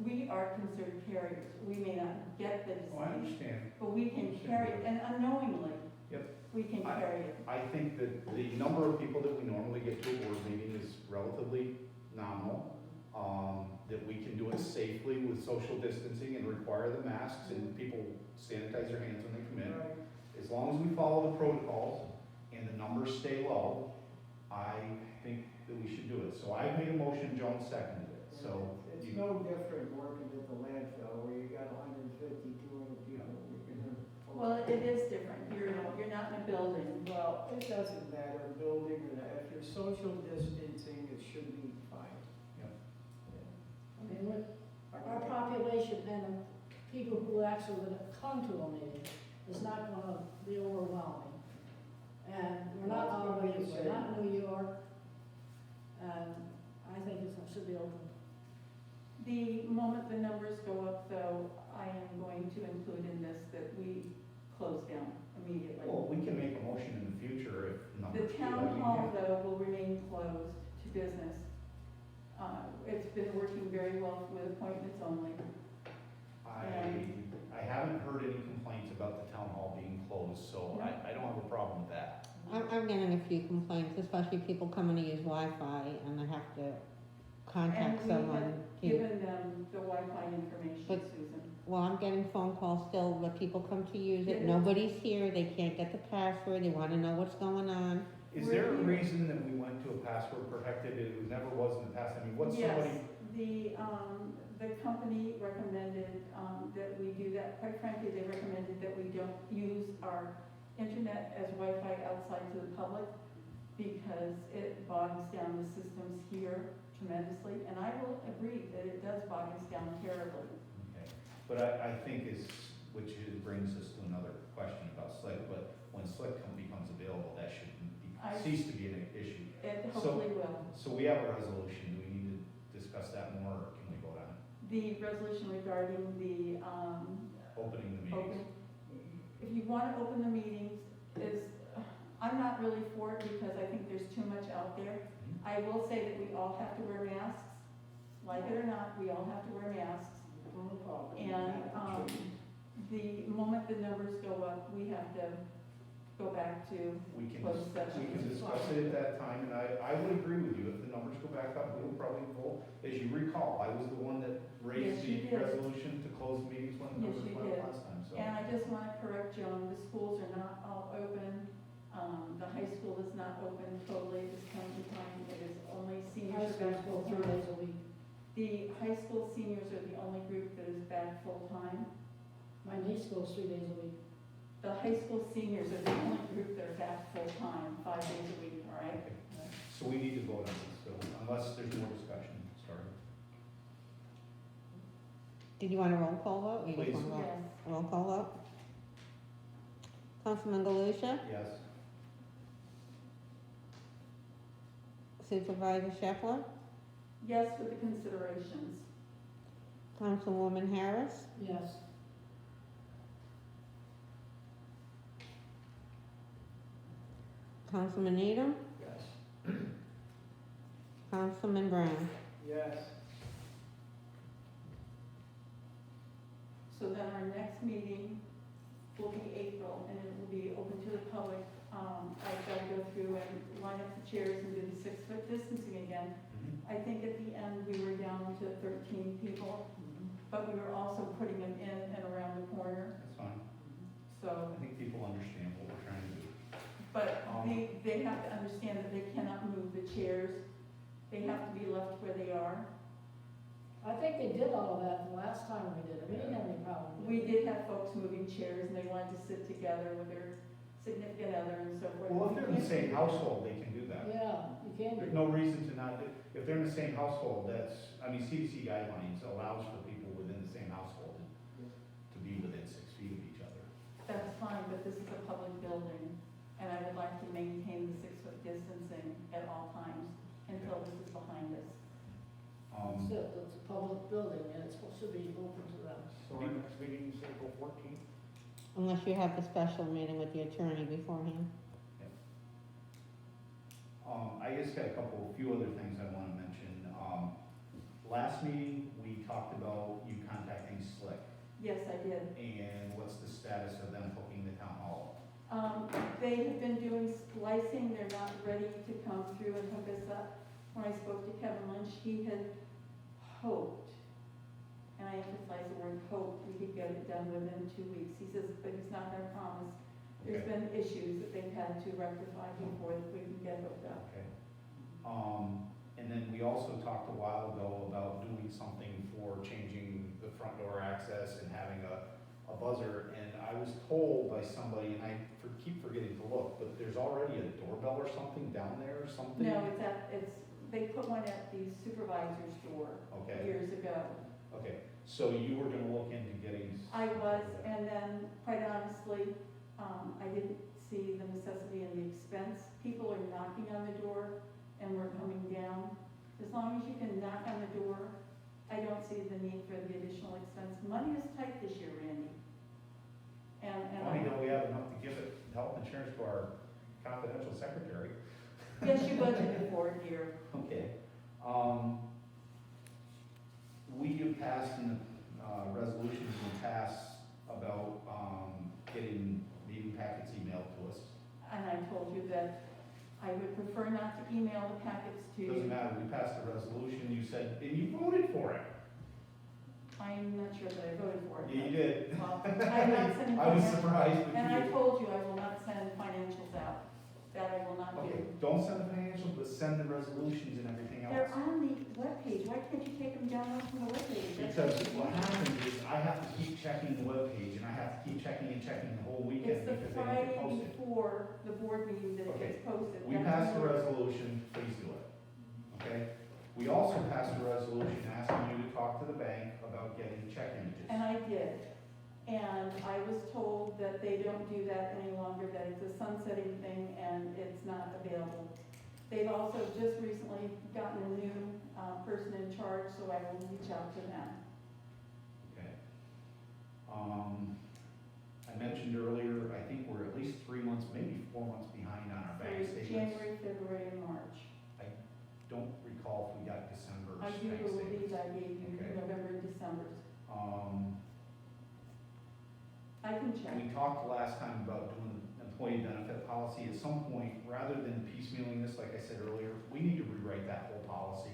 we are considered carriers. We may not get the Oh, I disease, understand. but we can carry it, and unknowingly, Yep. we can carry it. I think that the number of people that we normally get to a board meeting is relatively nominal. That we can do it safely with social distancing and require the masks and people sanitize their hands when they come in. Right. As long as we follow the protocols and the numbers stay low, I think that we should do it. So I made a motion, Joan seconded it, so. It's you- no different working at the landfill where you got 150, 200 people. Well, it is different. You're not in a building. Well, it doesn't matter, building or that, if you're social distancing, it should be fine. I mean, with our population and people who actually would come to a meeting is not gonna be overwhelming. And we're not That's what Albany, we we're say. not New York, and I think it should be open. The moment the numbers go up, though, I am going to include in this that we close down immediately. Well, we can make a motion in the future if The numbers. town hall, though, will remain closed to business. It's been working very well with appointments only. I haven't heard any complaints about the town hall being closed, so I don't have a problem with that. I'm getting a few complaints, especially people coming to use Wi-Fi and I have to contact And we have someone to. given them the Wi-Fi in Well, I'm getting phone calls still where people come to use it, Yeah. nobody's here, they can't get the password, they wanna know what's going on. Is there a reason that we went to a password protected, it never was in the past? I mean, what's Yes, somebody, the company recommended, that we do that. Quite frankly, they recommended that we don't use our internet as Wi-Fi outside to the public because it bogs down the systems here tremendously. And I will agree that it does bog us down terribly. okay, but I think which brings us to another question about Slick, but when Slick becomes available, that should cease to be an issue. It So- hopefully will. So we have a resolution, do we need to discuss that more, or can we vote on it? The resolution regarding the, Opening the meetings? if you want to open the meetings, I'm not really for it because I think there's too much out there. I will say that we all have to wear masks, like it or not, we all have to wear masks. And, the moment the numbers go up, we have to go back to We can, closed session. we can discuss it at that time, and I would agree with you, if the numbers go back up, we'll probably vote. As you recall, I was the one that raised Yes, you the did. resolution to close the meetings when the Yes, numbers you went did. up last time, so. And I just want to correct Joan, the schools are not all open. The high school is not open totally at this point in time. It is only High seniors school back school full 3 time. days a week. The high school seniors are the only group that is back full time. My niece goes 3 days a week. The high school seniors are the only group that are back full time, 5 days a week, all right? Okay. So we need to vote on this, so unless there's more discussion, sorry. Did you want a roll call vote? or you just Please. wanna vote? Yes. Roll call vote? Councilman Galusha? Yes? Supervisor Shepler? Yes, with the considerations. Councilwoman Harris? Yes. Councilman Needham? Yes. Councilman Brown? Yes. So then our next meeting will be April, and it will be open to the public. I've got to go through and line up the chairs and do the 6-foot distancing again. Mhm. I think at the end, we were down to 13 people, but we were also putting them in and around the corner, That's fine. so. I think people understand what we're trying to do. But they have to understand that they cannot move the chairs. They have to be left where they are. I think they did all of that the last time we did it. We didn't have any problem. We did have folks moving chairs, and they wanted to sit together with their significant other and so forth. Well, if they're in the same household, they can do that. Yeah, you can There's do. no reason to not, if they're in the same household, CDC guidelines allows for people within the same household to be within 6 feet of each other. That's fine, but this is a public building, and I would like to maintain the 6-foot distancing at all times until this is behind us. It's a public building and it's supposed to be open to them. So our next meeting is April 14th? Unless you have the special meeting with the attorney beforehand. I just got a few other things I want to mention. Last meeting, we talked about you contacting Slick, Yes, I did. and what's the status of them hooking the town hall? They have been doing splicing, they're not ready to come through and hook us up. When I spoke to Kevin Lynch, he had hoped, and I emphasize the word hope, we could get it done within 2 weeks. He says, but he's not gonna promise. There's Okay. been issues that they've had to rectify before we can get hooked up. Okay. And then we also talked a while ago about doing something for changing the front door access and having a buzzer. And I was told by somebody, and I keep forgetting to look, but there's already a doorbell or something down there or something? No, they put one at the supervisor's door Okay, years ago. okay. So you were gonna look into getting. I was, and then, quite honestly, I didn't see the necessity and the expense. People are knocking on the door, and we're coming down. As long as you can knock on the door, I don't see the need for the additional expense. Money is tight this year, Randy. Funny how we have enough to give it health insurance to our confidential secretary. Yes, you budgeted for it, dear. Okay. We have passed in the resolutions in the past about getting meeting packets emailed to us. And I told you that I would prefer not to email the packets to Doesn't you. matter, we passed the resolution, you said, and you voted for it. I I'm not sure that I voted for it. Yeah, you did. Well, I'm not sending I was financials. surprised, but And you I did. told you I will not send financials out, that I will not Okay, do. don't send the financials, but send the resolutions and everything They're else. on the webpage, why can't you take them down from the webpage? That's Because what what you do. happens is I have to keep checking the webpage and I have to keep checking and checking the whole It's weekend the because they need to Friday post it. before the board meeting that it Okay. gets posted. We That's passed the when- resolution, please do it. Okay? We also passed a resolution asking you to talk to the bank about getting check images. And I did. And I was told that they don't do that any longer, that it's a sunsetting thing and it's not available. They've also just recently gotten a new person in charge, so I will reach out to them. Okay. I mentioned earlier, I think we're at least 3 months, maybe 4 months behind on our bank For statements. January, February, and March. Don't recall if we got December's I do bank believe statements. I gave you Okay. November and December's. Um, I can check. We talked last time about doing employee benefit policy. At some point, rather than piecemealing this, like I said earlier, we need to rewrite that whole policy.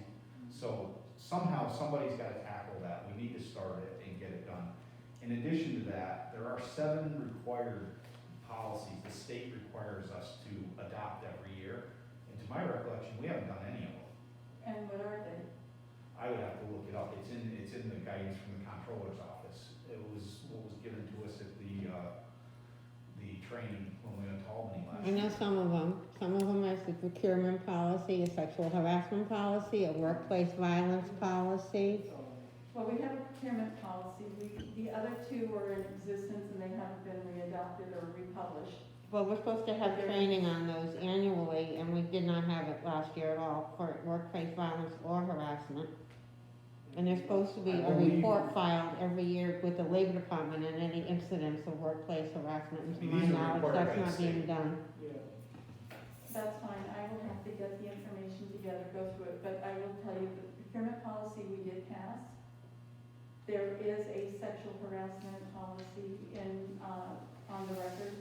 So somehow, somebody's gotta tackle that. We need to start it and get it done. In addition to that, there are 7 required policies the state requires us to adopt every year. And to my recollection, we haven't done any of them. And what are they? I would have to look it up. It's in the guidance from the comptroller's office. It was what was given to us at the training when we went to Albany last I know year. some of them is the procurement policy, a sexual harassment policy, a workplace violence policy. Well, we have a procurement policy. The other 2 are in existence and they haven't been readopted or republished. Well, we're supposed to have training on those annually, and we did not have it last year at all for workplace violence or harassment. And there's supposed to be I a believe- report filed every year with the Labor Department on any incidents of workplace harassment, and to my These are knowledge, required by that's the not being state. done. Yeah. That's fine, I will have to get the information together, go through it, but I will tell you the procurement policy we did pass. There is a sexual harassment policy in, on the records.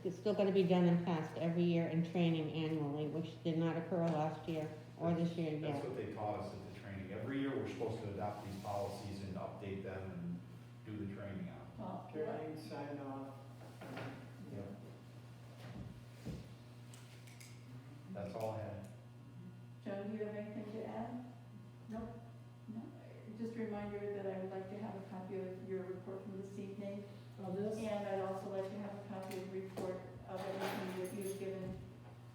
It's still gonna be done and passed every year in training annually, which did not occur last year or this year yet. That's what they taught us at the training. Every year, we're supposed to adopt these policies and update them and do the training on them. Well, Carolyn, sign off. That's all I had. Joan, do you have anything to add? No. No, just a reminder that I would like to have a copy of your report from this evening, Well, this, and I'd also like to have a copy of the report of everything that you've given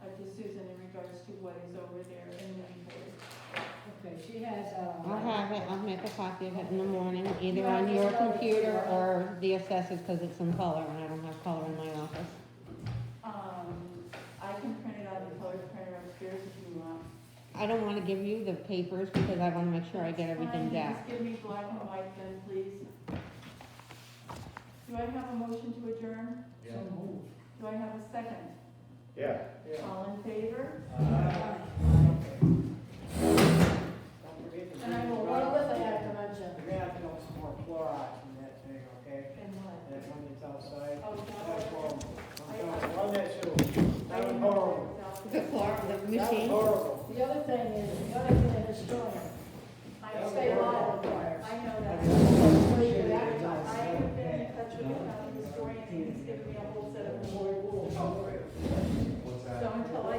to Susan in regards to what is over there in the report. okay, she has, I'll have it, I'll make a copy of it in the morning, either on your computer or the assessors, because it's in color, and I don't have color in my office. I can print it out in color printer upstairs if you want. I don't wanna give you the papers, because I wanna make sure I get everything Fine, down. just give me black and white then, please. Do I have a motion to adjourn? So moved. Do I have a second? Yeah. All in favor? Don't forget to. And I will one other thing I have to mention. You're gonna have to know some more Clorox in that thing, okay? And what? That when it's outside. Oh, That's no. horrible. I'm telling you, run that too. That was horrible. The floor, the That was machine, horrible. The other thing is, the other thing is historian. I That was State law horrible. requires. I know that. Before you can advertise. I have been in touch with the county historian, and he's given me a whole set of rules to go through. What's So until I